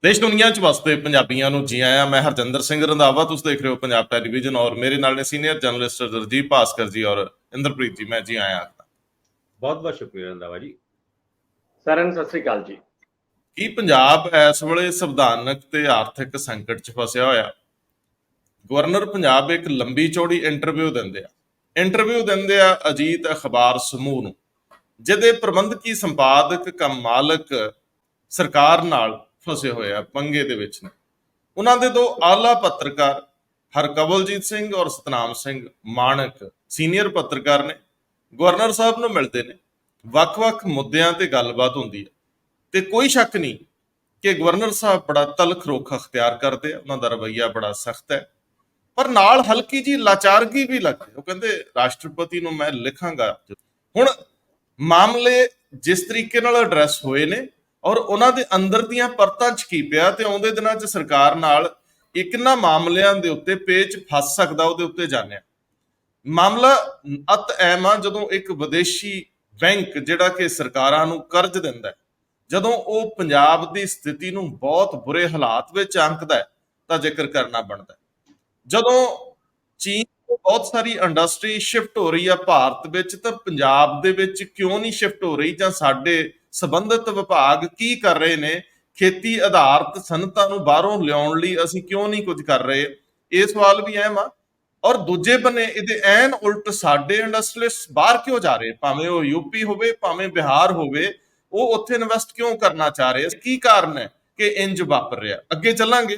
ਦੇਸ਼ ਦੁਨੀਆ 'ਚ ਵਸਦੇ ਪੰਜਾਬੀਆਂ ਨੂੰ ਜੀ ਆਇਆਂ। ਮੈਂ ਹਰਜਿੰਦਰ ਸਿੰਘ ਰੰਧਾਵਾ, ਤੁਸੀਂ ਦੇਖ ਰਹੇ ਹੋ ਪੰਜਾਬ ਟੈਲੀਵਿਜ਼ਨ ਔਰ ਮੇਰੇ ਨਾਲ ਨੇ ਸੀਨੀਅਰ ਜਰਨਲਿਸਟ ਰਜੀਵ ਭਾਸਕਰ ਜੀ ਔਰ ਇੰਦਰਪ੍ਰੀਤ ਜੀ। ਮੈਂ ਜੀ ਆਇਆਂ ਆਖਦਾ। ਬਹੁਤ ਬਹੁਤ ਸ਼ੁਕਰੀਆ ਰੰਧਾਵਾ ਜੀ। ਸਾਰਿਆਂ ਨੂੰ ਸਤਿ ਸ੍ਰੀ ਅਕਾਲ ਜੀ। ਕੀ ਪੰਜਾਬ ਇਸ ਵੇਲੇ ਸੰਵਿਧਾਨਕ ਤੇ ਆਰਥਿਕ ਸੰਕਟ 'ਚ ਫਸਿਆ ਹੋਇਆ? ਗਵਰਨਰ ਪੰਜਾਬ ਇੱਕ ਲੰਬੀ ਚੌੜੀ ਇੰਟਰਵਿਊ ਦਿੰਦੇ ਆ ਅਜੀਤ ਅਖਬਾਰ ਸਮੂਹ ਨੂੰ, ਜਿਹਦੇ ਪ੍ਰਬੰਧਕੀ ਸੰਪਾਦਕ ਕਮ ਮਾਲਕ ਸਰਕਾਰ ਨਾਲ ਫਸੇ ਹੋਏ ਆ, ਪੰਗੇ ਦੇ ਵਿੱਚ ਨੇ। ਉਹਨਾਂ ਦੇ ਦੋ ਆਲਾ ਪੱਤਰਕਾਰ ਹਰਕਵਲਜੀਤ ਸਿੰਘ ਔਰ ਸਤਨਾਮ ਸਿੰਘ ਮਾਣਕ ਸੀਨੀਅਰ ਪੱਤਰਕਾਰ ਨੇ, ਗਵਰਨਰ ਸਾਹਿਬ ਨੂੰ ਮਿਲਦੇ ਨੇ, ਵੱਖ-ਵੱਖ ਮੁੱਦਿਆਂ ਤੇ ਗੱਲਬਾਤ ਹੁੰਦੀ ਹੈ ਤੇ ਕੋਈ ਸ਼ੱਕ ਨਹੀਂ ਕਿ ਗਵਰਨਰ ਸਾਹਿਬ ਬੜਾ ਤਲਖ ਰੁਖ ਅਖਤਿਆਰ ਕਰਦੇ ਆ, ਉਹਨਾਂ ਦਾ ਰਵੱਈਆ ਬੜਾ ਸਖਤ ਹੈ, ਪਰ ਨਾਲ ਹਲਕੀ ਜੀ ਲਾਚਾਰਗੀ ਵੀ ਲੱਗਦੀ। ਉਹ ਕਹਿੰਦੇ ਰਾਸ਼ਟਰਪਤੀ ਨੂੰ ਮੈਂ ਲਿਖਾਂਗਾ। ਹੁਣ ਮਾਮਲੇ ਜਿਸ ਤਰੀਕੇ ਨਾਲ ਐਡਰੈਸ ਹੋਏ ਨੇ ਔਰ ਉਹਨਾਂ ਦੇ ਅੰਦਰ ਦੀਆਂ ਪਰਤਾਂ 'ਚ ਕੀ ਪਿਆ, ਤੇ ਆਉਂਦੇ ਦਿਨਾਂ 'ਚ ਸਰਕਾਰ ਨਾਲ ਇਹਨਾਂ ਮਾਮਲਿਆਂ ਦੇ ਉੱਤੇ ਪੇਚ ਫਸ ਸਕਦਾ, ਉਹਦੇ ਉੱਤੇ ਜਾਣਿਆ। ਮਾਮਲਾ ਅਤ ਐਮ ਆ ਜਦੋਂ ਇੱਕ ਵਿਦੇਸ਼ੀ ਬੈਂਕ ਜਿਹੜਾ ਕਿ ਸਰਕਾਰਾਂ ਨੂੰ ਕਰਜ਼ ਦਿੰਦਾ, ਜਦੋਂ ਉਹ ਪੰਜਾਬ ਦੀ ਸਥਿਤੀ ਨੂੰ ਬਹੁਤ ਬੁਰੇ ਹਾਲਾਤ ਵਿੱਚ ਆਂਕਦਾ ਤਾਂ ਜ਼ਿਕਰ ਕਰਨਾ ਬਣਦਾ। ਜਦੋਂ ਚੀਨ ਤੋਂ ਬਹੁਤ ਸਾਰੀ ਇੰਡਸਟਰੀ ਸ਼ਿਫਟ ਹੋ ਰਹੀ ਆ ਭਾਰਤ ਵਿੱਚ, ਤਾਂ ਪੰਜਾਬ ਦੇ ਵਿੱਚ ਕਿਉਂ ਨਹੀਂ ਸ਼ਿਫਟ ਹੋ ਰਹੀ, ਜਾਂ ਸਾਡੇ ਸੰਬੰਧਿਤ ਵਿਭਾਗ ਕੀ ਕਰ ਰਹੇ ਨੇ ਖੇਤੀ ਆਧਾਰਿਤ ਸਨਅਤਾਂ ਨੂੰ ਬਾਹਰੋਂ ਲਿਆਉਣ ਲਈ, ਅਸੀਂ ਕਿਉਂ ਨਹੀਂ ਕੁਝ ਕਰ ਰਹੇ? ਇਹ ਸਵਾਲ ਵੀ ਅਹਿਮ ਆ। ਔਰ ਦੂਜੇ ਬੰਨੇ ਇਹਦੇ ਐਨ ਉਲਟ ਸਾਡੇ ਇੰਡਸਟਰੀਅਲਿਸਟ ਬਾਹਰ ਕਿਉਂ ਜਾ ਰਹੇ, ਭਾਵੇਂ ਉਹ ਯੂਪੀ ਹੋਵੇ ਭਾਵੇਂ ਬਿਹਾਰ ਹੋਵੇ, ਉਹ ਉੱਥੇ ਇਨਵੈਸਟ ਕਿਉਂ ਕਰਨਾ ਚਾਹ ਰਹੇ? ਕੀ ਕਾਰਨ ਹੈ ਕਿ ਇੰਜ ਵਾਪਰ ਰਿਹਾ? ਅੱਗੇ ਚੱਲਾਂਗੇ।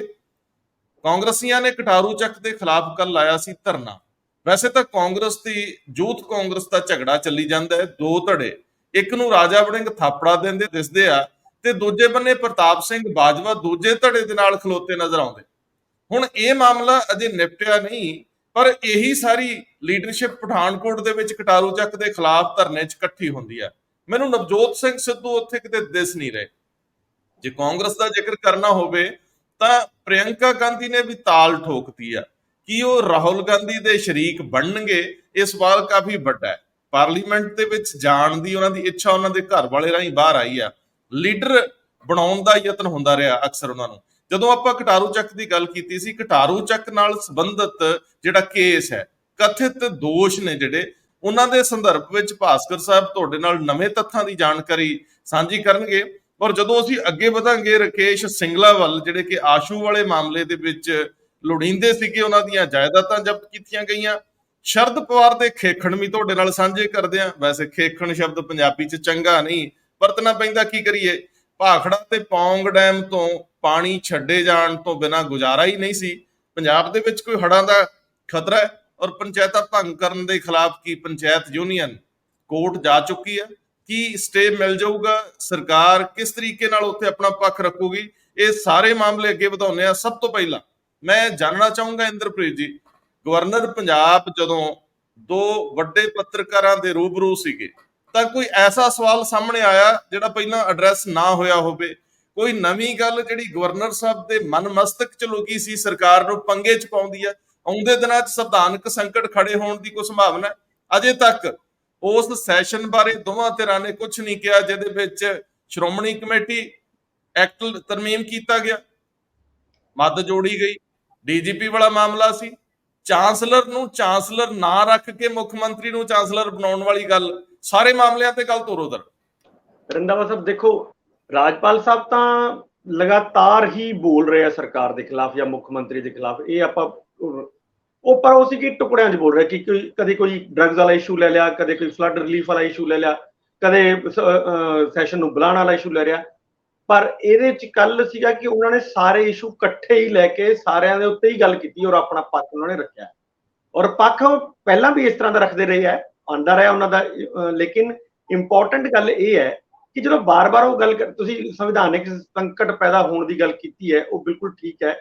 ਕਾਂਗਰਸੀਆਂ ਨੇ ਕਟਾਰੂ ਚੱਕ ਦੇ ਖਿਲਾਫ ਕੱਲ ਲਾਇਆ ਸੀ ਧਰਨਾ। ਵੈਸੇ ਤਾਂ ਕਾਂਗਰਸ ਦੀ ਯੂਥ ਕਾਂਗਰਸ ਦਾ ਝਗੜਾ ਚੱਲੀ ਜਾਂਦਾ ਹੈ, ਦੋ ਧੜੇ, ਇੱਕ ਨੂੰ ਰਾਜਾ ਵੜਿੰਗ ਥਾਪੜਾ ਦਿੰਦੇ ਦਿਸਦੇ ਆ ਤੇ ਦੂਜੇ ਬੰਨੇ ਪ੍ਰਤਾਪ ਸਿੰਘ ਬਾਜਵਾ ਦੂਜੇ ਧੜੇ ਦੇ ਨਾਲ ਖਲੋਤੇ ਨਜ਼ਰ ਆਉਂਦੇ। ਹੁਣ ਇਹ ਮਾਮਲਾ ਅਜੇ ਨਿਪਟਿਆ ਨਹੀਂ, ਪਰ ਇਹੀ ਸਾਰੀ ਲੀਡਰਸ਼ਿਪ ਪਠਾਨਕੋਟ ਦੇ ਵਿੱਚ ਕਟਾਰੂ ਚੱਕ ਦੇ ਖਿਲਾਫ ਧਰਨੇ 'ਚ ਇਕੱਠੀ ਹੁੰਦੀ ਹੈ। ਮੈਨੂੰ ਨਵਜੋਤ ਸਿੰਘ ਸਿੱਧੂ ਉੱਥੇ ਕਿਤੇ ਦਿਸ ਨਹੀਂ ਰਹੇ। ਜੇ ਕਾਂਗਰਸ ਦਾ ਜ਼ਿਕਰ ਕਰਨਾ ਹੋਵੇ ਤਾਂ ਪ੍ਰਿਯੰਕਾ ਗਾਂਧੀ ਨੇ ਵੀ ਤਾਲ ਠੋਕਤੀ ਆ ਕਿ ਉਹ ਰਾਹੁਲ ਗਾਂਧੀ ਦੇ ਸ਼ਰੀਕ ਬਣਨਗੇ। ਇਹ ਸਵਾਲ ਕਾਫੀ ਵੱਡਾ ਹੈ। ਪਾਰਲੀਮੈਂਟ ਦੇ ਵਿੱਚ ਜਾਣ ਦੀ ਉਹਨਾਂ ਦੀ ਇੱਛਾ ਉਹਨਾਂ ਦੇ ਘਰ ਵਾਲੇ ਰਾਹੀਂ ਬਾਹਰ ਆਈ ਆ। ਲੀਡਰ ਬਣਾਉਣ ਦਾ ਯਤਨ ਹੁੰਦਾ ਰਿਹਾ ਅਕਸਰ ਉਹਨਾਂ ਨੂੰ। ਜਦੋਂ ਆਪਾਂ ਕਟਾਰੂ ਚੱਕ ਦੀ ਗੱਲ ਕੀਤੀ ਸੀ, ਕਟਾਰੂ ਚੱਕ ਨਾਲ ਸੰਬੰਧਿਤ ਜਿਹੜਾ ਕੇਸ ਹੈ, ਕਥਿਤ ਦੋਸ਼ ਨੇ ਜਿਹੜੇ, ਉਹਨਾਂ ਦੇ ਸੰਦਰਭ ਵਿੱਚ ਭਾਸਕਰ ਸਾਹਿਬ ਤੁਹਾਡੇ ਨਾਲ ਨਵੇਂ ਤੱਥਾਂ ਦੀ ਜਾਣਕਾਰੀ ਸਾਂਝੀ ਕਰਨਗੇ। ਔਰ ਜਦੋਂ ਅਸੀਂ ਅੱਗੇ ਵਧਾਂਗੇ ਰਕੇਸ਼ ਸਿੰਗਲਾ ਵੱਲ, ਜਿਹੜੇ ਕਿ ਆਸ਼ੂ ਵਾਲੇ ਮਾਮਲੇ ਦੇ ਵਿੱਚ ਲੋੜੀਂਦੇ ਸੀਗੇ, ਉਹਨਾਂ ਦੀਆਂ ਜਾਇਦਾਦਾਂ ਜ਼ਬਤ ਕੀਤੀਆਂ ਗਈਆਂ। ਸ਼ਰਦ ਪਵਾਰ ਦੇ ਖੇਖਣ ਵੀ ਤੁਹਾਡੇ ਨਾਲ ਸਾਂਝੇ ਕਰਦੇ ਆ। ਵੈਸੇ ਖੇਖਣ ਸ਼ਬਦ ਪੰਜਾਬੀ 'ਚ ਚੰਗਾ ਨਹੀਂ ਵਰਤਣਾ ਪੈਂਦਾ, ਕੀ ਕਰੀਏ। ਭਾਖੜਾ ਤੇ ਪੌਂਗ ਡੈਮ ਤੋਂ ਪਾਣੀ ਛੱਡੇ ਜਾਣ ਤੋਂ ਬਿਨਾਂ ਗੁਜ਼ਾਰਾ ਹੀ ਨਹੀਂ ਸੀ। ਪੰਜਾਬ ਦੇ ਵਿੱਚ ਕੋਈ ਹੜ੍ਹਾਂ ਦਾ ਖਤਰਾ ਹੈ ਔਰ ਪੰਚਾਇਤਾਂ ਭੰਗ ਕਰਨ ਦੇ ਖਿਲਾਫ ਕੀ ਪੰਚਾਇਤ ਯੂਨੀਅਨ ਕੋਰਟ ਜਾ ਚੁੱਕੀ ਹੈ। ਕੀ ਸਟੇ ਮਿਲ ਜਾਊਗਾ? ਸਰਕਾਰ ਕਿਸ ਤਰੀਕੇ ਨਾਲ ਉੱਥੇ ਆਪਣਾ ਪੱਖ ਰੱਖੂਗੀ? ਇਹ ਸਾਰੇ ਮਾਮਲੇ ਅੱਗੇ ਵਧਾਉਂਦੇ ਆ। ਸਭ ਤੋਂ ਪਹਿਲਾਂ ਮੈਂ ਜਾਣਨਾ ਚਾਹੂੰਗਾ ਇੰਦਰਪ੍ਰੀਤ ਜੀ, ਗਵਰਨਰ ਪੰਜਾਬ ਜਦੋਂ ਦੋ ਵੱਡੇ ਪੱਤਰਕਾਰਾਂ ਦੇ ਰੂਬਰੂ ਸੀਗੇ ਤਾਂ ਕੋਈ ਐਸਾ ਸਵਾਲ ਸਾਹਮਣੇ ਆਇਆ ਜਿਹੜਾ ਪਹਿਲਾਂ ਐਡਰੈਸ ਨਾ ਹੋਇਆ ਹੋਵੇ? ਕੋਈ ਨਵੀਂ ਗੱਲ ਜਿਹੜੀ ਗਵਰਨਰ ਸਾਹਿਬ ਦੇ ਮਨ ਮਸਤਕ 'ਚ ਲੁਕੀ ਸੀ, ਸਰਕਾਰ ਨੂੰ ਪੰਗੇ 'ਚ ਪਾਉਂਦੀ ਹੈ? ਆਉਂਦੇ ਦਿਨਾਂ 'ਚ ਸੰਵਿਧਾਨਕ ਸੰਕਟ ਖੜੇ ਹੋਣ ਦੀ ਕੋਈ ਸੰਭਾਵਨਾ? ਅਜੇ ਤੱਕ ਉਸ ਸੈਸ਼ਨ ਬਾਰੇ ਦੋਵਾਂ ਧਿਰਾਂ ਨੇ ਕੁਝ ਨਹੀਂ ਕਿਹਾ ਜਿਹਦੇ ਵਿੱਚ ਸ਼੍ਰੋਮਣੀ ਕਮੇਟੀ ਐਕਟ ਤਰਮੀਮ ਕੀਤਾ ਗਿਆ, ਮੱਦ ਜੋੜੀ ਗਈ, ਡੀਜੀਪੀ ਵਾਲਾ ਮਾਮਲਾ ਸੀ, ਚਾਂਸਲਰ ਨੂੰ ਚਾਂਸਲਰ ਨਾ ਰੱਖ ਕੇ ਮੁੱਖ ਮੰਤਰੀ ਨੂੰ ਚਾਂਸਲਰ ਬਣਾਉਣ ਵਾਲੀ ਗੱਲ, ਸਾਰੇ ਮਾਮਲਿਆਂ ਤੇ ਗੱਲ ਤੋਰੋ ਦਰ। ਰੰਧਾਵਾ ਸਾਹਿਬ ਦੇਖੋ, ਰਾਜਪਾਲ ਸਾਹਿਬ ਤਾਂ ਲਗਾਤਾਰ ਹੀ ਬੋਲ ਰਹੇ ਆ ਸਰਕਾਰ ਦੇ ਖਿਲਾਫ ਜਾਂ ਮੁੱਖ ਮੰਤਰੀ ਦੇ ਖਿਲਾਫ। ਇਹ ਆਪਾਂ ਪਰ ਉਹ ਸੀ ਕਿ ਟੁਕੜਿਆਂ 'ਚ ਬੋਲ ਰਿਹਾ ਕਿ ਕਦੇ ਕੋਈ ਡਰੱਗਸ ਵਾਲਾ ਇਸ਼ੂ ਲੈ ਲਿਆ, ਕਦੇ ਕੋਈ ਫਲੱਡ ਰਿਲੀਫ ਵਾਲਾ ਇਸ਼ੂ ਲੈ ਲਿਆ, ਕਦੇ ਸੈਸ਼ਨ ਨੂੰ ਬੁਲਾਉਣ ਵਾਲਾ ਇਸ਼ੂ ਲੈ ਰਿਹਾ। ਪਰ ਇਹਦੇ 'ਚ ਕੱਲ ਸੀਗਾ ਕਿ ਉਹਨਾਂ ਨੇ ਸਾਰੇ ਇਸ਼ੂ ਇਕੱਠੇ ਹੀ ਲੈ ਕੇ ਸਾਰਿਆਂ ਦੇ ਉੱਤੇ ਹੀ ਗੱਲ ਕੀਤੀ ਔਰ ਆਪਣਾ ਪੱਖ ਉਹਨਾਂ ਨੇ ਰੱਖਿਆ। ਔਰ ਪੱਖ ਪਹਿਲਾਂ ਵੀ ਇਸ ਤਰ੍ਹਾਂ ਦਾ ਰੱਖਦੇ ਰਹੇ ਹੈ, ਆਉਂਦਾ ਰਿਹਾ ਉਹਨਾਂ ਦਾ। ਲੇਕਿਨ ਇੰਪੋਰਟੈਂਟ ਗੱਲ ਇਹ ਹੈ ਕਿ ਜਦੋਂ ਬਾਰ-ਬਾਰ ਉਹ ਗੱਲ ਤੁਸੀਂ ਸੰਵਿਧਾਨਿਕ ਸੰਕਟ ਪੈਦਾ ਹੋਣ ਦੀ ਗੱਲ ਕੀਤੀ ਹੈ, ਉਹ ਬਿਲਕੁਲ ਠੀਕ ਹੈ।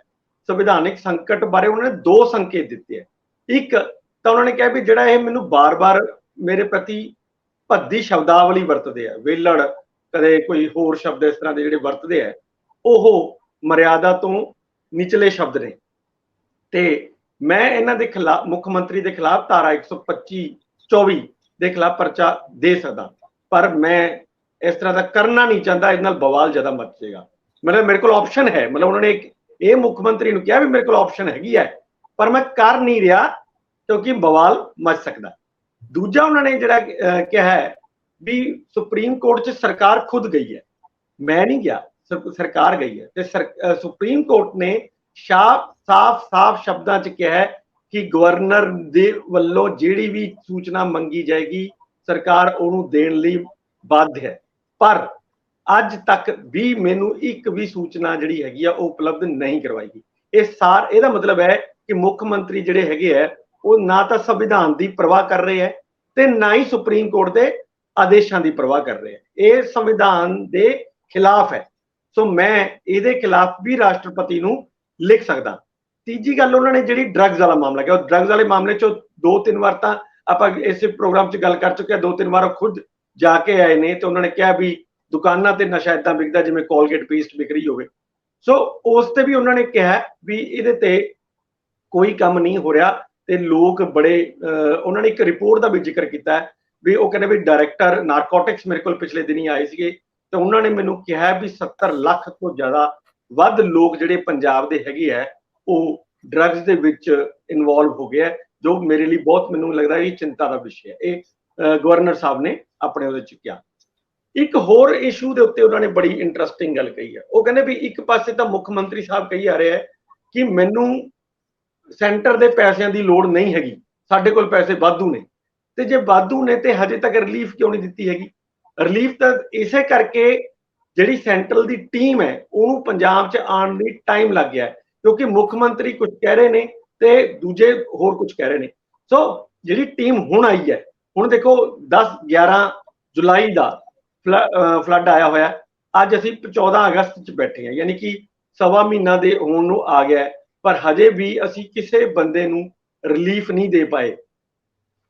ਸੰਵਿਧਾਨਿਕ ਸੰਕਟ ਬਾਰੇ ਉਹਨਾਂ ਨੇ ਦੋ ਸੰਕੇਤ ਦਿੱਤੇ ਹੈ। ਇੱਕ ਤਾਂ ਉਹਨਾਂ ਨੇ ਕਿਹਾ ਵੀ ਜਿਹੜਾ ਇਹ ਮੈਨੂੰ ਬਾਰ-ਬਾਰ ਮੇਰੇ ਪ੍ਰਤੀ ਭੱਦੀ ਸ਼ਬਦਾਵਲੀ ਵਰਤਦੇ ਆ, ਵੇਲੜ, ਕਦੇ ਕੋਈ ਹੋਰ ਸ਼ਬਦ ਇਸ ਤਰ੍ਹਾਂ ਦੇ ਜਿਹੜੇ ਵਰਤਦੇ ਆ, ਉਹ ਮਰਿਆਦਾ ਤੋਂ ਨਿਚਲੇ ਸ਼ਬਦ ਨੇ। ਤੇ ਮੈਂ ਇਹਨਾਂ ਦੇ ਖਿਲਾਫ, ਮੁੱਖ ਮੰਤਰੀ ਦੇ ਖਿਲਾਫ ਧਾਰਾ 125-24 ਦੇ ਖਿਲਾਫ ਪਰਚਾ ਦੇ ਸਕਦਾ, ਪਰ ਮੈਂ ਇਸ ਤਰ੍ਹਾਂ ਦਾ ਕਰਨਾ ਨਹੀਂ ਚਾਹੁੰਦਾ, ਇਹਦੇ ਨਾਲ ਬਵਾਲ ਜ਼ਿਆਦਾ ਮਚ ਜਾਏਗਾ। ਮਤਲਬ ਮੇਰੇ ਕੋਲ ਆਪਸ਼ਨ ਹੈ, ਮਤਲਬ ਉਹਨਾਂ ਨੇ ਇਹ ਮੁੱਖ ਮੰਤਰੀ ਨੂੰ ਕਿਹਾ ਵੀ ਮੇਰੇ ਕੋਲ ਆਪਸ਼ਨ ਹੈਗੀ ਹੈ, ਪਰ ਮੈਂ ਕਰ ਨਹੀਂ ਰਿਹਾ ਕਿਉਂਕਿ ਬਵਾਲ ਮਚ ਸਕਦਾ। ਦੂਜਾ ਉਹਨਾਂ ਨੇ ਜਿਹੜਾ ਕਿਹਾ ਹੈ ਵੀ ਸੁਪਰੀਮ ਕੋਰਟ 'ਚ ਸਰਕਾਰ ਖੁਦ ਗਈ ਹੈ, ਮੈਂ ਨਹੀਂ ਗਿਆ, ਸਰਕਾਰ ਗਈ ਹੈ, ਤੇ ਸੁਪਰੀਮ ਕੋਰਟ ਨੇ ਸਾਫ਼ ਸ਼ਬਦਾਂ 'ਚ ਕਿਹਾ ਹੈ ਕਿ ਗਵਰਨਰ ਦੇ ਵੱਲੋਂ ਜਿਹੜੀ ਵੀ ਸੂਚਨਾ ਮੰਗੀ ਜਾਏਗੀ ਸਰਕਾਰ ਉਹਨੂੰ ਦੇਣ ਲਈ ਬਾਧ ਹੈ। ਪਰ ਅੱਜ ਤੱਕ ਵੀ ਮੈਨੂੰ ਇੱਕ ਵੀ ਸੂਚਨਾ ਜਿਹੜੀ ਹੈਗੀ ਆ ਉਹ ਉਪਲਬਧ ਨਹੀਂ ਕਰਵਾਈ ਗਈ। ਇਹਦਾ ਮਤਲਬ ਹੈ ਕਿ ਮੁੱਖ ਮੰਤਰੀ ਜਿਹੜੇ ਹੈਗੇ ਆ ਉਹ ਨਾ ਤਾਂ ਸੰਵਿਧਾਨ ਦੀ ਪਰਵਾਹ ਕਰ ਰਹੇ ਹੈ ਤੇ ਨਾ ਹੀ ਸੁਪਰੀਮ ਕੋਰਟ ਦੇ ਆਦੇਸ਼ਾਂ ਦੀ ਪਰਵਾਹ ਕਰ ਰਹੇ ਹੈ। ਇਹ ਸੰਵਿਧਾਨ ਦੇ ਖਿਲਾਫ ਹੈ। ਸੋ ਮੈਂ ਇਹਦੇ ਖਿਲਾਫ ਵੀ ਰਾਸ਼ਟਰਪਤੀ ਨੂੰ ਲਿਖ ਸਕਦਾ। ਤੀਜੀ ਗੱਲ, ਉਹਨਾਂ ਨੇ ਜਿਹੜੀ ਡਰੱਗਸ ਵਾਲਾ ਮਾਮਲਾ ਕਿਹਾ, ਉਹ ਡਰੱਗਸ ਵਾਲੇ ਮਾਮਲੇ 'ਚ 2-3 ਵਾਰ ਤਾਂ ਆਪਾਂ ਇਸੇ ਪ੍ਰੋਗਰਾਮ 'ਚ ਗੱਲ ਕਰ ਚੁੱਕੇ ਹਾਂ, 2-3 ਵਾਰ ਉਹ ਖੁਦ ਜਾ ਕੇ ਆਏ ਨੇ ਤੇ ਉਹਨਾਂ ਨੇ ਕਿਹਾ ਵੀ ਦੁਕਾਨਾਂ ਤੇ ਨਸ਼ਾ ਏਦਾਂ ਵਿਕਦਾ ਜਿਵੇਂ ਕੋਲਗੇਟ ਪੇਸਟ ਵਿਕ ਰਹੀ ਹੋਵੇ। ਸੋ ਉਸ ਤੇ ਵੀ ਉਹਨਾਂ ਨੇ ਕਿਹਾ ਵੀ ਇਹਦੇ ਤੇ ਕੋਈ ਕੰਮ ਨਹੀਂ ਹੋ ਰਿਹਾ ਤੇ ਲੋਕ ਬੜੇ ਉਹਨਾਂ ਨੇ ਇੱਕ ਰਿਪੋਰਟ ਦਾ ਵੀ ਜ਼ਿਕਰ ਕੀਤਾ ਵੀ ਉਹ ਕਹਿੰਦੇ ਵੀ ਡਾਇਰੈਕਟਰ ਨਾਰਕੋਟਿਕਸ ਮੇਰੇ ਕੋਲ ਪਿਛਲੇ ਦਿਨੀ ਆਏ ਸੀਗੇ ਤੇ ਉਹਨਾਂ ਨੇ ਮੈਨੂੰ ਕਿਹਾ ਵੀ 70 ਲੱਖ ਤੋਂ ਜ਼ਿਆਦਾ ਵੱਧ ਲੋਕ ਜਿਹੜੇ ਪੰਜਾਬ ਦੇ ਹੈਗੇ ਆ ਉਹ ਡਰੱਗਸ ਦੇ ਵਿੱਚ ਇਨਵੋਲਵ ਹੋ ਗਏ, ਜੋ ਮੇਰੇ ਲਈ ਬਹੁਤ, ਮੈਨੂੰ ਲੱਗਦਾ ਇਹ ਚਿੰਤਾ ਦਾ ਵਿਸ਼ਾ ਹੈ। ਇਹ ਗਵਰਨਰ ਸਾਹਿਬ ਨੇ ਆਪਣੇ ਉਹਦੇ ਚ ਕਿਹਾ। ਇੱਕ ਹੋਰ ਇਸ਼ੂ ਦੇ ਉੱਤੇ ਉਹਨਾਂ ਨੇ ਬੜੀ ਇੰਟਰਸਟਿੰਗ ਗੱਲ ਕਹੀ ਹੈ। ਉਹ ਕਹਿੰਦੇ ਵੀ ਇੱਕ ਪਾਸੇ ਤਾਂ ਮੁੱਖ ਮੰਤਰੀ ਸਾਹਿਬ ਕਹੀ ਆ ਰਹੇ ਹੈ ਕਿ ਮੈਨੂੰ ਸੈਂਟਰ ਦੇ ਪੈਸਿਆਂ ਦੀ ਲੋੜ ਨਹੀਂ ਹੈਗੀ, ਸਾਡੇ ਕੋਲ ਪੈਸੇ ਵਾਧੂ ਨੇ, ਤੇ ਜੇ ਵਾਧੂ ਨੇ ਤੇ ਹਜੇ ਤੱਕ ਰਿਲੀਫ ਕਿਉਂ ਨਹੀਂ ਦਿੱਤੀ ਹੈਗੀ? ਰਿਲੀਫ ਤਾਂ ਇਸੇ ਕਰਕੇ ਜਿਹੜੀ ਸੈਂਟਰਲ ਦੀ ਟੀਮ ਹੈ ਉਹਨੂੰ ਪੰਜਾਬ 'ਚ ਆਉਣ ਲਈ ਟਾਈਮ ਲੱਗ ਗਿਆ, ਕਿਉਂਕਿ ਮੁੱਖ ਮੰਤਰੀ ਕੁਝ ਕਹਿ ਰਹੇ ਨੇ ਤੇ ਦੂਜੇ ਹੋਰ ਕੁਝ ਕਹਿ ਰਹੇ ਨੇ। ਸੋ ਜਿਹੜੀ ਟੀਮ ਹੁਣ ਆਈ ਹੈ, ਹੁਣ ਦੇਖੋ 10-11 ਜੁਲਾਈ ਦਾ ਫਲੱਡ ਆਇਆ ਹੋਇਆ, ਅੱਜ ਅਸੀਂ 14 ਅਗਸਤ 'ਚ ਬੈਠੇ ਹਾਂ, ਯਾਨੀ ਕਿ ਸਵਾ ਮਹੀਨਾ ਦੇ ਹੋਣ ਨੂੰ ਆ ਗਿਆ, ਪਰ ਹਜੇ ਵੀ ਅਸੀਂ ਕਿਸੇ ਬੰਦੇ ਨੂੰ ਰਿਲੀਫ ਨਹੀਂ ਦੇ ਪਾਏ।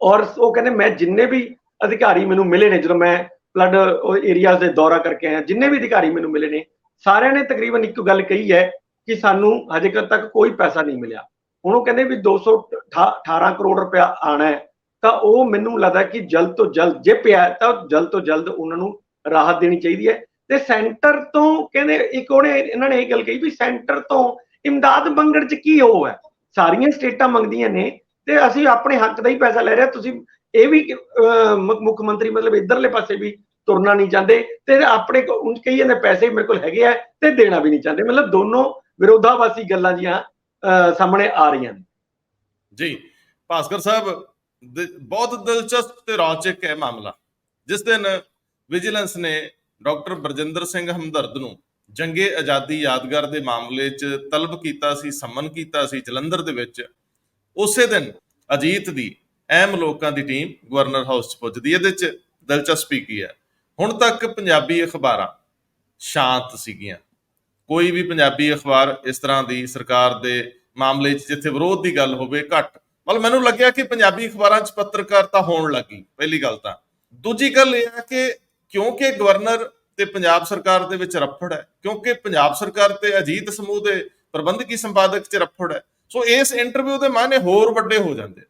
ਔਰ ਉਹ ਕਹਿੰਦੇ ਮੈਂ ਜਿੰਨੇ ਵੀ ਅਧਿਕਾਰੀ ਮੈਨੂੰ ਮਿਲੇ ਨੇ, ਜਦੋਂ ਮੈਂ ਫਲੱਡ ਏਰੀਆਜ਼ ਦੇ ਦੌਰਾ ਕਰਕੇ ਆਇਆ, ਜਿੰਨੇ ਵੀ ਅਧਿਕਾਰੀ ਮੈਨੂੰ ਮਿਲੇ ਨੇ ਸਾਰਿਆਂ ਨੇ ਤਕਰੀਬਨ ਇੱਕ ਗੱਲ ਕਹੀ ਹੈ ਕਿ ਸਾਨੂੰ ਹਜੇ ਤੱਕ ਕੋਈ ਪੈਸਾ ਨਹੀਂ ਮਿਲਿਆ। ਹੁਣ ਉਹ ਕਹਿੰਦੇ ਵੀ 218 ਕਰੋੜ ਰੁਪਇਆ ਆਣਾ ਹੈ, ਤਾਂ ਉਹ ਮੈਨੂੰ ਲੱਗਦਾ ਕਿ ਜਲਦ ਤੋਂ ਜਲਦ, ਜੇ ਪਿਆ ਤਾਂ ਜਲਦ ਤੋਂ ਜਲਦ ਉਹਨਾਂ ਨੂੰ ਰਾਹਤ ਦੇਣੀ ਚਾਹੀਦੀ ਹੈ। ਤੇ ਸੈਂਟਰ ਤੋਂ ਕਹਿੰਦੇ ਇੱਕ ਇਹਨਾਂ ਨੇ ਇਹ ਗੱਲ ਕਹੀ ਵੀ ਸੈਂਟਰ ਤੋਂ ਇਮਦਾਦ ਮੰਗਣ 'ਚ ਕੀ ਉਹ ਹੈ, ਸਾਰੀਆਂ ਸਟੇਟਾਂ ਮੰਗਦੀਆਂ ਨੇ ਤੇ ਅਸੀਂ ਆਪਣੇ ਹੱਕ ਦਾ ਹੀ ਪੈਸਾ ਲੈ ਰਹੇ, ਤੁਸੀਂ ਇਹ ਵੀ ਮੁੱਖ ਮੰਤਰੀ ਮਤਲਬ ਇਧਰਲੇ ਪਾਸੇ ਵੀ ਤੁਰਨਾ ਨਹੀਂ ਚਾਹੁੰਦੇ ਤੇ ਆਪਣੇ ਕਹੀ ਜਾਂਦੇ ਪੈਸੇ ਮੇਰੇ ਕੋਲ ਹੈਗੇ ਆ ਤੇ ਦੇਣਾ ਵੀ ਨਹੀਂ ਚਾਹੁੰਦੇ। ਮਤਲਬ ਦੋਨੋਂ ਵਿਰੋਧਾਭਾਸੀ ਗੱਲਾਂ ਜੀਆਂ ਸਾਹਮਣੇ ਆ ਰਹੀਆਂ ਨੇ। ਜੀ ਭਾਸਕਰ ਸਾਹਿਬ, ਬਹੁਤ ਦਿਲਚਸਪ ਤੇ ਰੌਚਕ ਹੈ ਮਾਮਲਾ। ਜਿਸ ਦਿਨ ਵਿਜੀਲੈਂਸ ਨੇ ਡਾਕਟਰ ਬਰਜਿੰਦਰ ਸਿੰਘ ਹਮਦਰਦ ਨੂੰ ਜੰਗੇ ਆਜ਼ਾਦੀ ਯਾਦਗਾਰ ਦੇ ਮਾਮਲੇ 'ਚ ਤਲਬ ਕੀਤਾ ਸੀ, ਸਮਨ ਕੀਤਾ ਸੀ ਜਲੰਧਰ ਦੇ ਵਿੱਚ, ਉਸੇ ਦਿਨ ਅਜੀਤ ਦੀ ਅਹਿਮ ਲੋਕਾਂ ਦੀ ਟੀਮ ਗਵਰਨਰ ਹਾਊਸ 'ਚ ਪੁੱਜਦੀ। ਇਹਦੇ 'ਚ ਦਿਲਚਸਪੀ ਕੀ ਹੈ? ਹੁਣ ਤੱਕ ਪੰਜਾਬੀ ਅਖਬਾਰਾਂ ਸ਼ਾਂਤ ਸੀਗੀਆਂ, ਕੋਈ ਵੀ ਪੰਜਾਬੀ ਅਖਬਾਰ ਇਸ ਤਰ੍ਹਾਂ ਦੀ ਸਰਕਾਰ ਦੇ ਮਾਮਲੇ 'ਚ ਜਿੱਥੇ ਵਿਰੋਧ ਦੀ ਗੱਲ ਹੋਵੇ ਘੱਟ, ਮਤਲਬ ਮੈਨੂੰ ਲੱਗਿਆ ਕਿ ਪੰਜਾਬੀ ਅਖਬਾਰਾਂ 'ਚ ਪੱਤਰਕਾਰਤਾ ਹੋਣ ਲੱਗੀ, ਪਹਿਲੀ ਗੱਲ ਤਾਂ। ਦੂਜੀ ਗੱਲ ਇਹ ਹੈ ਕਿ ਕਿਉਂਕਿ ਗਵਰਨਰ ਤੇ ਪੰਜਾਬ ਸਰਕਾਰ ਦੇ ਵਿੱਚ ਰਫੜ ਹੈ, ਕਿਉਂਕਿ ਪੰਜਾਬ ਸਰਕਾਰ ਤੇ ਅਜੀਤ ਸਮੂਹ ਦੇ ਪ੍ਰਬੰਧਕੀ ਸੰਪਾਦਕ 'ਚ ਰਫੜ ਹੈ, ਸੋ ਇਸ ਇੰਟਰਵਿਊ ਦੇ ਮਾਅਨੇ ਹੋਰ ਵੱਡੇ ਹੋ ਜਾਂਦੇ।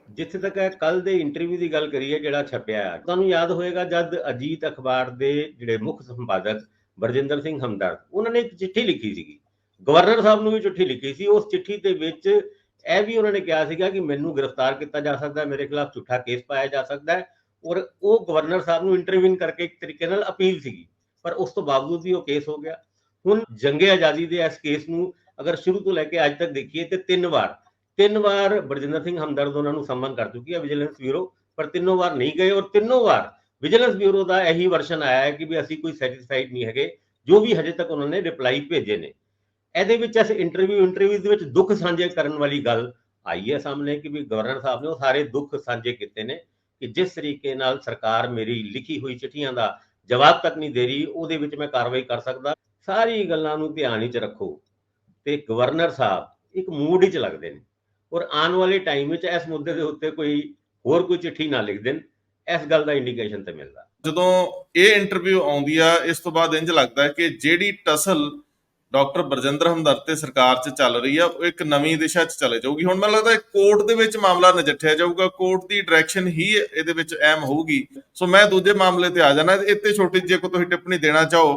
ਜਿੱਥੇ ਤੱਕ ਕੱਲ ਦੇ ਇੰਟਰਵਿਊ ਦੀ ਗੱਲ ਕਰੀਏ ਜਿਹੜਾ ਛਪਿਆ, ਤੁਹਾਨੂੰ ਯਾਦ ਹੋਏਗਾ ਜਦ ਅਜੀਤ ਅਖਬਾਰ ਦੇ ਜਿਹੜੇ ਮੁੱਖ ਸੰਪਾਦਕ ਬਰਜਿੰਦਰ ਸਿੰਘ ਹਮਦਰਦ, ਉਹਨਾਂ ਨੇ ਇੱਕ ਚਿੱਠੀ ਲਿਖੀ ਸੀਗੀ, ਗਵਰਨਰ ਸਾਹਿਬ ਨੂੰ ਵੀ ਚਿੱਠੀ ਲਿਖੀ ਸੀ। ਉਸ ਚਿੱਠੀ ਦੇ ਵਿੱਚ ਇਹ ਵੀ ਉਹਨਾਂ ਨੇ ਕਿਹਾ ਸੀਗਾ ਕਿ ਮੈਨੂੰ ਗ੍ਰਿਫਤਾਰ ਕੀਤਾ ਜਾ ਸਕਦਾ, ਮੇਰੇ ਖਿਲਾਫ ਝੂਠਾ ਕੇਸ ਪਾਇਆ ਜਾ ਸਕਦਾ ਹੈ, ਔਰ ਉਹ ਗਵਰਨਰ ਸਾਹਿਬ ਨੂੰ ਇੰਟਰਵਿਊ ਕਰਕੇ ਇੱਕ ਤਰੀਕੇ ਨਾਲ ਅਪੀਲ ਸੀਗੀ, ਪਰ ਉਸ ਤੋਂ ਬਾਵਜੂਦ ਵੀ ਉਹ ਕੇਸ ਹੋ ਗਿਆ। ਹੁਣ ਜੰਗੇ ਆਜ਼ਾਦੀ ਦੇ ਇਸ ਕੇਸ ਨੂੰ ਅਗਰ ਸ਼ੁਰੂ ਤੋਂ ਲੈ ਕੇ ਅੱਜ ਤੱਕ ਦੇਖੀਏ ਤੇ ਤਿੰਨ ਵਾਰ ਬਰਜਿੰਦਰ ਸਿੰਘ ਹਮਦਰਦ ਉਹਨਾਂ ਨੂੰ ਸੰਮਨ ਕਰ ਚੁੱਕੀ ਹੈ ਵਿਜੀਲੈਂਸ ਬਿਊਰੋ, ਪਰ ਤਿੰਨੋਂ ਵਾਰ ਨਹੀਂ ਗਏ, ਔਰ ਤਿੰਨੋਂ ਵਾਰ ਵਿਜੀਲੈਂਸ ਬਿਊਰੋ ਦਾ ਇਹੀ ਵਰਸ਼ਨ ਆਇਆ ਹੈ ਕਿ ਵੀ ਅਸੀਂ ਕੋਈ ਸੈਟੀਸਫਾਈਡ ਨਹੀਂ ਹੈਗੇ ਜੋ ਵੀ ਹਜੇ ਤੱਕ ਉਹਨਾਂ ਨੇ ਰਿਪਲਾਈ ਭੇਜੇ ਨੇ। ਇਹਦੇ ਵਿੱਚ ਇਸ ਇੰਟਰਵਿਊ ਦੇ ਵਿੱਚ ਦੁੱਖ ਸਾਂਝੇ ਕਰਨ ਵਾਲੀ ਗੱਲ ਆਈ ਹੈ ਸਾਹਮਣੇ ਕਿ ਵੀ ਗਵਰਨਰ ਸਾਹਿਬ ਨੇ ਉਹ ਸਾਰੇ ਦੁੱਖ ਸਾਂਝੇ ਕੀਤੇ ਨੇ ਕਿ ਜਿਸ ਤਰੀਕੇ ਨਾਲ ਸਰਕਾਰ ਮੇਰੀ ਲਿਖੀ ਹੋਈ ਚਿੱਠੀਆਂ ਦਾ ਜਵਾਬ ਤੱਕ ਨਹੀਂ ਦੇ ਰਹੀ, ਉਹਦੇ ਵਿੱਚ ਮੈਂ ਕਾਰਵਾਈ ਕਰ ਸਕਦਾ। ਸਾਰੀ ਗੱਲਾਂ ਨੂੰ ਧਿਆਨ ਵਿੱਚ ਰੱਖੋ ਤੇ ਗਵਰਨਰ ਸਾਹਿਬ ਇੱਕ ਮੂਡ ਵਿੱਚ ਲੱਗਦੇ ਨੇ, ਔਰ ਆਉਣ ਵਾਲੇ ਟਾਈਮ ਵਿੱਚ ਇਸ ਮੁੱਦੇ ਦੇ ਉੱਤੇ ਕੋਈ ਚਿੱਠੀ ਨਾ ਲਿਖ ਦੇਣ, ਇਸ ਗੱਲ ਦਾ ਇੰਡੀਕੇਸ਼ਨ ਤੇ ਮਿਲਦਾ। ਜਦੋਂ ਇਹ ਇੰਟਰਵਿਊ ਆਉਂਦੀ ਆ, ਇਸ ਤੋਂ ਬਾਅਦ ਇੰਜ ਲੱਗਦਾ ਹੈ ਕਿ ਜਿਹੜੀ ਟਸਲ ਡਾਕਟਰ ਬਰਜਿੰਦਰ ਹਮਦਰਦ ਤੇ ਸਰਕਾਰ 'ਚ ਚੱਲ ਰਹੀ ਆ ਉਹ ਇੱਕ ਨਵੀਂ ਦਿਸ਼ਾ 'ਚ ਚਲੇ ਜਾਊਗੀ। ਹੁਣ ਮੈਨੂੰ ਲੱਗਦਾ ਕੋਰਟ ਦੇ ਵਿੱਚ ਮਾਮਲਾ ਨਜਿੱਠਿਆ ਜਾਊਗਾ, ਕੋਰਟ ਦੀ ਡਾਇਰੈਕਸ਼ਨ ਹੀ ਇਹਦੇ ਵਿੱਚ ਅਹਿਮ ਹੋਊਗੀ। ਸੋ ਮੈਂ ਦੂਜੇ ਮਾਮਲੇ ਤੇ ਆ ਜਾਣਾ, ਇੱਥੇ ਛੋਟੀ ਜਿਹੀ ਕੋਈ ਤੁਸੀਂ ਟਿੱਪਣੀ ਦੇਣਾ ਚਾਹੋ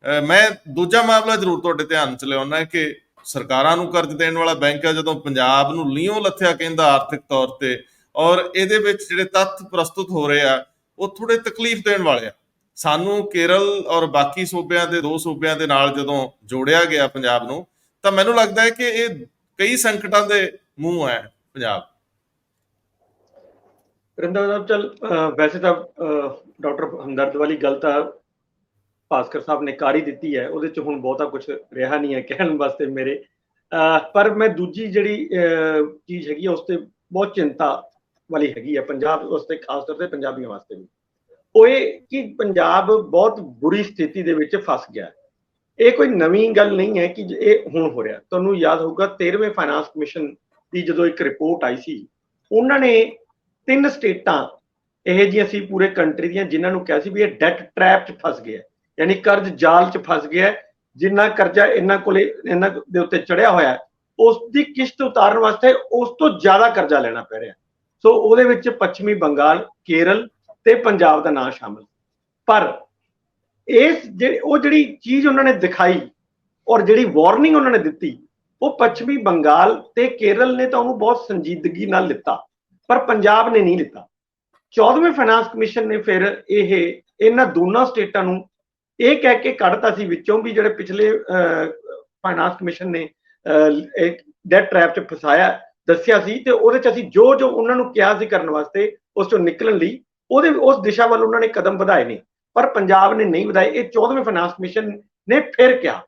ਮੈਂ ਦੂਜਾ ਮਾਮਲਾ ਜ਼ਰੂਰ ਤੁਹਾਡੇ ਧਿਆਨ ਚ ਲਿਆਉਣਾ ਕਿ ਸਰਕਾਰਾਂ ਨੂੰ ਕਰਜ਼ ਦੇਣ ਵਾਲਾ ਬੈਂਕ ਹੈ, ਜਦੋਂ ਪੰਜਾਬ ਨੂੰ ਲੀਹੋਂ ਲੱਥਿਆ ਕਹਿੰਦਾ ਆਰਥਿਕ ਤੌਰ ਤੇ, ਔਰ ਇਹਦੇ ਵਿੱਚ ਜਿਹੜੇ ਤੱਥ ਪ੍ਰਸਤੁਤ ਹੋ ਰਹੇ ਆ ਉਹ ਥੋੜੇ ਤਕਲੀਫ ਦੇਣ ਵਾਲੇ ਆ। ਸਾਨੂੰ ਕੇਰਲ ਔਰ ਬਾਕੀ ਸੂਬਿਆਂ ਦੇ 2 ਸੂਬਿਆਂ ਦੇ ਨਾਲ ਜਦੋਂ ਜੋੜਿਆ ਗਿਆ ਪੰਜਾਬ ਨੂੰ, ਤਾਂ ਮੈਨੂੰ ਲੱਗਦਾ ਹੈ ਕਿ ਇਹ ਕਈ ਸੰਕਟਾਂ ਦੇ ਮੂੰਹ ਹੈ ਪੰਜਾਬ। ਰੰਧਾਵਾ ਸਾਹਿਬ, ਚੱਲ ਵੈਸੇ ਤਾਂ ਡਾਕਟਰ ਹਮਦਰਦ ਵਾਲੀ ਗੱਲ ਤਾਂ ਭਾਸਕਰ ਸਾਹਿਬ ਨੇ ਕਰ ਹੀ ਦਿੱਤੀ ਹੈ, ਉਹਦੇ ਚ ਹੁਣ ਬਹੁਤਾ ਕੁਝ ਰਿਹਾ ਨਹੀਂ ਹੈ ਕਹਿਣ ਵਾਸਤੇ ਮੇਰੇ। ਪਰ ਮੈਂ ਦੂਜੀ ਜਿਹੜੀ ਚੀਜ਼ ਹੈਗੀ ਉਸ ਤੇ ਬਹੁਤ ਚਿੰਤਾ ਵਾਲੀ ਹੈਗੀ ਹੈ ਪੰਜਾਬ ਵਾਸਤੇ, ਖਾਸ ਤੌਰ ਤੇ ਪੰਜਾਬੀਆਂ ਵਾਸਤੇ ਵੀ। ਉਹ ਇਹ ਕਿ ਪੰਜਾਬ ਬਹੁਤ ਬੁਰੀ ਸਥਿਤੀ ਦੇ ਵਿੱਚ ਫਸ ਗਿਆ। ਇਹ ਕੋਈ ਨਵੀਂ ਗੱਲ ਨਹੀਂ ਹੈ ਕਿ ਇਹ ਹੁਣ ਹੋ ਰਿਹਾ। ਤੁਹਾਨੂੰ ਯਾਦ ਹੋਊਗਾ 13ਵੇਂ ਫਾਈਨਾਂਸ ਕਮਿਸ਼ਨ ਦੀ ਜਦੋਂ ਇੱਕ ਰਿਪੋਰਟ ਆਈ ਸੀ, ਉਹਨਾਂ ਨੇ 3 ਸਟੇਟਾਂ ਇਹ ਜਿਹੀਆਂ ਸੀ ਪੂਰੇ ਕੰਟਰੀ ਦੀਆਂ ਜਿਨ੍ਹਾਂ ਨੂੰ ਕਿਹਾ ਸੀ ਵੀ ਇਹ ਡੈਟ ਟ੍ਰੈਪ 'ਚ ਫਸ ਗਿਆ, ਯਾਨੀ ਕਰਜ਼ ਜਾਲ 'ਚ ਫਸ ਗਿਆ। ਜਿੰਨਾ ਕਰਜ਼ਾ ਇਹਨਾਂ ਦੇ ਉੱਤੇ ਚੜਿਆ ਹੋਇਆ, ਉਸ ਦੀ ਕਿਸ਼ਤ ਉਤਾਰਨ ਵਾਸਤੇ ਉਸ ਤੋਂ ਜ਼ਿਆਦਾ ਕਰਜ਼ਾ ਲੈਣਾ ਪੈ ਰਿਹਾ। ਸੋ ਉਹਦੇ ਵਿੱਚ ਪੱਛਮੀ ਬੰਗਾਲ, ਕੇਰਲ ਤੇ ਪੰਜਾਬ ਦਾ ਨਾਂ ਸ਼ਾਮਲ। ਪਰ ਉਹ ਜਿਹੜੀ ਚੀਜ਼ ਉਹਨਾਂ ਨੇ ਦਿਖਾਈ ਔਰ ਜਿਹੜੀ ਵਾਰਨਿੰਗ ਉਹਨਾਂ ਨੇ ਦਿੱਤੀ, ਉਹ ਪੱਛਮੀ ਬੰਗਾਲ ਤੇ ਕੇਰਲ ਨੇ ਤਾਂ ਉਹਨੂੰ ਬਹੁਤ ਸੰਜੀਦਗੀ ਨਾਲ ਲਿੱਤਾ, ਪਰ ਪੰਜਾਬ ਨੇ ਨਹੀਂ ਲਿੱਤਾ। 14ਵੇਂ ਫਾਈਨਾਂਸ ਕਮਿਸ਼ਨ ਨੇ ਫਿਰ ਇਹਨਾਂ ਦੋਨਾਂ ਸਟੇਟਾਂ ਨੂੰ ਇਹ ਕਹਿ ਕੇ ਕੱਢਤਾ ਸੀ ਵਿੱਚੋਂ ਵੀ ਜਿਹੜੇ ਪਿਛਲੇ ਫਾਈਨਾਂਸ ਕਮਿਸ਼ਨ ਨੇ ਡੈਟ ਟ੍ਰੈਪ 'ਚ ਫਸਾਇਆ ਦੱਸਿਆ ਸੀ, ਤੇ ਉਹਦੇ 'ਚ ਅਸੀਂ ਜੋ ਉਹਨਾਂ ਨੂੰ ਕਿਹਾ ਸੀ ਕਰਨ ਵਾਸਤੇ ਉਸ 'ਚੋਂ ਨਿਕਲਣ ਲਈ ਉਸ ਦਿਸ਼ਾ ਵੱਲ ਉਹਨਾਂ ਨੇ ਕਦਮ ਵਧਾਏ ਨੇ, ਪਰ ਪੰਜਾਬ ਨੇ ਨਹੀਂ ਵਧਾਏ। ਇਹ 14ਵੇਂ ਫਾਈਨਾਂਸ ਕਮਿਸ਼ਨ ਨੇ ਫਿਰ ਕਿਹਾ।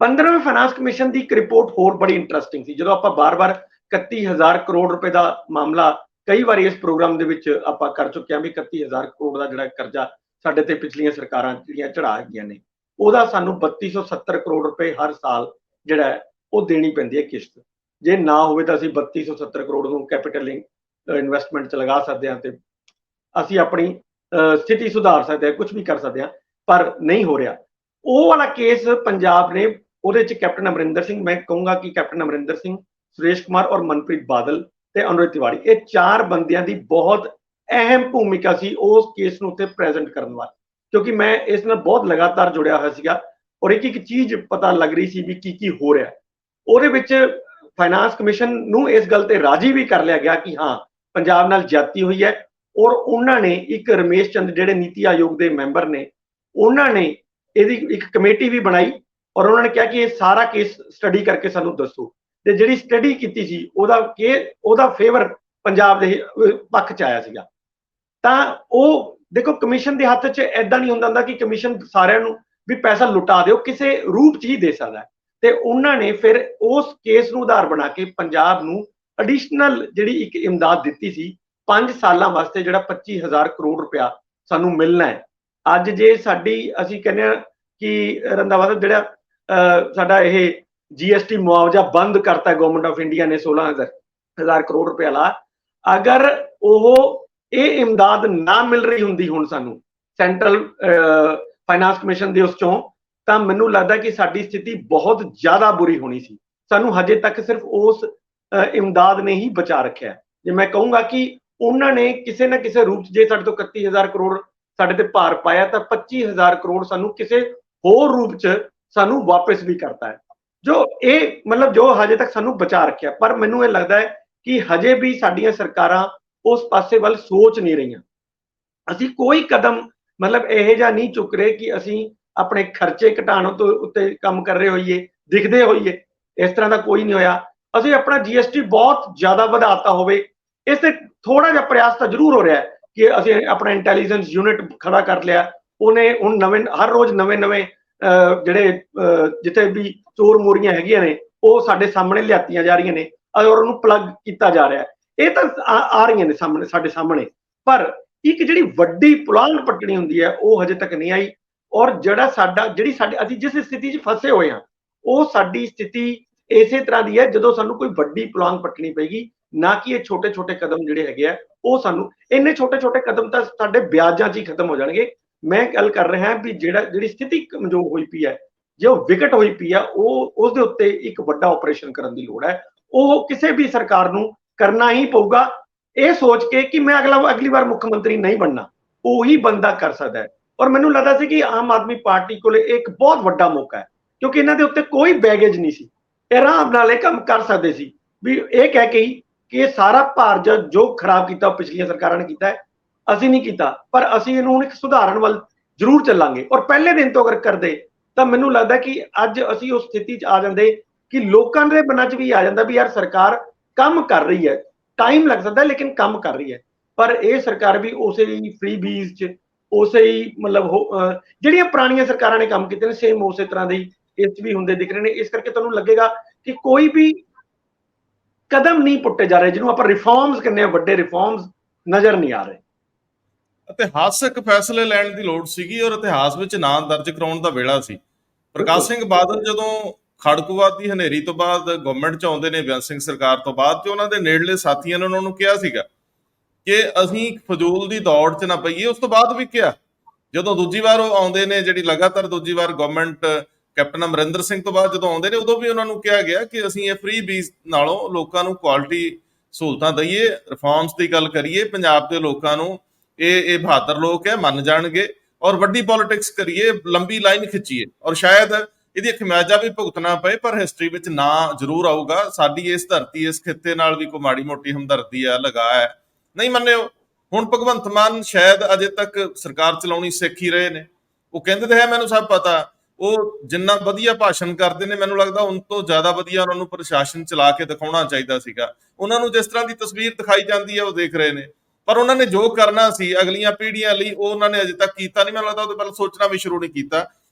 15ਵੇਂ ਫਾਈਨਾਂਸ ਕਮਿਸ਼ਨ ਦੀ ਇੱਕ ਰਿਪੋਰਟ ਹੋਰ ਬੜੀ ਇੰਟਰਸਟਿੰਗ ਸੀ। ਜਦੋਂ ਆਪਾਂ ਬਾਰ-ਬਾਰ 31,000 ਕਰੋੜ ਰੁਪਏ ਦਾ ਮਾਮਲਾ ਕਈ ਵਾਰੀ ਇਸ ਪ੍ਰੋਗਰਾਮ ਦੇ ਵਿੱਚ ਆਪਾਂ ਕਰ ਚੁੱਕੇ ਹਾਂ ਵੀ 31,000 ਕਰੋੜ ਦਾ ਜਿਹੜਾ ਕਰਜ਼ਾ ਸਾਡੇ ਤੇ ਪਿਛਲੀਆਂ ਸਰਕਾਰਾਂ ਜਿਹੜੀਆਂ ਚੜਾ ਗਈਆਂ ਨੇ, ਉਹਦਾ ਸਾਨੂੰ 3270 ਕਰੋੜ ਰੁਪਏ ਹਰ ਸਾਲ ਜਿਹੜਾ ਉਹ ਦੇਣੀ ਪੈਂਦੀ ਹੈ ਕਿਸ਼ਤ। ਜੇ ਨਾ ਹੋਵੇ ਤਾਂ ਅਸੀਂ 3270 ਕਰੋੜ ਨੂੰ ਕੈਪੀਟਲ ਇਨਵੈਸਟਮੈਂਟ 'ਚ ਲਗਾ ਸਕਦੇ ਹਾਂ ਤੇ ਅਸੀਂ ਆਪਣੀ ਸਥਿਤੀ ਸੁਧਾਰ ਸਕਦੇ ਹਾਂ, ਕੁਝ ਵੀ ਕਰ ਸਕਦੇ ਹਾਂ, ਪਰ ਨਹੀਂ ਹੋ ਰਿਹਾ। ਉਹ ਵਾਲਾ ਕੇਸ ਪੰਜਾਬ ਨੇ, ਉਹਦੇ 'ਚ ਕੈਪਟਨ ਅਮਰਿੰਦਰ ਸਿੰਘ, ਮੈਂ ਕਹੂੰਗਾ ਕਿ ਕੈਪਟਨ ਅਮਰਿੰਦਰ ਸਿੰਘ, ਸੁਰੇਸ਼ ਕੁਮਾਰ ਔਰ ਮਨਪ੍ਰੀਤ ਬਾਦਲ ਤੇ ਅਨੁਰਿਤ ਤਿਵਾੜੀ, ਇਹ 4 ਬੰਦਿਆਂ ਦੀ ਬਹੁਤ ਅਹਿਮ ਭੂਮਿਕਾ ਸੀ ਉਸ ਕੇਸ ਨੂੰ ਉੱਤੇ ਪ੍ਰੈਜ਼ੈਂਟ ਕਰਨ ਵਾਲੀ, ਕਿਉਂਕਿ ਮੈਂ ਇਸ ਨਾਲ ਬਹੁਤ ਲਗਾਤਾਰ ਜੁੜਿਆ ਹੋਇਆ ਸੀਗਾ ਔਰ ਇੱਕ ਚੀਜ਼ ਪਤਾ ਲੱਗ ਰਹੀ ਸੀ ਵੀ ਕੀ ਹੋ ਰਿਹਾ। ਉਹਦੇ ਵਿੱਚ ਫਾਈਨਾਂਸ ਕਮਿਸ਼ਨ ਨੂੰ ਇਸ ਗੱਲ ਤੇ ਰਾਜੀ ਵੀ ਕਰ ਲਿਆ ਗਿਆ ਕਿ ਹਾਂ ਪੰਜਾਬ ਨਾਲ ਜ਼ਿਆਦਤੀ ਹੋਈ ਹੈ, ਔਰ ਉਹਨਾਂ ਨੇ ਇੱਕ ਰਮੇਸ਼ ਚੰਦ ਜਿਹੜੇ ਨੀਤੀ ਆਯੋਗ ਦੇ ਮੈਂਬਰ ਨੇ, ਉਹਨਾਂ ਨੇ ਇਹਦੀ ਇੱਕ ਕਮੇਟੀ ਵੀ ਬਣਾਈ ਔਰ ਉਹਨਾਂ ਨੇ ਕਿਹਾ ਕਿ ਇਹ ਸਾਰਾ ਕੇਸ ਸਟੱਡੀ ਕਰਕੇ ਸਾਨੂੰ ਦੱਸੋ। ਤੇ ਜਿਹੜੀ ਸਟੱਡੀ ਕੀਤੀ ਸੀ ਉਹਦਾ ਫੇਵਰ ਪੰਜਾਬ ਦੇ ਪੱਖ 'ਚ ਆਇਆ ਸੀਗਾ। ਤਾਂ ਉਹ ਦੇਖੋ, ਕਮਿਸ਼ਨ ਦੇ ਹੱਥ 'ਚ ਐਦਾਂ ਨਹੀਂ ਹੁੰਦਾ ਕਿ ਕਮਿਸ਼ਨ ਸਾਰਿਆਂ ਨੂੰ ਵੀ ਪੈਸਾ ਲੁਟਾ ਦਿਓ, ਕਿਸੇ ਰੂਪ 'ਚ ਹੀ ਦੇ ਸਕਦਾ। ਤੇ ਉਹਨਾਂ ਨੇ ਫਿਰ ਉਸ ਕੇਸ ਨੂੰ ਆਧਾਰ ਬਣਾ ਕੇ ਪੰਜਾਬ ਨੂੰ ਐਡੀਸ਼ਨਲ ਜਿਹੜੀ ਇੱਕ ਇਮਦਾਦ ਦਿੱਤੀ ਸੀ 5 ਸਾਲਾਂ ਵਾਸਤੇ, ਜਿਹੜਾ 25,000 ਕਰੋੜ ਰੁਪਇਆ ਸਾਨੂੰ ਮਿਲਣਾ ਹੈ। ਅੱਜ ਜੇ ਅਸੀਂ ਕਹਿੰਦੇ ਹਾਂ ਕਿ ਰੰਧਾਵਾ ਸਾਹਿਬ ਜਿਹੜਾ ਸਾਡਾ ਇਹ GST ਮੁਆਵਜ਼ਾ ਬੰਦ ਕਰਤਾ ਗਵਰਨਮੈਂਟ ਆਫ ਇੰਡੀਆ ਨੇ 16,000 ਕਰੋੜ ਰੁਪਇਆ ਲਾ, ਅਗਰ ਇਹ ਇਮਦਾਦ ਨਾ ਮਿਲ ਰਹੀ ਹੁੰਦੀ ਹੁਣ ਸਾਨੂੰ ਸੈਂਟਰਲ ਫਾਈਨਾਂਸ ਕਮਿਸ਼ਨ ਦੇ ਉਸ ਚੋਂ, ਤਾਂ ਮੈਨੂੰ ਲੱਗਦਾ ਕਿ ਸਾਡੀ ਸਥਿਤੀ ਬਹੁਤ ਜ਼ਿਆਦਾ ਬੁਰੀ ਹੋਣੀ ਸੀ। ਸਾਨੂੰ ਹਜੇ ਤੱਕ ਸਿਰਫ ਉਸ ਇਮਦਾਦ ਨੇ ਹੀ ਬਚਾ ਰੱਖਿਆ। ਜੇ ਮੈਂ ਕਹੂੰਗਾ ਕਿ ਉਹਨਾਂ ਨੇ ਕਿਸੇ ਨਾ ਕਿਸੇ ਰੂਪ 'ਚ ਜੇ ਸਾਡੇ ਤੋਂ 31,000 ਕਰੋੜ ਸਾਡੇ ਤੇ ਭਾਰ ਪਾਇਆ, ਤਾਂ 25,000 ਕਰੋੜ ਸਾਨੂੰ ਕਿਸੇ ਹੋਰ ਰੂਪ 'ਚ ਸਾਨੂੰ ਵਾਪਸ ਵੀ ਕਰਤਾ ਹੈ, ਜੋ ਹਜੇ ਤੱਕ ਸਾਨੂੰ ਬਚਾ ਰੱਖਿਆ। ਪਰ ਮੈਨੂੰ ਇਹ ਲੱਗਦਾ ਹੈ ਕਿ ਹਜੇ ਵੀ ਸਾਡੀਆਂ ਸਰਕਾਰਾਂ ਉਸ ਪਾਸੇ ਵੱਲ ਸੋਚ ਨਹੀਂ ਰਹੀਆਂ। ਅਸੀਂ ਕੋਈ ਕਦਮ ਇਹੋ ਜਿਹਾ ਨਹੀਂ ਚੁੱਕ ਰਹੇ ਕਿ ਅਸੀਂ ਆਪਣੇ ਖਰਚੇ ਘਟਾਉਣ ਤੋਂ ਉੱਤੇ ਕੰਮ ਕਰ ਰਹੇ ਹੋਈਏ, ਦਿਖਦੇ ਹੋਈਏ। ਇਸ ਤਰ੍ਹਾਂ ਦਾ ਕੋਈ ਨਹੀਂ ਹੋਇਆ। ਅਸੀਂ ਆਪਣਾ GST ਬਹੁਤ ਜ਼ਿਆਦਾ ਵਧਾਤਾ ਹੋਵੇ, ਇਸ ਤੇ ਥੋੜਾ ਜਿਹਾ ਪ੍ਰਯਾਸ ਤਾਂ ਜ਼ਰੂਰ ਹੋ ਰਿਹਾ ਹੈ ਕਿ ਅਸੀਂ ਆਪਣਾ ਇੰਟੈਲੀਜੈਂਸ ਯੂਨਿਟ ਖੜਾ ਕਰ ਲਿਆ। ਉਹਨੇ ਹੁਣ ਹਰ ਰੋਜ਼ ਨਵੇਂ ਜਿਹੜੇ ਜਿੱਥੇ ਵੀ ਚੋਰ ਮੋਰੀਆਂ ਹੈਗੀਆਂ ਨੇ ਉਹ ਸਾਡੇ ਸਾਹਮਣੇ ਲਿਆਤੀਆਂ ਜਾ ਰਹੀਆਂ ਨੇ ਔਰ ਉਹਨੂੰ ਪਲੱਗ ਕੀਤਾ ਜਾ ਰਿਹਾ। ਇਹ ਤਾਂ ਆ ਰਹੀਆਂ ਨੇ ਸਾਡੇ ਸਾਹਮਣੇ, ਪਰ ਇੱਕ ਜਿਹੜੀ ਵੱਡੀ ਪੁਲਾਂਘ ਪੱਟਣੀ ਹੁੰਦੀ ਹੈ ਉਹ ਹਜੇ ਤੱਕ ਨਹੀਂ ਆਈ। ਔਰ ਅਸੀਂ ਜਿਸ ਸਥਿਤੀ 'ਚ ਫਸੇ ਹੋਏ ਹਾਂ, ਉਹ ਸਾਡੀ ਸਥਿਤੀ ਇਸੇ ਤਰ੍ਹਾਂ ਦੀ ਹੈ ਜਦੋਂ ਸਾਨੂੰ ਕੋਈ ਵੱਡੀ ਪੁਲਾਂਘ ਪੱਟਣੀ ਪਏਗੀ, ਨਾ ਕਿ ਇਹ ਛੋਟੇ ਕਦਮ ਜਿਹੜੇ ਹੈਗੇ ਆ ਉਹ ਸਾਨੂੰ। ਇੰਨੇ ਛੋਟੇ ਕਦਮ ਤਾਂ ਸਾਡੇ ਵਿਆਜਾਂ 'ਚ ਹੀ ਖਤਮ ਹੋ ਜਾਣਗੇ। ਮੈਂ ਗੱਲ ਕਰ ਰਿਹਾ ਵੀ ਜਿਹੜੀ ਸਥਿਤੀ ਕਮਜ਼ੋਰ ਹੋਈ ਪਈ ਹੈ, ਜੋ ਵਿਕਟ ਹੋਈ ਪਈ ਆ, ਉਸ ਦੇ ਉੱਤੇ ਇੱਕ ਵੱਡਾ ਆਪਰੇਸ਼ਨ ਕਰਨ ਦੀ ਲੋੜ ਹੈ। ਉਹ ਕਿਸੇ ਵੀ ਸਰਕਾਰ ਨੂੰ ਕਰਨਾ ਹੀ ਪਊਗਾ, ਇਹ ਸੋਚ ਕੇ ਕਿ ਮੈਂ ਅਗਲੀ ਵਾਰ ਮੁੱਖ ਮੰਤਰੀ ਨਹੀਂ ਬਣਨਾ। ਉਹੀ ਬੰਦਾ ਕਰ ਸਕਦਾ ਹੈ। ਔਰ ਮੈਨੂੰ ਲੱਗਦਾ ਸੀ ਕਿ ਆਮ ਆਦਮੀ ਪਾਰਟੀ ਕੋਲੇ ਇੱਕ ਬਹੁਤ ਵੱਡਾ ਮੌਕਾ ਹੈ, ਕਿਉਂਕਿ ਇਹਨਾਂ ਦੇ ਉੱਤੇ ਕੋਈ ਬੈਗੇਜ ਨਹੀਂ ਸੀ, ਇਹ ਆਰਾਮ ਨਾਲ ਇਹ ਕੰਮ ਕਰ ਸਕਦੇ ਸੀ ਵੀ ਇਹ ਕਹਿ ਕੇ ਹੀ ਕਿ ਇਹ ਸਾਰਾ ਭਾਰ ਜੋ ਖਰਾਬ ਕੀਤਾ ਉਹ ਪਿਛਲੀਆਂ ਸਰਕਾਰਾਂ ਨੇ ਕੀਤਾ ਹੈ, ਅਸੀਂ ਨਹੀਂ ਕੀਤਾ, ਪਰ ਅਸੀਂ ਇਹਨੂੰ ਹੁਣ ਇੱਕ ਸੁਧਾਰਨ ਵੱਲ ਜ਼ਰੂਰ ਚੱਲਾਂਗੇ। ਔਰ ਪਹਿਲੇ ਦਿਨ ਤੋਂ ਅਗਰ ਕਰਦੇ ਤਾਂ ਮੈਨੂੰ ਲੱਗਦਾ ਕਿ ਅੱਜ ਅਸੀਂ ਉਸ ਸਥਿਤੀ 'ਚ ਆ ਜਾਂਦੇ ਕਿ ਲੋਕਾਂ ਦੇ ਮਨਾਂ 'ਚ ਵੀ ਆ ਜਾਂਦਾ ਵੀ ਯਾਰ ਸਰਕਾਰ ਕੰਮ ਕਰ ਰਹੀ ਹੈ, ਟਾਈਮ ਲੱਗ ਸਕਦਾ ਲੇਕਿਨ ਕੰਮ ਕਰ ਰਹੀ ਹੈ। ਪਰ ਇਹ ਸਰਕਾਰ ਵੀ ਉਸੇ ਹੀ ਫ੍ਰੀ ਬੀਜ਼ 'ਚ, ਉਸੇ ਹੀ ਮਤਲਬ ਜਿਹੜੀਆਂ ਪੁਰਾਣੀਆਂ ਸਰਕਾਰਾਂ ਨੇ ਕੰਮ ਕੀਤੇ ਨੇ ਸੇਮ ਉਸੇ ਤਰ੍ਹਾਂ ਦੇ ਇਸ 'ਚ ਵੀ ਹੁੰਦੇ ਦਿਖ ਰਹੇ ਨੇ। ਇਸ ਕਰਕੇ ਤੁਹਾਨੂੰ ਲੱਗੇਗਾ ਕਿ ਕੋਈ ਵੀ ਕਦਮ ਨਹੀਂ ਪੁੱਟੇ ਜਾ ਰਹੇ ਜਿਹਨੂੰ ਆਪਾਂ ਰਿਫਾਰਮਸ ਕਹਿੰਦੇ ਆ, ਵੱਡੇ ਰਿਫਾਰਮਸ ਨਜ਼ਰ ਨਹੀਂ ਆ ਰਹੇ। ਇਤਿਹਾਸਕ ਫੈਸਲੇ ਲੈਣ ਦੀ ਲੋੜ ਸੀਗੀ ਔਰ ਇਤਿਹਾਸ ਵਿੱਚ ਨਾਂ ਦਰਜ ਕਰਾਉਣ ਦਾ ਵੇਲਾ ਸੀ। ਪ੍ਰਕਾਸ਼ ਸਿੰਘ ਬਾਦਲ ਜਦੋਂ ਖੜਕੂਵਾਦ ਦੀ ਹਨੇਰੀ ਤੋਂ ਬਾਅਦ ਗਵਰਨਮੈਂਟ 'ਚ ਆਉਂਦੇ ਨੇ, ਬੇਅੰਤ ਸਿੰਘ ਸਰਕਾਰ ਤੋਂ ਬਾਅਦ, ਤੇ ਉਹਨਾਂ ਦੇ ਨੇੜਲੇ ਸਾਥੀਆਂ ਨੇ ਉਹਨਾਂ ਨੂੰ ਕਿਹਾ ਸੀਗਾ ਕਿ ਅਸੀਂ ਫਜ਼ੂਲ ਦੀ ਦੌੜ 'ਚ ਨਾ ਪਈਏ। ਉਸ ਤੋਂ ਬਾਅਦ ਵੀ ਕਿਹਾ, ਜਦੋਂ ਦੂਜੀ ਵਾਰ ਉਹ ਆਉਂਦੇ ਨੇ, ਜਿਹੜੀ ਲਗਾਤਾਰ ਦੂਜੀ ਵਾਰ ਗਵਰਨਮੈਂਟ ਕੈਪਟਨ ਅਮਰਿੰਦਰ ਸਿੰਘ ਤੋਂ ਬਾਅਦ ਜਦੋਂ ਆਉਂਦੇ ਨੇ, ਉਦੋਂ ਵੀ ਉਹਨਾਂ ਨੂੰ ਕਿਹਾ ਗਿਆ ਕਿ ਅਸੀਂ ਇਹ ਫ੍ਰੀ ਬੀਜ਼ ਨਾਲੋਂ ਲੋਕਾਂ ਨੂੰ ਕੁਆਲਿਟੀ ਸਹੂਲਤਾਂ ਦਈਏ, ਰਿਫਾਰਮਸ ਦੀ ਗੱਲ ਕਰੀਏ, ਪੰਜਾਬ ਦੇ ਲੋਕਾਂ ਨੂੰ ਇਹ ਬਹਾਦਰ ਲੋਕ ਹੈ ਮੰਨ ਜਾਣਗੇ, ਔਰ ਵੱਡੀ ਪੋਲਿਟਿਕਸ ਕਰੀਏ, ਲੰਬੀ ਲਾਈਨ ਖਿੱਚੀਏ, ਔਰ ਸ਼ਾਇਦ ਇਹਦੀ ਖਮਿਆਜਾ ਵੀ ਭੁਗਤਣਾ ਪਏ, ਪਰ ਹਿਸਟਰੀ ਵਿੱਚ ਨਾਂ ਜ਼ਰੂਰ ਆਊਗਾ। ਸਾਡੀ ਇਸ ਧਰਤੀ, ਇਸ ਖਿੱਤੇ ਨਾਲ ਵੀ ਕੋਈ ਮਾੜੀ ਮੋਟੀ ਹਮਦਰਦੀ ਆ, ਲਗਾ ਹੈ, ਨਹੀਂ ਮੰਨਿਓ। ਹੁਣ ਭਗਵੰਤ ਮਾਨ ਸ਼ਾਇਦ ਅਜੇ ਤੱਕ ਸਰਕਾਰ ਚਲਾਉਣੀ ਸਿੱਖ ਹੀ ਰਹੇ ਨੇ। ਉਹ ਕਹਿੰਦੇ ਤੇ ਹੈ, ਮੈਨੂੰ ਸਭ ਪਤਾ, ਉਹ ਜਿੰਨਾ ਵਧੀਆ ਭਾਸ਼ਣ ਕਰਦੇ ਨੇ, ਮੈਨੂੰ ਲੱਗਦਾ ਉਹਨਾਂ ਤੋਂ ਜ਼ਿਆਦਾ ਵਧੀਆ ਉਹਨਾਂ ਨੂੰ ਪ੍ਰਸ਼ਾਸਨ ਚਲਾ ਕੇ ਦਿਖਾਉਣਾ ਚਾਹੀਦਾ ਸੀਗਾ। ਉਹਨਾਂ ਨੂੰ ਜਿਸ ਤਰ੍ਹਾਂ ਦੀ ਤਸਵੀਰ ਦਿਖਾਈ ਜਾਂਦੀ ਹੈ ਉਹ ਦੇਖ ਰਹੇ ਨੇ, ਪਰ ਉਹਨਾਂ ਨੇ ਜੋ ਕਰਨਾ ਸੀ ਅਗਲੀਆਂ ਪੀੜ੍ਹੀਆਂ ਲਈ ਉਹ ਉਹਨਾਂ ਨੇ ਅਜੇ ਤੱਕ ਕੀਤਾ ਨਹੀਂ। ਮੈਨੂੰ ਲੱਗਦਾ ਉਹਦੇ ਵੱਲ ਸੋਚਣਾ ਵੀ ਸ਼ੁਰੂ ਨਹੀਂ ਕੀਤਾ।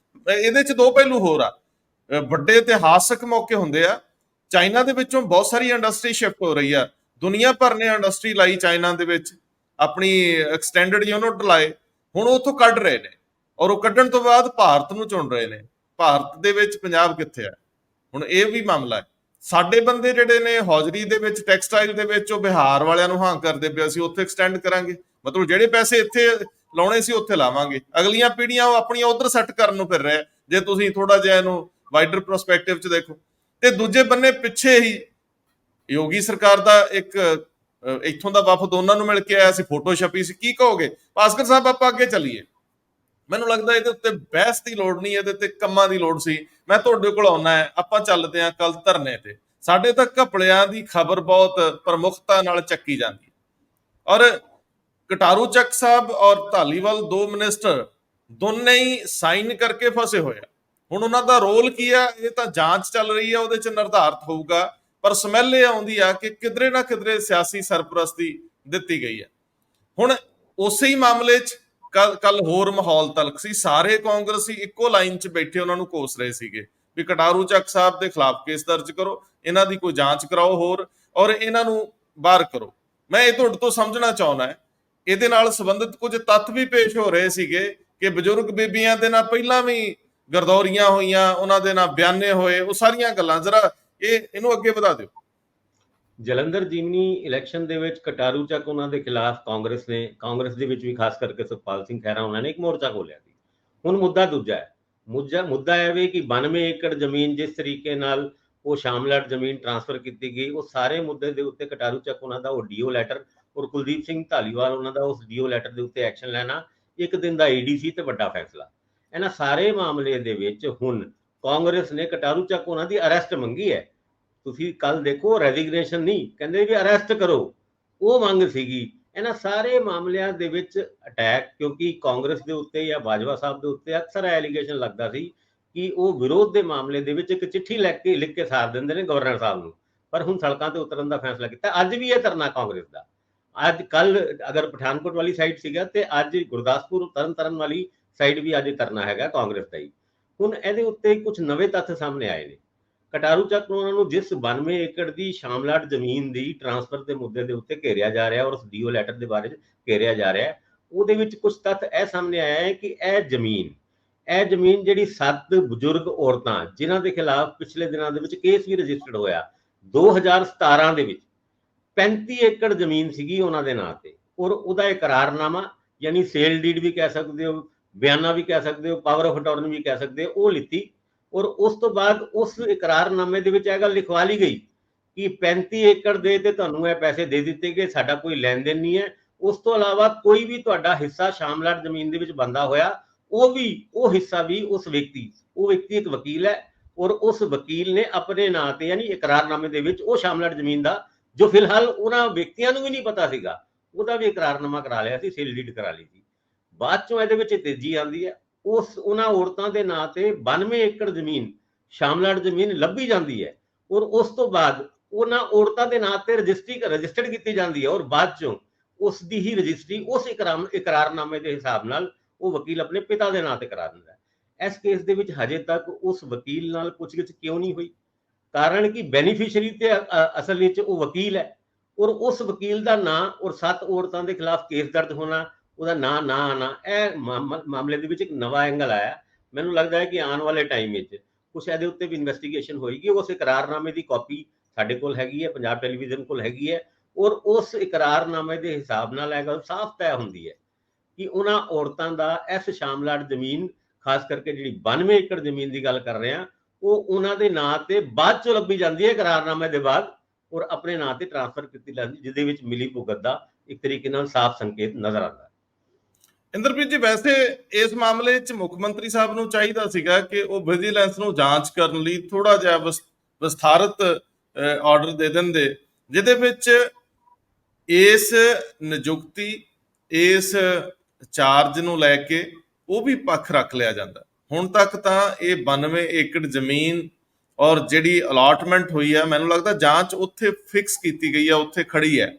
ਇਹਦੇ 'ਚ ਦੋ ਪਹਿਲੂ ਹੋਰ ਆ, ਵੱਡੇ ਇਤਿਹਾਸਕ ਮੌਕੇ ਹੁੰਦੇ ਆ। ਚਾਈਨਾ ਦੇ ਵਿੱਚੋਂ ਬਹੁਤ ਸਾਰੀ ਇੰਡਸਟਰੀ ਸ਼ਿਫਟ ਹੋ ਰਹੀ ਆ, ਦੁਨੀਆ ਭਰ ਨੇ ਇੰਡਸਟਰੀ ਲਾਈ ਚਾਈਨਾ ਦੇ ਵਿੱਚ, ਆਪਣੀ ਐਕਸਟੈਂਡਡ ਯੂਨਿਟ ਲਾਏ, ਹੁਣ ਉਹ ਉੱਥੋਂ ਕੱਢ ਰਹੇ ਨੇ, ਔਰ ਉਹ ਕੱਢਣ ਤੋਂ ਬਾਅਦ ਭਾਰਤ ਨੂੰ ਚੁਣ ਰਹੇ ਨੇ। ਭਾਰਤ ਦੇ ਵਿੱਚ ਪੰਜਾਬ ਕਿੱਥੇ ਆ? ਹੁਣ ਇਹ ਵੀ ਮਾਮਲਾ ਹੈ। ਸਾਡੇ ਬੰਦੇ ਜਿਹੜੇ ਨੇ ਹੌਜ਼ਰੀ ਦੇ ਵਿੱਚ, ਟੈਕਸਟਾਈਲ ਦੇ ਵਿੱਚ, ਉਹ ਬਿਹਾਰ ਵਾਲਿਆਂ ਨੂੰ ਹਾਂ ਕਰਦੇ ਪਏ, ਅਸੀਂ ਉੱਥੇ ਐਕਸਟੈਂਡ ਕਰਾਂਗੇ, ਮਤਲਬ ਜਿਹੜੇ ਪੈਸੇ ਇੱਥੇ ਲਾਉਣੇ ਸੀ ਉੱਥੇ ਲਾਵਾਂਗੇ। ਅਗਲੀਆਂ ਪੀੜ੍ਹੀਆਂ ਉਹ ਆਪਣੀਆਂ ਉਧਰ ਸੈੱਟ ਕਰਨ ਨੂੰ ਫਿਰ ਰਹੇ, ਜੇ ਤੁਸੀਂ ਥੋੜਾ ਜਿਹਾ ਇਹਨੂੰ ਵਾਈਡਰ ਪ੍ਰਸਪੈਕਟਿਵ 'ਚ ਦੇਖੋ। ਤੇ ਦੂਜੇ ਬੰਨੇ ਪਿੱਛੇ ਹੀ ਯੋਗੀ ਸਰਕਾਰ ਦਾ ਇੱਕ ਇੱਥੋਂ ਦਾ ਵਫਦ ਉਹਨਾਂ ਨੂੰ ਮਿਲ ਕੇ ਆਇਆ ਸੀ, ਫੋਟੋ ਛਪੀ ਸੀ। ਕੀ ਕਹੋਗੇ ਭਾਸਕਰ ਸਾਹਿਬ? ਆਪਾਂ ਅੱਗੇ ਚੱਲੀਏ। ਮੈਨੂੰ ਲੱਗਦਾ ਇਹਦੇ ਉੱਤੇ ਬਹਿਸ ਦੀ ਲੋੜ ਨਹੀਂ, ਇਹਦੇ ਤੇ ਕੰਮਾਂ ਦੀ ਲੋੜ ਸੀ। ਮੈਂ ਤੁਹਾਡੇ ਕੋਲ ਆਉਣਾ ਹੈ, ਆਪਾਂ ਚੱਲਦੇ ਹਾਂ ਕੱਲ ਧਰਨੇ ਤੇ। ਸਾਡੇ ਤੱਕ ਘਪਲਿਆਂ ਦੀ ਖਬਰ ਬਹੁਤ ਪ੍ਰਮੁਖਤਾ ਨਾਲ ਚੱਕੀ ਜਾਂਦੀ ਹੈ, ਔਰ ਕਟਾਰੂ ਚੱਕ ਸਾਹਿਬ ਔਰ ਧਾਲੀਵਾਲ, ਦੋ ਮਿਨਿਸਟਰ, ਦੋਨੇ ਹੀ ਸਾਈਨ ਕਰਕੇ ਫਸੇ ਹੋਏ ਆ। ਹੁਣ ਉਹਨਾਂ ਦਾ ਰੋਲ ਕੀ ਆ, ਇਹ ਤਾਂ ਜਾਂਚ ਚੱਲ ਰਹੀ ਹੈ, ਉਹਦੇ 'ਚ ਨਿਰਧਾਰਤ ਹੋਊਗਾ, ਪਰ ਸਮੈਲ ਇਹ ਆਉਂਦੀ ਆ ਕਿ ਕਿਧਰੇ ਨਾ ਕਿਧਰੇ ਸਿਆਸੀ ਸਰਪ੍ਰਸਤੀ ਦਿੱਤੀ ਗਈ ਹੈ। ਹੁਣ ਉਸੇ ਹੀ ਮਾਮਲੇ 'ਚ ਕੱਲ ਹੋਰ ਮਾਹੌਲ ਤਲਖ ਸੀ, ਸਾਰੇ ਕਾਂਗਰਸੀ ਇੱਕੋ ਲਾਈਨ 'ਚ ਬੈਠੇ ਉਹਨਾਂ ਨੂੰ ਕੋਸ ਰਹੇ ਸੀਗੇ ਵੀ ਕਟਾਰੂ ਚੱਕ ਸਾਹਿਬ ਦੇ ਖਿਲਾਫ ਕੇਸ ਦਰਜ ਕਰੋ, ਇਹਨਾਂ ਦੀ ਕੋਈ ਜਾਂਚ ਕਰਾਓ ਹੋਰ, ਔਰ ਇਹਨਾਂ ਨੂੰ ਬਾਹਰ ਕਰੋ। ਮੈਂ ਇਹ ਤੁਹਾਡੇ ਤੋਂ ਸਮਝਣਾ ਚਾਹੁੰਦਾ ਹੈ, ਇਹਦੇ ਨਾਲ ਸੰਬੰਧਿਤ ਕੁਝ ਤੱਥ ਵੀ ਪੇਸ਼ ਹੋ ਰਹੇ ਸੀਗੇ ਕਿ ਬਜ਼ੁਰਗ ਬੀਬੀਆਂ ਦੇ ਨਾਲ ਪਹਿਲਾਂ ਵੀ ਗਰਦੌਰੀਆਂ ਹੋਈਆਂ, ਉਹਨਾਂ ਦੇ ਨਾਲ ਬਿਆਨੇ ਹੋਏ, ਉਹ ਸਾਰੀਆਂ ਗੱਲਾਂ ਜ਼ਰਾ ਇਹਨੂੰ ਅੱਗੇ ਵਧਾ ਦਿਓ। ਜਲੰਧਰ ਜਿਮਨੀ ਇਲੈਕਸ਼ਨ ਦੇ ਵਿੱਚ ਕਟਾਰੂ ਚੱਕ ਉਹਨਾਂ ਦੇ ਖਿਲਾਫ ਕਾਂਗਰਸ ਦੇ ਵਿੱਚ ਵੀ ਖਾਸ ਕਰਕੇ ਸੁਖਪਾਲ ਸਿੰਘ ਖਹਿਰਾ ਉਹਨਾਂ ਨੇ ਇੱਕ ਮੋਰਚਾ ਖੋਲਿਆ ਸੀ। ਹੁਣ ਮੁੱਦਾ ਦੂਜਾ ਹੈ। ਮੁੱਦਾ ਇਹ ਵੀ ਕਿ 92 ਏਕੜ ਜ਼ਮੀਨ ਜਿਸ ਤਰੀਕੇ ਨਾਲ ਉਹ ਸ਼ਾਮਲਾਟ ਜ਼ਮੀਨ ਟ੍ਰਾਂਸਫਰ ਕੀਤੀ ਗਈ, ਉਹ ਸਾਰੇ ਮੁੱਦੇ ਦੇ ਉੱਤੇ ਕਟਾਰੂ ਚੱਕ ਉਹਨਾਂ ਦਾ ਉਹ ਡੀਓ ਲੈਟਰ ਔਰ ਕੁਲਦੀਪ ਸਿੰਘ ਧਾਲੀਵਾਲ ਉਹਨਾਂ ਦਾ ਉਸ ਡੀਓ ਲੈਟਰ ਦੇ ਉੱਤੇ ਐਕਸ਼ਨ ਲੈਣਾ, ਇੱਕ ਦਿਨ ਦਾ ਈਡੀ ਤੇ ਵੱਡਾ ਫੈਸਲਾ। ਇਹਨਾਂ ਸਾਰੇ ਮਾਮਲੇ ਦੇ ਵਿੱਚ ਹੁਣ ਕਾਂਗਰਸ ਨੇ ਕਟਾਰੂ ਚੱਕ ਉਹਨਾਂ ਦੀ ਅਰੈਸਟ ਮੰਗੀ ਹੈ। ਤੁਸੀਂ ਕੱਲ ਦੇਖੋ, ਰੈਜ਼ਿਗਨੇਸ਼ਨ ਨਹੀਂ ਕਹਿੰਦੇ ਵੀ ਅਰੈਸਟ ਕਰੋ, ਉਹ ਮੰਗ ਸੀਗੀ। ਇਹਨਾਂ ਸਾਰੇ ਮਾਮਲਿਆਂ ਦੇ ਵਿੱਚ ਅਟੈਕ, ਕਿਉਂਕਿ ਕਾਂਗਰਸ ਦੇ ਉੱਤੇ ਜਾਂ ਬਾਜਵਾ ਸਾਹਿਬ ਦੇ ਉੱਤੇ ਅਕਸਰ ਐਲੀਗੇਸ਼ਨ ਲੱਗਦਾ ਸੀ ਕਿ ਉਹ ਵਿਰੋਧ ਦੇ ਮਾਮਲੇ ਦੇ ਵਿੱਚ ਇੱਕ ਚਿੱਠੀ ਲਿਖ ਕੇ ਸਾਰ ਦਿੰਦੇ ਨੇ ਗਵਰਨਰ ਸਾਹਿਬ ਨੂੰ, ਪਰ ਹੁਣ ਸੜਕਾਂ ਤੇ ਉਤਰਨ ਦਾ ਫੈਸਲਾ ਕੀਤਾ। ਅੱਜ ਵੀ ਇਹ ਧਰਨਾ ਕਾਂਗਰਸ ਦਾ, ਅੱਜ ਕੱਲ ਅਗਰ ਪਠਾਨਕੋਟ ਵਾਲੀ ਸਾਈਡ ਸੀਗਾ ਤੇ ਅੱਜ ਗੁਰਦਾਸਪੁਰ ਤਰਨਤਾਰਨ ਵਾਲੀ ਸਾਈਡ ਵੀ ਅੱਜ ਧਰਨਾ ਹੈਗਾ ਕਾਂਗਰਸ ਦਾ ਹੀ। ਹੁਣ ਇਹਦੇ ਉੱਤੇ ਕੁਝ ਨਵੇਂ ਤੱਥ ਸਾਹਮਣੇ ਆਏ ਨੇ। ਕਟਾਰੂ ਚੱਕ ਨੂੰ ਉਹਨਾਂ ਨੂੰ ਜਿਸ 92 ਏਕੜ ਦੀ ਸ਼ਾਮਲਾਟ ਜ਼ਮੀਨ ਦੀ ਟ੍ਰਾਂਸਫਰ ਦੇ ਮੁੱਦੇ ਦੇ ਉੱਤੇ ਘੇਰਿਆ ਜਾ ਰਿਹਾ ਔਰ ਉਸ ਡੀਓ ਲੈਟਰ ਦੇ ਬਾਰੇ ਘੇਰਿਆ ਜਾ ਰਿਹਾ, ਉਹਦੇ ਵਿੱਚ ਕੁਝ ਤੱਥ ਇਹ ਸਾਹਮਣੇ ਆਇਆ ਹੈ ਕਿ ਇਹ ਜ਼ਮੀਨ ਜਿਹੜੀ 7 ਬਜ਼ੁਰਗ ਔਰਤਾਂ ਜਿਨ੍ਹਾਂ ਦੇ ਖਿਲਾਫ ਪਿਛਲੇ ਦਿਨਾਂ ਦੇ ਵਿੱਚ ਕੇਸ ਵੀ ਰਜਿਸਟਰਡ ਹੋਇਆ 2017 ਦੇ ਵਿੱਚ, 35 ਏਕੜ ਜ਼ਮੀਨ ਸੀਗੀ ਉਹਨਾਂ ਦੇ ਨਾਂ ਤੇ, ਔਰ ਉਹਦਾ ਇਕਰਾਰਨਾਮਾ ਯਾਨੀ ਸੇਲ ਡੀਡ ਵੀ ਕਹਿ ਸਕਦੇ ਹੋ, ਬਿਆਨਾ ਵੀ ਕਹਿ ਸਕਦੇ ਹੋ, ਪਾਵਰ ਆਫ ਅਟਾਰਨੀ ਵੀ ਕਹਿ ਸਕਦੇ ਹੋ, ਉਹ ਲਿੱਤੀ। ਔਰ ਉਸ ਤੋਂ ਬਾਅਦ ਉਸ ਇਕਰਾਰਨਾਮੇ ਦੇ ਵਿੱਚ ਇਹ ਗੱਲ ਲਿਖਵਾ ਲਈ ਗਈ ਕਿ 35 ਏਕੜ ਦੇ ਤੇ ਤੁਹਾਨੂੰ ਇਹ ਪੈਸੇ ਦੇ ਦਿੱਤੇ ਗਏ, ਸਾਡਾ ਕੋਈ ਲੈਣ ਦੇਣ ਨਹੀਂ ਹੈ, ਉਸ ਤੋਂ ਇਲਾਵਾ ਕੋਈ ਵੀ ਤੁਹਾਡਾ ਹਿੱਸਾ ਸ਼ਾਮਲਾਟ ਜ਼ਮੀਨ ਦੇ ਵਿੱਚ ਬੰਦਾ ਹੋਇਆ वो हिस्सा भी उस व्यक्ति, वो व्यक्ति एक वकील है और उस वकील ने अपने ਨਾਂ ਤੇ ਯਾਨੀ ਇਕਰਾਰਨਾਮੇ ਦੇ ਵਿੱਚ ਉਹ ਸ਼ਾਮਲਾਟ ਜ਼ਮੀਨ ਦਾ ਜੋ ਫਿਲਹਾਲ ਉਹਨਾਂ ਵਿਅਕਤੀਆਂ ਨੂੰ ਵੀ ਨਹੀਂ ਪਤਾ ਸੀਗਾ ਉਹਦਾ ਵੀ ਇਕਰਾਰਨਾਮਾ ਕਰਾ ਲਿਆ ਸੀ, ਸੇਲ ਡੀਡ ਕਰਾ ਲਈ ਸੀ। ਬਾਅਦ ਚੋਂ ਇਹਦੇ ਵਿੱਚ ਤੇਜ਼ੀ ਆਉਂਦੀ ਹੈ, ਉਹਨਾਂ ਔਰਤਾਂ ਦੇ ਨਾਂ ਤੇ 92 ਏਕੜ ਜ਼ਮੀਨ ਸ਼ਾਮਲਾਟ ਜ਼ਮੀਨ ਲੱਭੀ ਜਾਂਦੀ ਹੈ ਔਰ ਉਸ ਤੋਂ ਬਾਅਦ ਉਹਨਾਂ ਔਰਤਾਂ ਦੇ ਨਾਂ ਤੇ ਰਜਿਸਟਰਡ ਕੀਤੀ ਜਾਂਦੀ ਹੈ ਔਰ ਬਾਅਦ ਚੋਂ ਉਸ ਦੀ ਹੀ ਰਜਿਸਟਰੀ ਉਸ ਇਕਰਾਰਨਾਮੇ ਦੇ ਹਿਸਾਬ ਨਾਲ ਉਹ ਵਕੀਲ ਆਪਣੇ ਪਿਤਾ ਦੇ ਨਾਂ ਤੇ ਕਰਾ ਦਿੰਦਾ ਹੈ। ਇਸ ਕੇਸ ਦੇ ਵਿੱਚ ਹਜੇ ਤੱਕ ਉਸ ਵਕੀਲ ਨਾਲ ਪੁੱਛਗਿੱਛ ਕਿਉਂ ਨਹੀਂ ਹੋਈ? ਕਾਰਨ ਕਿ ਬੈਨੀਫੀਸ਼ੀਅਰੀ ਤੇ ਅਸਲ ਵਿੱਚ ਉਹ ਵਕੀਲ ਹੈ ਔਰ ਉਸ ਵਕੀਲ ਦਾ ਨਾਂ ਔਰ 7 ਔਰਤਾਂ ਦੇ ਖਿਲਾਫ ਕੇਸ ਦਰਜ ਹੋਣਾ, ਉਹਦਾ ਨਾਂ ਨਾ ਆਣਾ, ਇਹ ਮਾਮਲੇ ਦੇ ਵਿੱਚ ਇੱਕ ਨਵਾਂ ਐਂਗਲ ਆਇਆ। ਮੈਨੂੰ ਲੱਗਦਾ ਹੈ ਕਿ ਆਉਣ ਵਾਲੇ ਟਾਈਮ ਵਿੱਚ ਕੁਛ ਇਹਦੇ ਉੱਤੇ ਵੀ ਇਨਵੈਸਟੀਗੇਸ਼ਨ ਹੋਏਗੀ। ਉਸ ਇਕਰਾਰਨਾਮੇ ਦੀ ਕਾਪੀ ਸਾਡੇ ਕੋਲ ਹੈਗੀ ਹੈ, ਪੰਜਾਬ ਟੈਲੀਵਿਜ਼ਨ ਕੋਲ ਹੈਗੀ ਹੈ ਔਰ ਉਸ ਇਕਰਾਰਨਾਮੇ ਦੇ ਹਿਸਾਬ ਨਾਲ ਇਹ ਗੱਲ ਸਾਫ਼ ਤੈਅ ਹੁੰਦੀ ਹੈ ਕਿ ਉਹਨਾਂ ਔਰਤਾਂ ਦਾ ਇਸ ਸ਼ਾਮਲਾਟ ਜ਼ਮੀਨ, ਖਾਸ ਕਰਕੇ ਜਿਹੜੀ 92 ਏਕੜ ਜ਼ਮੀਨ ਦੀ ਗੱਲ ਕਰ ਰਹੇ ਹਾਂ, ਉਹ ਉਹਨਾਂ ਦੇ ਨਾਂ ਤੇ ਬਾਅਦ ਚੋਂ ਲੱਭੀ ਜਾਂਦੀ ਹੈ ਇਕਰਾਰਨਾਮੇ ਦੇ ਬਾਅਦ ਔਰ ਆਪਣੇ ਨਾਂ ਤੇ ਟ੍ਰਾਂਸਫਰ ਕੀਤੀ ਜਾਂਦੀ, ਜਿਹਦੇ ਵਿੱਚ ਮਿਲੀ ਭੁਗਤ ਦਾ ਇੱਕ ਤਰੀਕੇ ਨਾਲ ਸਾਫ਼ ਸੰਕੇਤ ਨਜ਼ਰ ਆਉਂਦਾ ਹੈ। ਇੰਦਰਪ੍ਰੀਤ ਜੀ, ਵੈਸੇ ਇਸ ਮਾਮਲੇ 'ਚ ਮੁੱਖ ਮੰਤਰੀ ਸਾਹਿਬ ਨੂੰ ਚਾਹੀਦਾ ਸੀਗਾ ਕਿ ਉਹ ਵਿਜੀਲੈਂਸ ਨੂੰ ਜਾਂਚ ਕਰਨ ਲਈ ਥੋੜਾ ਜਿਹਾ ਵਿਸਥਾਰਤ ਆਰਡਰ ਦੇ ਦਿੰਦੇ, ਜਿਹਦੇ ਵਿੱਚ ਇਸ ਨਿਯੁਕਤੀ, ਇਸ ਚਾਰਜ ਨੂੰ ਲੈ ਕੇ ਉਹ ਵੀ ਪੱਖ ਰੱਖ ਲਿਆ ਜਾਂਦਾ। ਹੁਣ ਤੱਕ ਤਾਂ ਇਹ 92 ਏਕੜ ਜ਼ਮੀਨ ਔਰ ਜਿਹੜੀ ਅਲਾਟਮੈਂਟ ਹੋਈ ਹੈ, ਮੈਨੂੰ ਲੱਗਦਾ ਜਾਂਚ ਉੱਥੇ ਫਿਕਸ ਕੀਤੀ ਗਈ ਹੈ, ਉੱਥੇ ਖੜੀ ਹੈ।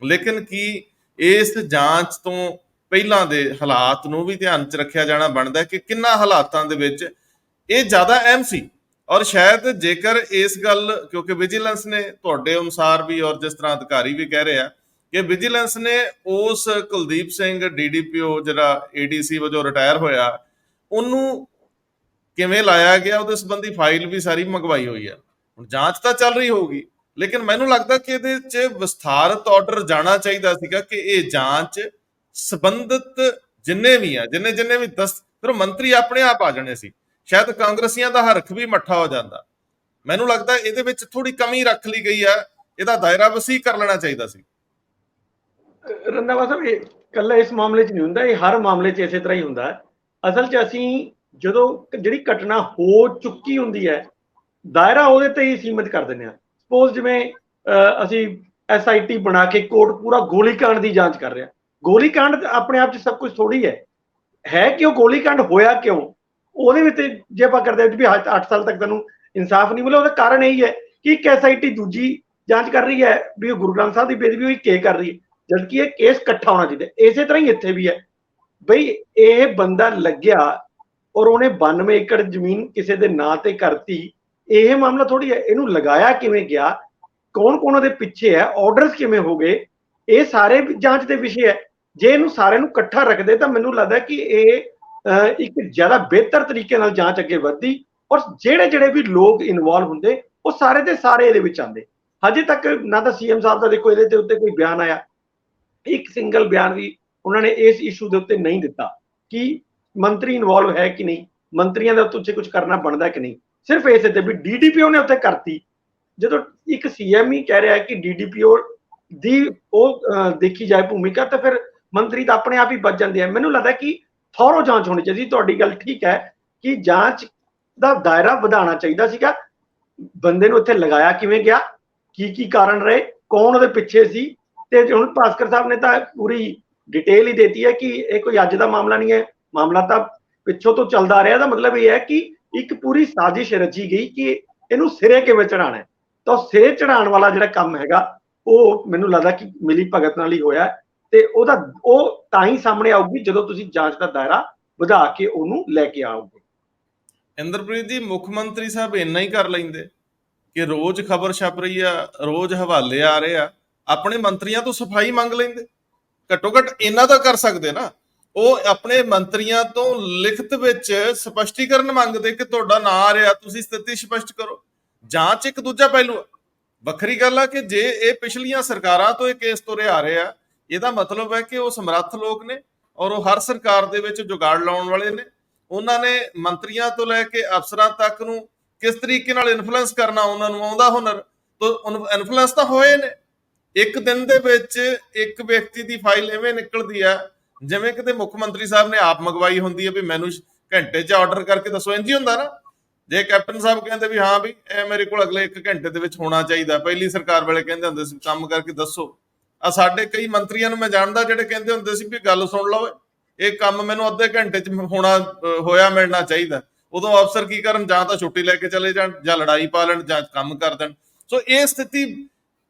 ਲੇਕਿਨ ਕੀ ਇਸ ਜਾਂਚ ਤੋਂ ਪਹਿਲਾਂ ਦੇ ਹਾਲਾਤ ਨੂੰ ਵੀ ਧਿਆਨ 'ਚ ਰੱਖਿਆ ਜਾਣਾ ਬਣਦਾ ਕਿ ਕਿੰਨਾ ਹਾਲਾਤਾਂ ਦੇ ਵਿੱਚ ਇਹ ਜ਼ਿਆਦਾ ਅਹਿਮ ਸੀ? ਔਰ ਸ਼ਾਇਦ ਜੇਕਰ ਇਸ ਗੱਲ, ਕਿਉਂਕਿ ਵਿਜੀਲੈਂਸ ਨੇ ਤੁਹਾਡੇ ਅਨੁਸਾਰ ਵੀ ਔਰ ਜਿਸ ਤਰ੍ਹਾਂ ਅਧਿਕਾਰੀ ਵੀ ਕਹਿ ਰਹੇ ਆ ਕਿ ਵਿਜੀਲੈਂਸ ਨੇ ਉਸ ਕੁਲਦੀਪ ਸਿੰਘ DDPO ਜਿਹੜਾ ADC ਵਜੋਂ ਰਿਟਾਇਰ ਹੋਇਆ, ਉਹਨੂੰ ਕਿਵੇਂ ਲਾਇਆ ਗਿਆ, ਉਹਦੇ ਸੰਬੰਧੀ ਫਾਈਲ ਵੀ ਸਾਰੀ ਮੰਗਵਾਈ ਹੋਈ ਹੈ। ਹੁਣ ਜਾਂਚ ਤਾਂ ਚੱਲ ਰਹੀ ਹੋਊਗੀ, ਲੇਕਿਨ ਮੈਨੂੰ ਲੱਗਦਾ ਕਿ ਇਹਦੇ 'ਚ ਵਿਸਥਾਰਤ ਆਰਡਰ ਜਾਣਾ ਚਾਹੀਦਾ ਸੀਗਾ ਕਿ ਇਹ ਜਾਂਚ ਸੰਬੰਧਿਤ ਜਿੰਨੇ ਵੀ ਆ, ਜਿੰਨੇ ਵੀ ਫਿਰ ਮੰਤਰੀ ਆਪਣੇ ਆਪ ਆ ਜਾਣੇ ਸੀ, ਸ਼ਾਇਦ ਕਾਂਗਰਸੀਆਂ ਦਾ ਹਰਖ ਵੀ ਮੱਠਾ ਹੋ ਜਾਂਦਾ। ਮੈਨੂੰ ਲੱਗਦਾ ਇਹਦੇ ਵਿੱਚ ਥੋੜੀ ਕਮੀ ਰੱਖ ਲਈ ਗਈ ਹੈ, ਇਹਦਾ ਦਾਇਰਾ ਵਸੀ ਕਰ ਲੈਣਾ ਚਾਹੀਦਾ ਸੀ। ਰੰਧਾਵਾ ਸਾਹਿਬ, ਇਹ ਕੱਲਾ ਇਸ ਮਾਮਲੇ 'ਚ ਨਹੀਂ ਹੁੰਦਾ, ਇਹ ਹਰ ਮਾਮਲੇ 'ਚ ਇਸੇ ਤਰ੍ਹਾਂ ਹੀ ਹੁੰਦਾ ਹੈ। ਅਸਲ 'ਚ ਅਸੀਂ ਜਦੋਂ ਜਿਹੜੀ ਘਟਨਾ ਹੋ ਚੁੱਕੀ ਹੁੰਦੀ ਹੈ, ਦਾਇਰਾ ਉਹਦੇ ਤੇ ਹੀ ਸੀਮਿਤ ਕਰ ਦਿੰਦੇ ਹਾਂ। ਸਪੋਜ਼ ਜਿਵੇਂ ਅਸੀਂ SIT ਬਣਾ ਕੇ ਕੋਰਟ ਪੂਰਾ ਗੋਲੀकांड ਦੀ ਜਾਂਚ ਕਰ ਰਿਹਾ। ਗੋਲੀकांड ਆਪਣੇ ਆਪ 'ਚ ਸਭ ਕੁਝ ਥੋੜੀ ਹੈ ਕਿ ਉਹ ਗੋਲੀकांड ਹੋਇਆ ਕਿਉਂ, ਉਹਦੇ ਵਿੱਚ ਜੇ ਆਪਾਂ ਕਰਦੇ ਵੀ 8 ਸਾਲ ਤੱਕ ਤੁਹਾਨੂੰ ਇਨਸਾਫ ਨਹੀਂ ਮਿਲਿਆ, ਉਹਦਾ ਕਾਰਨ ਇਹੀ ਹੈ ਕਿ ਇੱਕ SIT ਦੂਜੀ ਜਾਂਚ ਕਰ ਰਹੀ ਹੈ ਵੀ ਗੁਰੂ ਗ੍ਰੰਥ ਸਾਹਿਬ ਦੀ ਬੇਅਦਬੀ ਹੋਈ, ਕੇ ਕਰ ਰਹੀ ਹੈ, ਜਦਕਿ ਇਹ ਕੇਸ ਇਕੱਠਾ ਹੋਣਾ ਚਾਹੀਦਾ। ਇਸੇ ਤਰ੍ਹਾਂ ਹੀ ਇੱਥੇ ਵੀ ਹੈ ਬਈ, ਇਹ ਬੰਦਾ ਲੱਗਿਆ ਔਰ ਉਹਨੇ 92 ਏਕੜ ਜ਼ਮੀਨ ਕਿਸੇ ਦੇ ਨਾਂ ਤੇ ਕਰਤੀ, ਇਹ ਮਾਮਲਾ ਥੋੜੀ ਹੈ। ਇਹਨੂੰ ਲਗਾਇਆ ਕਿਵੇਂ ਗਿਆ, ਕੌਣ ਉਹਦੇ ਪਿੱਛੇ ਹੈ, ਆਰਡਰਸ ਕਿਵੇਂ ਹੋ ਗਏ, ਇਹ ਸਾਰੇ ਜਾਂਚ ਦੇ ਵਿਸ਼ੇ ਹੈ। ਜੇ ਇਹਨੂੰ ਸਾਰਿਆਂ ਨੂੰ ਇਕੱਠਾ ਰੱਖਦੇ ਤਾਂ ਮੈਨੂੰ ਲੱਗਦਾ ਕਿ ਇਹ ਇੱਕ ਜ਼ਿਆਦਾ ਬਿਹਤਰ ਤਰੀਕੇ ਨਾਲ ਜਾਂਚ ਅੱਗੇ ਵੱਧਦੀ ਔਰ ਜਿਹੜੇ ਵੀ ਲੋਕ ਇਨਵੋਲਵ ਹੁੰਦੇ ਉਹ ਸਾਰੇ ਦੇ ਸਾਰੇ ਇਹਦੇ ਵਿੱਚ ਆਉਂਦੇ। ਹਜੇ ਤੱਕ ਨਾ ਤਾਂ CM ਸਾਹਿਬ ਦਾ ਦੇਖੋ ਇਹਦੇ ਉੱਤੇ ਕੋਈ ਬਿਆਨ ਆਇਆ, ਇੱਕ ਸਿੰਗਲ ਬਿਆਨ ਵੀ ਉਹਨਾਂ ਨੇ ਇਸ ਇਸ਼ੂ ਦੇ ਉੱਤੇ ਨਹੀਂ ਦਿੱਤਾ ਕਿ ਮੰਤਰੀ ਇਨਵੋਲਵ ਹੈ ਕਿ ਨਹੀਂ, ਮੰਤਰੀਆਂ ਦੇ ਉੱਤੇ ਕੁਝ ਕਰਨਾ ਬਣਦਾ ਕਿ ਨਹੀਂ। ਸਿਰਫ ਇਸੇ ਤੇ ਵੀ DDPO ਨੇ ਉੱਤੇ ਕਰਤੀ। ਜਦੋਂ ਇੱਕ CM ਹੀ ਕਹਿ ਰਿਹਾ ਕਿ DDPO ਦੀ ਉਹ ਦੇਖੀ ਜਾਏ ਭੂਮਿਕਾ, ਤਾਂ ਫਿਰ ਮੰਤਰੀ ਤਾਂ ਆਪਣੇ ਆਪ ਹੀ ਬਚ ਜਾਂਦੇ ਆ। ਮੈਨੂੰ ਲੱਗਦਾ ਕਿ ਥੋਰੋ ਜਾਂਚ ਹੋਣੀ ਚਾਹੀਦੀ। ਤੁਹਾਡੀ ਗੱਲ ਠੀਕ ਹੈ ਕਿ ਜਾਂਚ ਦਾ ਦਾਇਰਾ ਵਧਾਉਣਾ ਚਾਹੀਦਾ ਸੀਗਾ। ਬੰਦੇ ਨੂੰ ਇੱਥੇ ਲਗਾਇਆ ਕਿਵੇਂ ਗਿਆ, ਕੀ ਕਾਰਨ ਰਹੇ, ਕੌਣ ਉਹਦੇ ਪਿੱਛੇ ਸੀ, ਤੇ ਹੁਣ ਭਾਸਕਰ ਸਾਹਿਬ ਨੇ ਤਾਂ ਪੂਰੀ ਡਿਟੇਲ ਹੀ ਦੇਤੀ ਹੈ ਕਿ ਇਹ ਕੋਈ ਅੱਜ ਦਾ ਮਾਮਲਾ ਨਹੀਂ ਹੈ, ਮਾਮਲਾ ਤਾਂ ਪਿੱਛੋਂ ਤੋਂ ਚੱਲਦਾ ਆ ਰਿਹਾ। ਦਾ ਮਤਲਬ ਇਹ ਹੈ ਕਿ ਇੱਕ ਪੂਰੀ ਸਾਜ਼ਿਸ਼ ਰਚੀ ਗਈ ਕਿ ਇਹਨੂੰ ਸਿਰੇ ਕਿਵੇਂ ਚੜਾਉਣਾ ਹੈ। ਤਾਂ ਸਿਰੇ ਚੜਾਉਣ ਵਾਲਾ ਜਿਹੜਾ ਕੰਮ ਹੈਗਾ ਉਹ ਮੈਨੂੰ ਲੱਗਦਾ ਕਿ ਮਿਲੀ ਭਗਤ ਨਾਲ ਹੀ ਹੋਇਆ, ਤੇ ਉਹ ਤਾਂ ਹੀ ਸਾਹਮਣੇ ਆਊਗੀ ਜਦੋਂ ਤੁਸੀਂ ਜਾਂਚ ਦਾ ਦਾਇਰਾ ਵਧਾ ਕੇ ਉਹਨੂੰ ਲੈ ਕੇ ਆਓਗੇ। ਇੰਦਰਪ੍ਰੀਤ ਜੀ, ਮੁੱਖ ਮੰਤਰੀ ਸਾਹਿਬ ਇੰਨਾ ਹੀ ਕਰ ਲੈਂਦੇ ਕਿ ਰੋਜ਼ ਖਬਰ ਛਪ ਰਹੀ ਆ, ਰੋਜ਼ ਹਵਾਲੇ ਆ ਰਹੇ ਆ, ਆਪਣੇ ਮੰਤਰੀਆਂ ਤੋਂ ਸਫਾਈ ਮੰਗ ਲੈਂਦੇ। ਘੱਟੋ ਘੱਟ ਇਹਨਾਂ ਦਾ ਕਰ ਸਕਦੇ ਨਾ, ਉਹ ਆਪਣੇ ਮੰਤਰੀਆਂ ਤੋਂ ਲਿਖਤ ਵਿੱਚ ਸਪਸ਼ਟੀਕਰਨ ਮੰਗਦੇ ਕਿ ਤੁਹਾਡਾ ਨਾਂ ਆ ਰਿਹਾ, ਤੁਸੀਂ ਸਥਿਤੀ ਸਪਸ਼ਟ ਕਰੋ। ਜਾਂਚ ਇੱਕ ਦੂਜਾ ਪਹਿਲੂ ਆ। ਵੱਖਰੀ ਗੱਲ ਆ ਕਿ ਜੇ ਇਹ ਪਿਛਲੀਆਂ ਸਰਕਾਰਾਂ ਤੋਂ ਇਹ ਕੇਸ ਤੁਰੇ ਆ ਰਹੇ ਆ, ਇਹਦਾ ਮਤਲਬ ਹੈ ਕਿ ਉਹ ਸਮਰੱਥ ਲੋਕ ਨੇ ਔਰ ਉਹ ਹਰ ਸਰਕਾਰ ਦੇ ਵਿੱਚ ਜੁਗਾੜ ਲਾਉਣ ਵਾਲੇ ਨੇ। ਉਹਨਾਂ ਨੇ ਮੰਤਰੀਆਂ ਤੋਂ ਲੈ ਕੇ ਅਫਸਰਾਂ ਤੱਕ ਨੂੰ ਕਿਸ ਤਰੀਕੇ ਨਾਲ ਇਨਫਲੂਐਂਸ ਕਰਨਾ ਉਹਨਾਂ ਨੂੰ ਆਉਂਦਾ ਹੁਨਰ, ਤੋਂ ਇਨਫਲੂਐਂਸ ਤਾਂ ਹੋਏ ਨੇ। ਇੱਕ ਦਿਨ ਦੇ ਵਿੱਚ ਇੱਕ ਵਿਅਕਤੀ ਦੀ ਫਾਈਲ ਐਵੇਂ ਨਿਕਲਦੀ ਆ ਜਿਵੇਂ ਕਿਤੇ ਮੁੱਖ ਮੰਤਰੀ ਸਾਹਿਬ ਨੇ ਆਪ ਮੰਗਵਾਈ ਹੁੰਦੀ ਹੈ ਵੀ ਮੈਨੂੰ ਘੰਟੇ 'ਚ ਆਰਡਰ ਕਰਕੇ ਦੱਸੋ, ਇੰਝ ਹੀ ਹੁੰਦਾ ਨਾ। ਜੇ ਕੈਪਟਨ ਸਾਹਿਬ ਕਹਿੰਦੇ ਵੀ ਹਾਂ ਵੀ ਇਹ ਮੇਰੇ ਕੋਲ ਅਗਲੇ 1 ਘੰਟੇ ਦੇ ਵਿੱਚ ਹੋਣਾ ਚਾਹੀਦਾ, ਪਹਿਲੀ ਸਰਕਾਰ ਵੇਲੇ ਕਹਿੰਦੇ ਹੁੰਦੇ ਸੀ ਕੰਮ ਕਰਕੇ ਦੱਸੋ। ਆ ਸਾਡੇ ਕਈ ਮੰਤਰੀਆਂ ਨੂੰ ਮੈਂ ਜਾਣਦਾ ਜਿਹੜੇ ਕਹਿੰਦੇ ਹੁੰਦੇ ਸੀ ਵੀ ਗੱਲ ਸੁਣ ਲਓ, ਇਹ ਕੰਮ ਮੈਨੂੰ ਅੱਧੇ ਘੰਟੇ 'ਚ ਹੋਇਆ ਮਿਲਣਾ ਚਾਹੀਦਾ। ਉਦੋਂ ਅਫਸਰ ਕੀ ਕਰਨ, ਜਾਂ ਤਾਂ ਛੁੱਟੀ ਲੈ ਕੇ ਚਲੇ ਜਾਣ, ਜਾਂ ਲੜਾਈ ਪਾ ਲੈਣ, ਜਾਂ ਕੰਮ ਕਰ ਦੇਣ। ਸੋ ਇਹ ਸਥਿਤੀ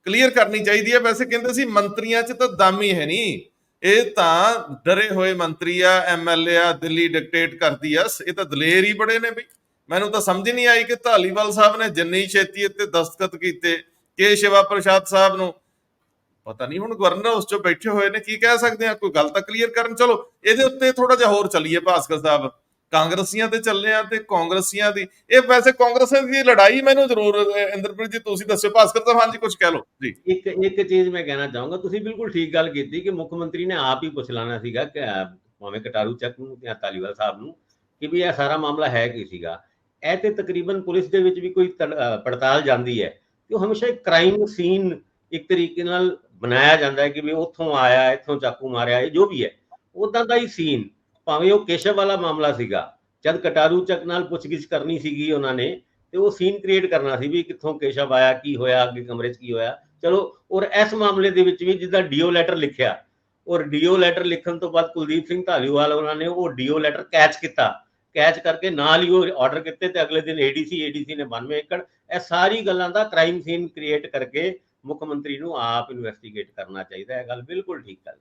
ਕਲੀਅਰ ਕਰਨੀ ਚਾਹੀਦੀ ਹੈ। ਵੈਸੇ ਕਹਿੰਦੇ ਸੀ ਮੰਤਰੀਆਂ 'ਚ ਤਾਂ ਦਮ ਹੀ ਹੈ ਨਹੀਂ, ਇਹ ਤਾਂ ਡਰੇ ਹੋਏ ਮੰਤਰੀ ਆ, MLA ਆ, ਦਿੱਲੀ ਡਿਕਟੇਟ ਕਰਦੀ ਆ, ਇਹ ਤਾਂ ਦਲੇਰ ਹੀ ਬੜੇ ਨੇ ਬਈ। ਮੈਨੂੰ ਤਾਂ ਸਮਝ ਨਹੀਂ ਆਈ ਕਿ ਧਾਲੀਵਾਲ ਸਾਹਿਬ ਨੇ ਜਿੰਨੀ ਛੇਤੀ ਇੱਥੇ ਦਸਤਖਤ ਕੀਤੇ, ਕੇ ਸ਼ਿਵਾ ਪ੍ਰਸਾਦ ਸਾਹਿਬ ਨੂੰ ਪਤਾ ਨਹੀਂ ਹੁਣ ਗਵਰਨਰ ਉਸ ਚੋਂ ਬੈਠੇ ਹੋਏ ਨੇ, ਕੀ ਕਹਿ ਸਕਦੇ ਆ, ਕੋਈ ਗੱਲ ਤਾਂ ਕਲੀਅਰ ਕਰਨ। ਚਲੋ ਇਹਦੇ ਉੱਤੇ ਥੋੜਾ ਜਿਹਾ ਹੋਰ ਚੱਲੀਏ ਭਾਸਕਰ ਸਾਹਿਬ, ਕਾਂਗਰਸੀਆਂ ਤੇ ਚੱਲੇ ਆ ਤੇ ਕਾਂਗਰਸੀਆਂ ਦੀ, ਇਹ ਵੈਸੇ ਕਾਂਗਰਸੀਆਂ ਦੀ ਲੜਾਈ ਮੈਨੂੰ ਜ਼ਰੂਰ ਇੰਦਰਪ੍ਰੀਤ ਜੀ ਤੁਸੀਂ ਦੱਸਿਓ। ਭਾਸਕਰ ਸਾਹਿਬ ਹਾਂਜੀ ਕੁਝ ਕਹਿ ਲਓ ਜੀ। ਇੱਕ ਚੀਜ਼ ਮੈਂ ਕਹਿਣਾ ਚਾਹੂੰਗਾ, ਤੁਸੀਂ ਬਿਲਕੁਲ ਠੀਕ ਗੱਲ ਕੀਤੀ ਕਿ ਮੁੱਖ ਮੰਤਰੀ ਨੇ ਆਪ ਹੀ ਪੁੱਛ ਲੈਣਾ ਸੀਗਾ ਕਿ ਭਾਵੇਂ ਕਟਾਰੂ ਚੱਕ ਨੂੰ ਜਾਂ ਧਾਲੀਵਾਲ ਸਾਹਿਬ ਨੂੰ ਕਿ ਵੀ ਇਹ ਸਾਰਾ ਮਾਮਲਾ ਹੈ ਕੀ ਸੀਗਾ। ਇਹ ਤੇ ਤਕਰੀਬਨ ਪੁਲਿਸ ਦੇ ਵਿੱਚ ਵੀ ਕੋਈ ਪੜਤਾਲ ਜਾਂਦੀ ਹੈ ਕਿ ਉਹ ਹਮੇਸ਼ਾ ਇੱਕ ਕ੍ਰਾਈਮ ਸੀਨ ਇੱਕ ਤਰੀਕੇ ਨਾਲ ਬਣਾਇਆ ਜਾਂਦਾ ਹੈ ਕਿ ਵੀ ਉੱਥੋਂ ਆਇਆ, ਇੱਥੋਂ ਚਾਕੂ ਮਾਰਿਆ, ਇਹ ਜੋ ਵੀ ਹੈ ਉਦਾਂ ਦਾ ਹੀ ਸੀਨ। ਭਾਵੇਂ ਉਹ ਕੇਸ਼ਵ ਵਾਲਾ ਮਾਮਲਾ ਸੀਗਾ, ਜਦ ਕਟਾਰੂ ਚੱਕ ਨਾਲ ਪੁੱਛਗਿੱਛ ਕਰਨੀ ਸੀਗੀ ਉਹਨਾਂ ਨੇ ਤੇ ਉਹ ਸੀਨ ਕ੍ਰੀਏਟ ਕਰਨਾ ਸੀ ਵੀ ਕਿੱਥੋਂ ਕੇਸ਼ਵ ਆਇਆ, ਕੀ ਹੋਇਆ, ਅੱਗੇ ਕਮਰੇ 'ਚ ਕੀ ਹੋਇਆ। ਚਲੋ, ਔਰ ਇਸ ਮਾਮਲੇ ਦੇ ਵਿੱਚ ਵੀ ਜਿੱਦਾਂ ਡੀਓ ਲੈਟਰ ਲਿਖਿਆ, ਔਰ ਡੀਓ ਲੈਟਰ ਲਿਖਣ ਤੋਂ ਬਾਅਦ ਕੁਲਦੀਪ ਸਿੰਘ ਧਾਲੀਵਾਲ ਉਹਨਾਂ ਨੇ ਉਹ ਡੀਓ ਲੈਟਰ ਕੈਚ ਕਰਕੇ ਨਾਲ ਹੀ ਉਹ ਆਰਡਰ ਕੀਤੇ ਤੇ ਅਗਲੇ ਦਿਨ ਏਡੀਸੀ ਨੇ 92 ਏਕੜ। ਇਹ ਸਾਰੀ ਗੱਲਾਂ ਦਾ ਕ੍ਰਾਈਮ ਸੀਨ ਕ੍ਰੀਏਟ ਕਰਕੇ ਮੁੱਖ ਮੰਤਰੀ ਨੂੰ ਆਪ ਇਨਵੈਸਟੀਗੇਟ ਕਰਨਾ ਚਾਹੀਦਾ ਹੈ। ਗੱਲ ਬਿਲਕੁਲ ਠੀਕ ਹੈ।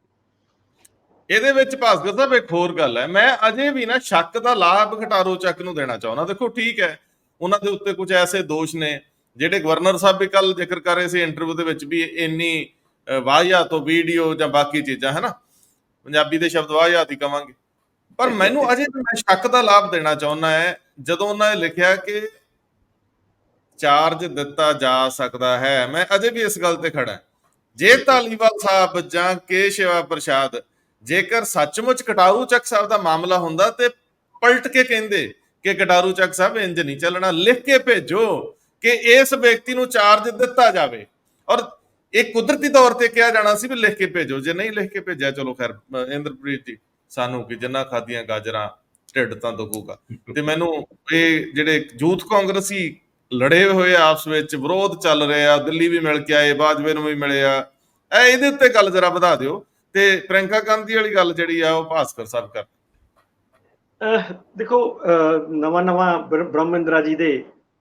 ਇਹਦੇ ਵਿੱਚ ਭਾਸਕਰ ਸਾਹਿਬ ਇੱਕ ਹੋਰ ਗੱਲ ਹੈ, ਮੈਂ ਅਜੇ ਵੀ ਨਾ ਸ਼ੱਕ ਦਾ ਲਾਭ ਕਟਾਰੂ ਚੱਕ ਨੂੰ ਦੇਣਾ ਚਾਹੁੰਦਾ। ਦੇਖੋ ਠੀਕ ਹੈ, ਉਹਨਾਂ ਦੇ ਉੱਤੇ ਕੁਝ ਐਸੇ ਦੋਸ਼ ਨੇ ਜਿਹੜੇ ਗਵਰਨਰ ਸਾਹਿਬ ਵੀ ਕੱਲ ਜ਼ਿਕਰ ਕਰ ਰਹੇ ਸੀ ਇੰਟਰਵਿਊ ਦੇ ਵਿੱਚ ਵੀ ਇੰਨੀ ਵਾਹਿਆ ਤੋਂ ਵੀਡੀਓ ਜਾਂ ਬਾਕੀ ਚੀਜ਼ਾਂ ਹੈ ਨਾ, ਪੰਜਾਬੀ ਦੇ ਸ਼ਬਦ ਵਾਹਿਆਤ ਹੀ ਕਵਾਂਗੇ। ਪਰ ਮੈਨੂੰ ਅਜੇ ਵੀ ਮੈਂ ਸ਼ੱਕ ਦਾ ਲਾਭ ਦੇਣਾ ਚਾਹੁੰਦਾ ਹੈ ਜਦੋਂ ਉਹਨਾਂ ਨੇ ਲਿਖਿਆ ਕਿ ਚਾਰਜ ਦਿੱਤਾ ਜਾ ਸਕਦਾ ਹੈ। ਮੈਂ ਅਜੇ ਵੀ ਇਸ ਗੱਲ ਤੇ ਖੜਾ, ਜੇ ਧਾਲੀਵਾਲ ਸਾਹਿਬ ਜਾਂ ਕੇ ਸ਼ਿਵਾ ਪ੍ਰਸਾਦ ਜੇਕਰ ਸੱਚਮੁੱਚ ਕਟਾਰੂ ਚੱਕ ਸਾਹਿਬ ਦਾ ਮਾਮਲਾ ਹੁੰਦਾ ਤੇ ਪਲਟ ਕੇ ਕਹਿੰਦੇ ਕਿ ਕਟਾਰੂ ਚੱਕ ਸਾਹਿਬ ਇੰਜ ਨਹੀਂ ਚੱਲਣਾ, ਲਿਖ ਕੇ ਭੇਜੋ ਕਿ ਇਸ ਵਿਅਕਤੀ ਨੂੰ ਚਾਰਜ ਦਿੱਤਾ ਜਾਵੇ। ਔਰ ਇਹ ਕੁਦਰਤੀ ਤੌਰ ਤੇ ਕਿਹਾ ਜਾਣਾ ਸੀ ਵੀ ਲਿਖ ਕੇ ਭੇਜੋ। ਜੇ ਨਹੀਂ ਲਿਖ ਕੇ ਭੇਜਿਆ, ਚਲੋ ਖੈਰ ਇੰਦਰਪ੍ਰੀਤ ਜੀ, ਸਾਨੂੰ ਕਿ ਜਿੰਨਾ ਖਾਦੀਆਂ ਗਾਜਰਾਂ ਢਿੱਡ ਤਾਂ ਦੁਖੂਗਾ। ਤੇ ਮੈਨੂੰ ਇਹ ਜਿਹੜੇ ਯੂਥ ਕਾਂਗਰਸੀ ਲੜੇ ਹੋਏ ਆਪਸ ਵਿੱਚ, ਵਿਰੋਧ ਚੱਲ ਰਿਹਾ, ਦਿੱਲੀ ਵੀ ਮਿਲ ਕੇ ਆਏ, ਬਾਜਵੇ ਨੂੰ ਵੀ ਮਿਲੇ ਆ, ਇਹਦੇ ਉੱਤੇ ਗੱਲ ਜਰਾ ਵਧਾ ਦਿਓ। ਤੇ ਪ੍ਰਿੰਕਾ ਗਾਂਧੀ ਵਾਲੀ ਗੱਲ ਜਿਹੜੀ ਆ ਉਹ ਭਾਸਕਰ ਸਾਹਿਬ ਕਰ। ਦੇਖੋ, ਨਵਾਂ ਬ੍ਰਹਮਿੰਦਰਾ ਜੀ ਦੇ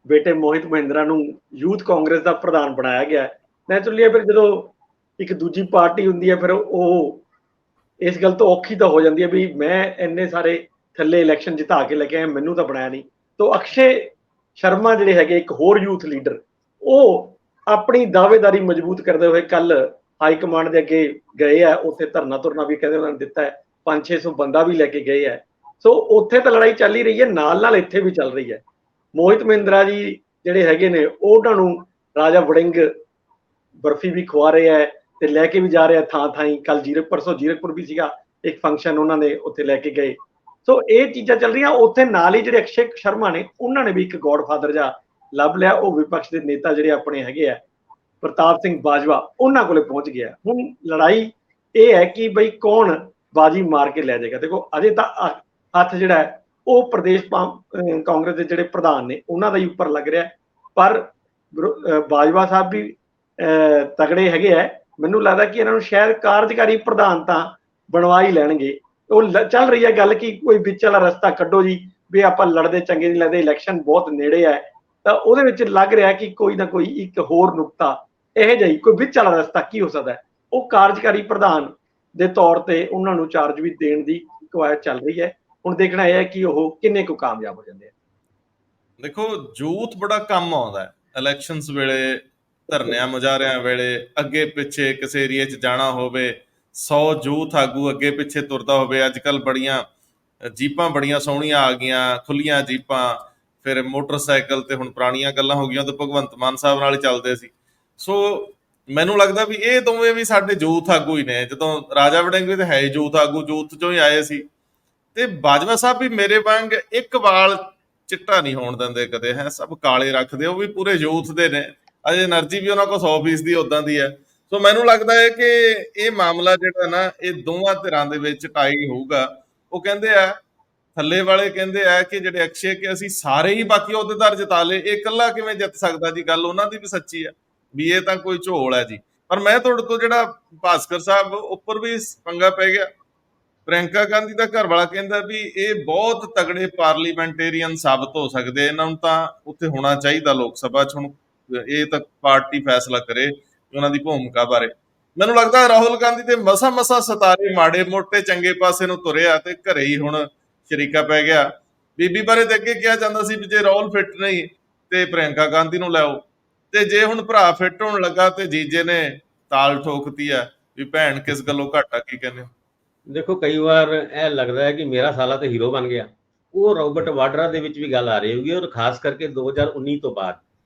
ਬੇਟੇ ਮੋਹਿਤ ਮਹਿੰਦਰਾ ਨੂੰ ਯੂਥ ਕਾਂਗਰਸ ਦਾ ਪ੍ਰਧਾਨ ਬਣਾਇਆ ਗਿਆ। ਨੈਚੁਰਲੀ ਫਿਰ ਜਦੋਂ ਇੱਕ ਦੂਜੀ ਪਾਰਟੀ ਹੁੰਦੀ ਹੈ ਫਿਰ ਉਹ ਇਸ ਗੱਲ ਤੋਂ ਔਖੀ ਤਾਂ ਹੋ ਜਾਂਦੀ ਹੈ ਵੀ ਮੈਂ ਇੰਨੇ ਸਾਰੇ ਥੱਲੇ ਇਲੈਕਸ਼ਨ ਜਿਤਾ ਕੇ ਲੈ ਕੇ ਆਇਆ, ਮੈਨੂੰ ਤਾਂ ਬਣਾਇਆ ਨਹੀਂ। ਤਾਂ ਅਕਸ਼ੇ ਸ਼ਰਮਾ ਜਿਹੜੇ ਹੈਗੇ ਇੱਕ ਹੋਰ ਯੂਥ ਲੀਡਰ, ਉਹ ਆਪਣੀ ਦਾਅਵੇਦਾਰੀ ਮਜ਼ਬੂਤ ਕਰਦੇ ਹੋਏ ਕੱਲ ਹਾਈ ਕਮਾਂਡ ਦੇ ਅੱਗੇ ਗਏ ਆ। ਉੱਥੇ ਧਰਨਾ ਤੁਰਨਾ ਵੀ ਕਹਿੰਦੇ ਉਹਨਾਂ ਨੇ ਦਿੱਤਾ ਹੈ, 500-600 ਬੰਦਾ ਵੀ ਲੈ ਕੇ ਗਏ ਹੈ। ਸੋ ਉੱਥੇ ਤਾਂ ਲੜਾਈ ਚੱਲ ਹੀ ਰਹੀ ਹੈ, ਨਾਲ ਇੱਥੇ ਵੀ ਚੱਲ ਰਹੀ ਹੈ। ਮੋਹਿਤ ਮਹਿੰਦਰਾ ਜੀ ਜਿਹੜੇ ਹੈਗੇ ਨੇ ਉਹਨਾਂ ਨੂੰ ਰਾਜਾ ਵੜਿੰਗ ਬਰਫੀ ਵੀ ਖਵਾ ਰਹੇ ਹੈ ਤੇ ਲੈ ਕੇ ਵੀ ਜਾ ਰਹੇ ਆ ਥਾਂ ਹੀ। ਕੱਲ ਪਰਸੋਂ ਜੀਰਕਪੁਰ ਵੀ ਸੀਗਾ ਇੱਕ ਫੰਕਸ਼ਨ, ਉਹਨਾਂ ਨੇ ਉੱਥੇ ਲੈ ਕੇ ਗਏ। ਸੋ ਇਹ ਚੀਜ਼ਾਂ ਚੱਲ ਰਹੀਆਂ। ਉੱਥੇ ਨਾਲ ਹੀ ਜਿਹੜੇ ਅਕਸ਼ੇ ਸ਼ਰਮਾ ਨੇ ਉਹਨਾਂ ਨੇ ਵੀ ਇੱਕ ਗੋਡਫਾਦਰ ਜਿਹਾ ਲੱਭ ਲਿਆ। ਉਹ ਵਿਪਕਸ਼ ਦੇ ਨੇਤਾ ਜਿਹੜੇ ਆਪਣੇ ਹੈਗੇ ਆ ਪ੍ਰਤਾਪ ਸਿੰਘ ਬਾਜਵਾ, ਉਹਨਾਂ ਕੋਲੇ ਪਹੁੰਚ ਗਿਆ। ਹੁਣ ਲੜਾਈ ਇਹ ਹੈ ਕਿ ਬਈ ਕੌਣ ਬਾਜੀ ਮਾਰ ਕੇ ਲੈ ਜਾਏਗਾ। ਦੇਖੋ ਅਜੇ ਤਾਂ ਹੱਥ ਜਿਹੜਾ ਹੈ ਉਹ ਪ੍ਰਦੇਸ਼ ਕਾਂਗਰਸ ਦੇ ਜਿਹੜੇ ਪ੍ਰਧਾਨ ਨੇ ਉਹਨਾਂ ਦਾ ਹੀ ਉੱਪਰ ਲੱਗ ਰਿਹਾ, ਪਰ ਬਾਜਵਾ ਸਾਹਿਬ ਵੀ ਤਗੜੇ ਹੈਗੇ ਆ। ਮੈਨੂੰ ਲੱਗਦਾ ਕਿ ਇਹਨਾਂ ਨੂੰ ਸ਼ਾਇਦ ਕਾਰਜਕਾਰੀ ਪ੍ਰਧਾਨ ਤਾਂ ਬਣਵਾ ਹੀ ਲੈਣਗੇ। ਉਹ ਚੱਲ ਰਹੀ ਹੈ ਗੱਲ ਕਿ ਕੋਈ ਵਿੱਚ ਵਾਲਾ ਰਸਤਾ ਕੱਢੋ ਜੀ, ਵੀ ਆਪਾਂ ਲੜਦੇ ਚੰਗੇ ਨਹੀਂ ਲੱਗਦੇ, ਇਲੈਕਸ਼ਨ ਬਹੁਤ ਨੇੜੇ ਹੈ। ਤਾਂ ਉਹਦੇ ਵਿੱਚ ਲੱਗ ਰਿਹਾ ਕਿ ਕੋਈ ਨਾ ਕੋਈ ਇੱਕ ਹੋਰ ਨੁਕਤਾ ਇਹੋ ਜਿਹਾ ਕੋਈ ਵਿੱਚ ਵਾਲਾ ਰਸਤਾ ਕੀ ਹੋ ਸਕਦਾ ਹੈ। ਉਹ ਕਾਰਜਕਾਰੀ ਪ੍ਰਧਾਨ ਦੇ ਤੌਰ ਤੇ ਉਹਨਾਂ ਨੂੰ ਚਾਰਜ ਵੀ ਦੇਣ ਦੀ ਕਵਾਇਦ ਚੱਲ ਰਹੀ ਹੈ। ਹੁਣ ਦੇਖਣਾ ਇਹ ਹੈ ਕਿ ਉਹ ਕਿੰਨੇ ਕੁ ਕਾਮਯਾਬ ਹੋ ਜਾਂਦੇ ਆ। ਦੇਖੋ ਯੂਥ ਬੜਾ ਕੰਮ ਆਉਂਦਾ ਹੈ ਇਲੈਕਸ਼ਨਸ ਵੇਲੇ, ਧਰਨਿਆਂ ਮੁਜ਼ਾਹਰਿਆਂ ਵੇਲੇ। ਅੱਗੇ ਪਿੱਛੇ ਕਿਸੇ ਏਰੀਏ 'ਚ ਜਾਣਾ ਹੋਵੇ, 100 ਯੂਥ ਆਗੂ ਅੱਗੇ ਪਿੱਛੇ ਤੁਰਦਾ ਹੋਵੇ। ਅੱਜ ਕੱਲ ਬੜੀਆਂ ਜੀਪਾਂ ਬੜੀਆਂ ਸੋਹਣੀਆਂ ਆ ਗਈਆਂ, ਖੁੱਲੀਆਂ ਜੀਪਾਂ, ਫਿਰ ਮੋਟਰਸਾਈਕਲ ਤੇ ਹੁਣ ਪੁਰਾਣੀਆਂ ਗੱਲਾਂ ਹੋ ਗਈਆਂ ਤਾਂ ਭਗਵੰਤ ਮਾਨ ਸਾਹਿਬ ਨਾਲ ਹੀ ਚੱਲਦੇ ਸੀ। ਸੋ ਮੈਨੂੰ ਲੱਗਦਾ ਵੀ ਇਹ ਦੋਵੇਂ ਵੀ ਸਾਡੇ ਯੂਥ ਆਗੂ ਹੀ ਨੇ। ਜਦੋਂ ਰਾਜਾ ਵੜਿੰਗ ਵੀ ਤਾਂ ਹੈ ਯੂਥ ਆਗੂ, ਯੂਥ ਚੋਂ ਹੀ ਆਏ ਸੀ। ਤੇ ਬਾਜਵਾ ਸਾਹਿਬ ਵੀ ਮੇਰੇ ਵਾਂਗ ਇੱਕ ਵਾਲ ਚਿੱਟਾ ਨਹੀਂ ਹੋਣ ਦਿੰਦੇ ਕਦੇ, ਹੈ ਸਭ ਕਾਲੇ ਰੱਖਦੇ। ਉਹ ਵੀ ਪੂਰੇ ਯੂਥ ਦੇ ਨੇ, ਅਜੇ એનર્ਜੀ ਵੀ ਉਹਨਾਂ ਕੋਲ 100% ਦੀ ਉਦਾਂ ਦੀ ਹੈ। ਸੋ ਮੈਨੂੰ ਲੱਗਦਾ ਹੈ ਕਿ ਇਹ ਮਾਮਲਾ ਜਿਹੜਾ ਨਾ ਇਹ ਦੋਵਾਂ ਧਿਰਾਂ ਦੇ ਵਿੱਚ ਟਾਈ ਹੋਊਗਾ। ਉਹ ਕਹਿੰਦੇ ਆ, ਥੱਲੇ ਵਾਲੇ ਕਹਿੰਦੇ ਆ ਕਿ ਜਿਹੜੇ ਅਕਸ਼ੇ ਕਿ ਅਸੀਂ ਸਾਰੇ ਹੀ ਬਾਕੀ ਅਹੁਦੇਦਾਰ ਜਿਤਾ ਲਏ, ਇਹ ਇਕੱਲਾ ਕਿਵੇਂ ਜਿੱਤ ਸਕਦਾ ਜੀ। ਗੱਲ ਉਹਨਾਂ ਦੀ ਵੀ ਸੱਚੀ ਆ ਵੀ ਇਹ ਤਾਂ ਕੋਈ ਝੋਲ ਹੈ ਜੀ। ਪਰ ਮੈਂ ਤੁਹਾਡੇ ਤੋਂ ਜਿਹੜਾ ਭਾਸਕਰ ਸਾਹਿਬ ਉੱਪਰ ਵੀ ਪੰਗਾ ਪੈ ਗਿਆ। ਪ੍ਰਿਅੰਕਾ ਗਾਂਧੀ ਦਾ ਘਰ ਵਾਲਾ ਕਹਿੰਦਾ ਵੀ ਇਹ ਬਹੁਤ ਤਗੜੇ ਪਾਰਲੀਮੈਂਟੇਰੀਅਨ ਸਾਬਤ ਹੋ ਸਕਦੇ, ਇਹਨਾਂ ਨੂੰ ਤਾਂ ਉੱਥੇ ਹੋਣਾ ਚਾਹੀਦਾ ਲੋਕ ਸਭਾ 'ਚ। ਹੁਣ ਇਹ ਤਾਂ ਪਾਰਟੀ ਫੈਸਲਾ ਕਰੇ ਉਹਨਾਂ ਦੀ ਭੂਮਿਕਾ ਬਾਰੇ। ਮੈਨੂੰ ਲੱਗਦਾ ਰਾਹੁਲ ਗਾਂਧੀ ਦੇ ਮਸਾ ਸਿਤਾਰੇ ਮਾੜੇ ਮੋਟੇ ਚੰਗੇ ਪਾਸੇ ਨੂੰ ਤੁਰਿਆ ਤੇ ਘਰੇ ਹੀ ਹੁਣ ਸ਼ਰੀਕਾ ਪੈ ਗਿਆ। ਬੀਬੀ ਬਾਰੇ ਤੇ ਅੱਗੇ ਕਿਹਾ ਜਾਂਦਾ ਸੀ ਵੀ ਜੇ ਰਾਹੁਲ ਫਿੱਟ ਨਹੀਂ ਤੇ ਪ੍ਰਿਅੰਕਾ ਗਾਂਧੀ ਨੂੰ ਲਿਆਓ, ਤੇ ਜੇ ਹੁਣ ਭਰਾ ਫਿੱਟ ਹੋਣ ਲੱਗਾ ਤੇ ਜੀਜੇ ਨੇ ਤਾਲ ਠੋਕਤੀ ਆ ਵੀ ਭੈਣ ਕਿਸ ਗੱਲੋਂ ਘਾਟਾ। ਕੀ ਕਹਿੰਦੇ ਹੋ? ਦੇਖੋ, ਕਈ ਵਾਰ ਇਹ ਲੱਗਦਾ ਹੈ ਕਿ ਮੇਰਾ ਸਾਲਾ ਤਾਂ ਹੀਰੋ ਬਣ ਗਿਆ। ਉਹ ਰੋਬਰਟ ਵਾਡਰਾ ਦੇ ਵਿੱਚ ਵੀ ਗੱਲ ਆ ਰਹੀ ਹੋਗੀ, ਔਰ ਖਾਸ ਕਰਕੇ 2019 ਤੋਂ ਬਾਅਦ,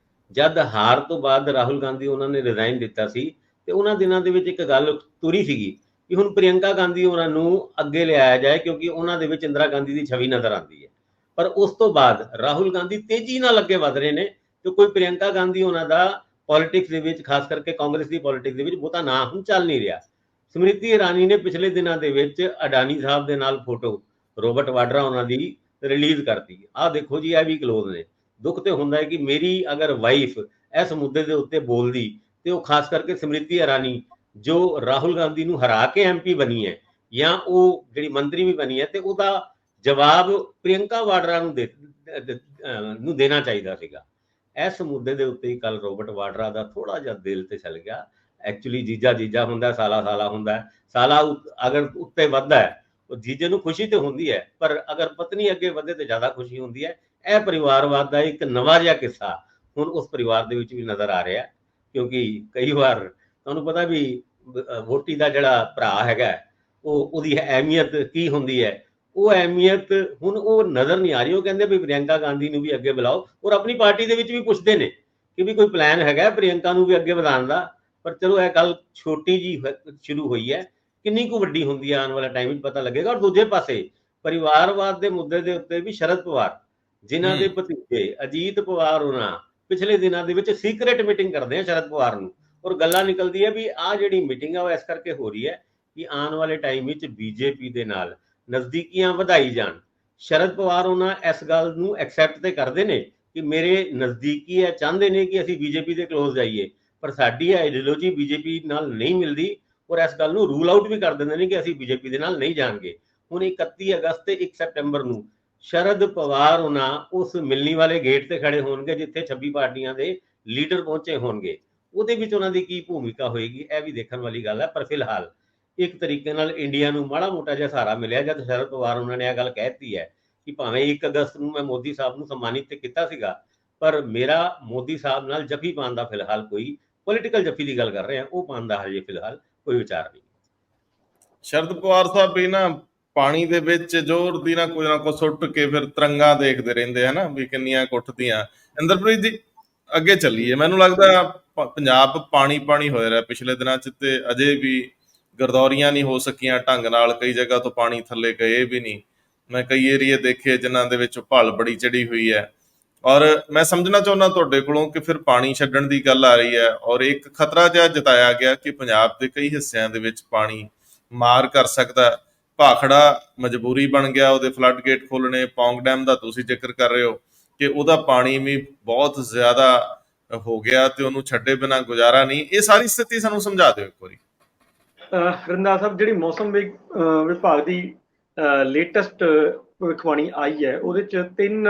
ਜਦ ਹਾਰ ਤੋਂ ਬਾਅਦ ਰਾਹੁਲ ਗਾਂਧੀ ਉਹਨਾਂ ਨੇ ਰਿਜ਼ਾਈਨ ਦਿੱਤਾ ਸੀ, ਤੇ ਉਹਨਾਂ ਦਿਨਾਂ ਦੇ ਵਿੱਚ ਇੱਕ ਗੱਲ ਤੁਰੀ ਸੀਗੀ ਕਿ ਹੁਣ ਪ੍ਰਿਅੰਕਾ ਗਾਂਧੀ ਉਹਨਾਂ ਨੂੰ ਅੱਗੇ ਲਿਆਇਆ ਜਾਏ, ਕਿਉਂਕਿ ਉਹਨਾਂ ਦੇ ਵਿੱਚ ਇੰਦਰਾ ਗਾਂਧੀ ਦੀ ਛਵੀ ਨਜ਼ਰ ਆਉਂਦੀ ਹੈ। ਪਰ ਉਸ ਤੋਂ ਬਾਅਦ ਰਾਹੁਲ ਗਾਂਧੀ ਤੇਜ਼ੀ ਨਾਲ ਅੱਗੇ ਵਧ ਰਹੇ ਨੇ, ਤੇ ਕੋਈ ਪ੍ਰਿਅੰਕਾ ਗਾਂਧੀ ਉਹਨਾਂ ਦਾ ਪੋਲਿਟਿਕਸ ਦੇ ਵਿੱਚ, ਖਾਸ ਕਰਕੇ ਕਾਂਗਰਸ ਦੀ ਪੋਲਿਟਿਕਸ ਦੇ ਵਿੱਚ ਬਹੁਤਾ ਨਾਂ ਹੁਣ ਚੱਲ ਨਹੀਂ ਰਿਹਾ। ਸਮ੍ਰਿਤੀ ਇਰਾਨੀ ਨੇ ਪਿਛਲੇ ਦਿਨਾਂ ਦੇ ਵਿੱਚ ਅਡਾਨੀ ਸਾਹਿਬ ਦੇ ਨਾਲ ਫੋਟੋ ਰੋਬਰਟ ਵਾਡਰਾ ਉਹਨਾਂ ਦੀ ਰਿਲੀਜ਼ ਕਰਤੀ। ਆਹ ਦੇਖੋ ਜੀ, ਇਹ ਵੀ ਕਲੋਜ਼ ਨੇ। ਦੁੱਖ ਤੇ ਹੁੰਦਾ ਹੈ ਕਿ ਮੇਰੀ ਅਗਰ ਵਾਈਫ ਇਸ ਮੁੱਦੇ ਦੇ ਉੱਤੇ ਬੋਲਦੀ, ਤੇ ਉਹ ਖਾਸ ਕਰਕੇ ਸਮ੍ਰਿਤੀ ਇਰਾਨੀ ਜੋ ਰਾਹੁਲ ਗਾਂਧੀ ਨੂੰ ਹਰਾ ਕੇ ਐਮਪੀ ਬਣੀ ਹੈ ਜਾਂ ਉਹ ਜਿਹੜੀ ਮੰਤਰੀ ਵੀ ਬਣੀ ਹੈ, ਤੇ ਉਹਦਾ ਜਵਾਬ ਪ੍ਰਿਅੰਕਾ ਵਾਡਰਾ ਨੂੰ ਦੇਣਾ ਚਾਹੀਦਾ ਸੀਗਾ। ਇਸ ਮੁੱਦੇ ਦੇ ਉੱਤੇ ਹੀ ਕੱਲ ਰੋਬਰਟ ਵਾਡਰਾ ਦਾ ਥੋੜਾ ਜਿਹਾ ਦਿਲ ਤੇ ਚੱਲ ਗਿਆ। ਐਕਚੁਅਲੀ ਜੀਜਾ ਹੁੰਦਾ, ਸਾਲਾ ਹੁੰਦਾ। ਸਾਲਾ ਅਗਰ ਉੱਤੇ ਵੱਧਦਾ ਹੈ, ਉਹ ਜੀਜੇ ਨੂੰ ਖੁਸ਼ੀ ਤੇ ਹੁੰਦੀ ਹੈ, ਪਰ ਅਗਰ ਪਤਨੀ ਅੱਗੇ ਵਧੇ ਤੇ ਜ਼ਿਆਦਾ ਖੁਸ਼ੀ ਹੁੰਦੀ ਹੈ। ਇਹ ਪਰਿਵਾਰਵਾਦ ਦਾ ਇੱਕ ਨਵਾਂ ਜਿਹਾ ਕਿੱਸਾ ਹੁਣ ਉਸ ਪਰਿਵਾਰ ਦੇ ਵਿੱਚ ਵੀ ਨਜ਼ਰ ਆ ਰਿਹਾ, ਕਿਉਂਕਿ ਕਈ ਵਾਰ ਤੁਹਾਨੂੰ ਪਤਾ ਵੀ ਵੋਟੀ ਦਾ ਜਿਹੜਾ ਭਰਾ ਹੈਗਾ ਉਹਦੀ ਅਹਿਮੀਅਤ ਕੀ ਹੁੰਦੀ ਹੈ, ਉਹ ਅਹਿਮੀਅਤ ਹੁਣ ਉਹ ਨਜ਼ਰ ਨਹੀਂ ਆ ਰਹੀ। ਉਹ ਕਹਿੰਦੇ ਵੀ ਪ੍ਰਿਅੰਕਾ ਗਾਂਧੀ ਨੂੰ ਵੀ ਅੱਗੇ ਬੁਲਾਓ, ਔਰ ਆਪਣੀ ਪਾਰਟੀ ਦੇ ਵਿੱਚ ਵੀ ਪੁੱਛਦੇ ਨੇ ਕਿ ਵੀ ਕੋਈ ਪਲਾਨ ਹੈਗਾ ਪ੍ਰਿਅੰਕਾ ਨੂੰ ਵੀ ਅੱਗੇ ਵਧਾਉਣ ਦਾ। ਪਰ ਚਲੋ, ਇਹ ਗੱਲ ਛੋਟੀ ਜੀ ਸ਼ੁਰੂ ਹੋਈ ਹੈ, ਕਿੰਨੀ ਕੁ ਵੱਡੀ ਹੁੰਦੀ ਹੈ ਆਉਣ ਵਾਲੇ ਟਾਈਮ ਵਿੱਚ ਪਤਾ ਲੱਗੇਗਾ। ਔਰ ਦੂਜੇ ਪਾਸੇ ਪਰਿਵਾਰਵਾਦ ਦੇ ਮੁੱਦੇ ਦੇ ਉੱਤੇ ਵੀ ਸ਼ਰਦ ਪਵਾਰ, ਜਿਨ੍ਹਾਂ ਦੇ ਭਤੀਜੇ ਅਜੀਤ ਪਵਾਰ ਉਹਨਾਂ ਪਿਛਲੇ ਦਿਨਾਂ ਦੇ ਵਿੱਚ ਸੀਕ੍ਰੇਟ ਮੀਟਿੰਗ ਕਰਦੇ ਆ ਸ਼ਰਦ ਪਵਾਰ ਨੂੰ, ਔਰ ਗੱਲਾਂ ਨਿਕਲਦੀ ਹੈ ਵੀ ਆਹ ਜਿਹੜੀ ਮੀਟਿੰਗ ਆ ਉਹ ਇਸ ਕਰਕੇ ਹੋ ਰਹੀ ਹੈ ਕਿ ਆਉਣ ਵਾਲੇ ਟਾਈਮ ਵਿੱਚ ਬੀਜੇਪੀ ਦੇ ਨਾਲ ਨਜ਼ਦੀਕੀਆਂ ਵਧਾਈ ਜਾਣ। ਸ਼ਰਦ ਪਵਾਰ ਉਹਨਾਂ ਇਸ ਗੱਲ ਨੂੰ ਐਕਸੈਪਟ ਤੇ ਕਰਦੇ ਨੇ ਕਿ ਮੇਰੇ ਨਜ਼ਦੀਕੀ ਹੈ, ਚਾਹੁੰਦੇ ਨੇ ਕਿ ਅਸੀਂ ਬੀਜੇਪੀ ਦੇ ਕਲੋਜ਼ ਜਾਈਏ, ਪਰ ਸਾਡੀ ਆਈਡੀਓਲੋਜੀ ਬੀਜੇਪੀ ਨਾਲ ਨਹੀਂ ਮਿਲਦੀ, ਔਰ ਇਸ ਗੱਲ ਨੂੰ ਰੂਲ ਆਊਟ ਵੀ ਕਰ ਦਿੰਦੇ ਨੇ ਕਿ ਅਸੀਂ ਬੀਜੇਪੀ ਦੇ ਨਾਲ ਨਹੀਂ ਜਾਣਗੇ। ਹੁਣ 31 ਅਗਸਤ ਤੇ 1 ਸਤੰਬਰ ਨੂੰ ਸ਼ਰਦ ਪਵਾਰ ਉਹਨਾਂ ਉਸ ਮਿਲਣੀ ਵਾਲੇ ਗੇਟ ਤੇ ਖੜੇ ਹੋਣਗੇ ਜਿੱਥੇ 26 ਪਾਰਟੀਆਂ ਦੇ ਲੀਡਰ ਪਹੁੰਚੇ ਹੋਣਗੇ। ਉਹਦੇ ਵਿੱਚ ਉਹਨਾਂ ਦੀ ਕੀ ਭੂਮਿਕਾ ਹੋਏਗੀ, ਇਹ ਵੀ ਦੇਖਣ ਵਾਲੀ ਗੱਲ ਹੈ। ਪਰ ਫਿਲਹਾਲ ਇੱਕ ਤਰੀਕੇ ਨਾਲ ਇੰਡੀਆ ਨੂੰ ਮਾੜਾ ਮੋਟਾ ਜਿਹਾ ਸਹਾਰਾ ਮਿਲਿਆ ਜਦ ਸ਼ਰਦ ਪਵਾਰ ਉਹਨਾਂ ਨੇ ਇਹ ਗੱਲ ਕਹਿਤੀ ਹੈ ਕਿ ਭਾਵੇਂ 1 ਅਗਸਤ ਨੂੰ ਮੈਂ ਮੋਦੀ ਸਾਹਿਬ ਨੂੰ ਸਨਮਾਨਿਤ ਤੇ ਕੀਤਾ ਸੀਗਾ, ਪਰ ਮੇਰਾ ਮੋਦੀ ਸਾਹਿਬ ਨਾਲ ਜੱਫੀ ਪਾਉਣ ਦਾ ਫਿਲਹਾਲ ਕੋਈ ਪੋਲੀਟੀਕਲ ਜੱਫੀ ਦੀ ਗੱਲ ਕਰ ਰਹੇ ਆ, ਉਹ ਪਾਉਣ ਦਾ ਹਜੇ ਫਿਲਹਾਲ ਕੋਈ ਵਿਚਾਰ ਨਹੀਂ। ਸ਼ਰਦ ਪਵਾਰ ਸਾਹਿਬ ਵੀ ਨਾ ਪਾਣੀ ਦੇ ਵਿੱਚ ਜ਼ੋਰ ਦੀ ਨਾ ਕੋਈ ਸੁੱਟ ਕੇ ਫਿਰ ਤਰੰਗਾਂ ਦੇਖਦੇ ਰਹਿੰਦੇ ਹਨਾ ਵੀ ਕਿੰਨੀਆਂ ਕੁੱਟਦੀਆਂ। ਇੰਦਰਪ੍ਰੀਤ ਜੀ, ਅੱਗੇ ਚੱਲੀਏ। ਮੈਨੂੰ ਲੱਗਦਾ ਪੰਜਾਬ ਪਾਣੀ ਹੋਇਆ ਰਿਹਾ ਪਿਛਲੇ ਦਿਨਾਂ 'ਚ, ਤੇ ਅਜੇ ਵੀ ਗਰਦੌਰੀਆਂ ਨਹੀਂ ਹੋ ਸਕੀਆਂ ਢੰਗ ਨਾਲ। ਕਈ ਜਗ੍ਹਾ ਤੋਂ ਪਾਣੀ ਥੱਲੇ ਗਏ ਵੀ ਨਹੀਂ। ਮੈਂ ਕਈ ਏਰੀਏ ਦੇਖੇ ਜਿਨ੍ਹਾਂ ਦੇ ਵਿੱਚ ਭਲ ਬੜੀ ਚੜੀ ਹੋਈ ਹੈ। ਔਰ ਮੈਂ ਸਮਝਣਾ ਚਾਹੁੰਦਾ ਤੁਹਾਡੇ ਕੋਲੋਂ ਕਿ ਫਿਰ ਪਾਣੀ ਛੱਡਣ ਦੀ ਗੱਲ ਆ ਰਹੀ ਹੈ, ਔਰ ਇੱਕ ਖਤਰਾ ਜਿਹਾ ਜਤਾਇਆ ਗਿਆ ਕਿ ਪੰਜਾਬ ਦੇ ਕਈ ਹਿੱਸਿਆਂ ਦੇ ਵਿੱਚ ਪਾਣੀ ਮਾਰ ਕਰ ਸਕਦਾ। ਭਾਖੜਾ ਮਜਬੂਰੀ ਬਣ ਗਿਆ, ਉਹਦੇ ਫਲੱਡ ਗੇਟ ਖੋਲਣੇ। ਪੌਂਗ ਡੈਮ ਦਾ ਤੁਸੀਂ ਜ਼ਿਕਰ ਕਰ ਰਹੇ ਹੋ ਕਿ ਉਹਦਾ ਪਾਣੀ ਵੀ ਬਹੁਤ ਜ਼ਿਆਦਾ ਹੋ ਗਿਆ ਤੇ ਉਹਨੂੰ ਛੱਡੇ ਬਿਨਾਂ ਗੁਜ਼ਾਰਾ ਨਹੀਂ। ਇਹ ਸਾਰੀ ਸਥਿਤੀ ਸਾਨੂੰ ਸਮਝਾ ਦਿਓ ਇੱਕ ਵਾਰੀ। ਰੰਧਾਵਾ ਸਾਹਿਬ, ਜਿਹੜੀ ਮੌਸਮ ਵਿਭਾਗ ਦੀ ਲੇਟੈਸਟ ਭਵਿੱਖਬਾਣੀ ਆਈ ਹੈ, ਉਹਦੇ ਚ 3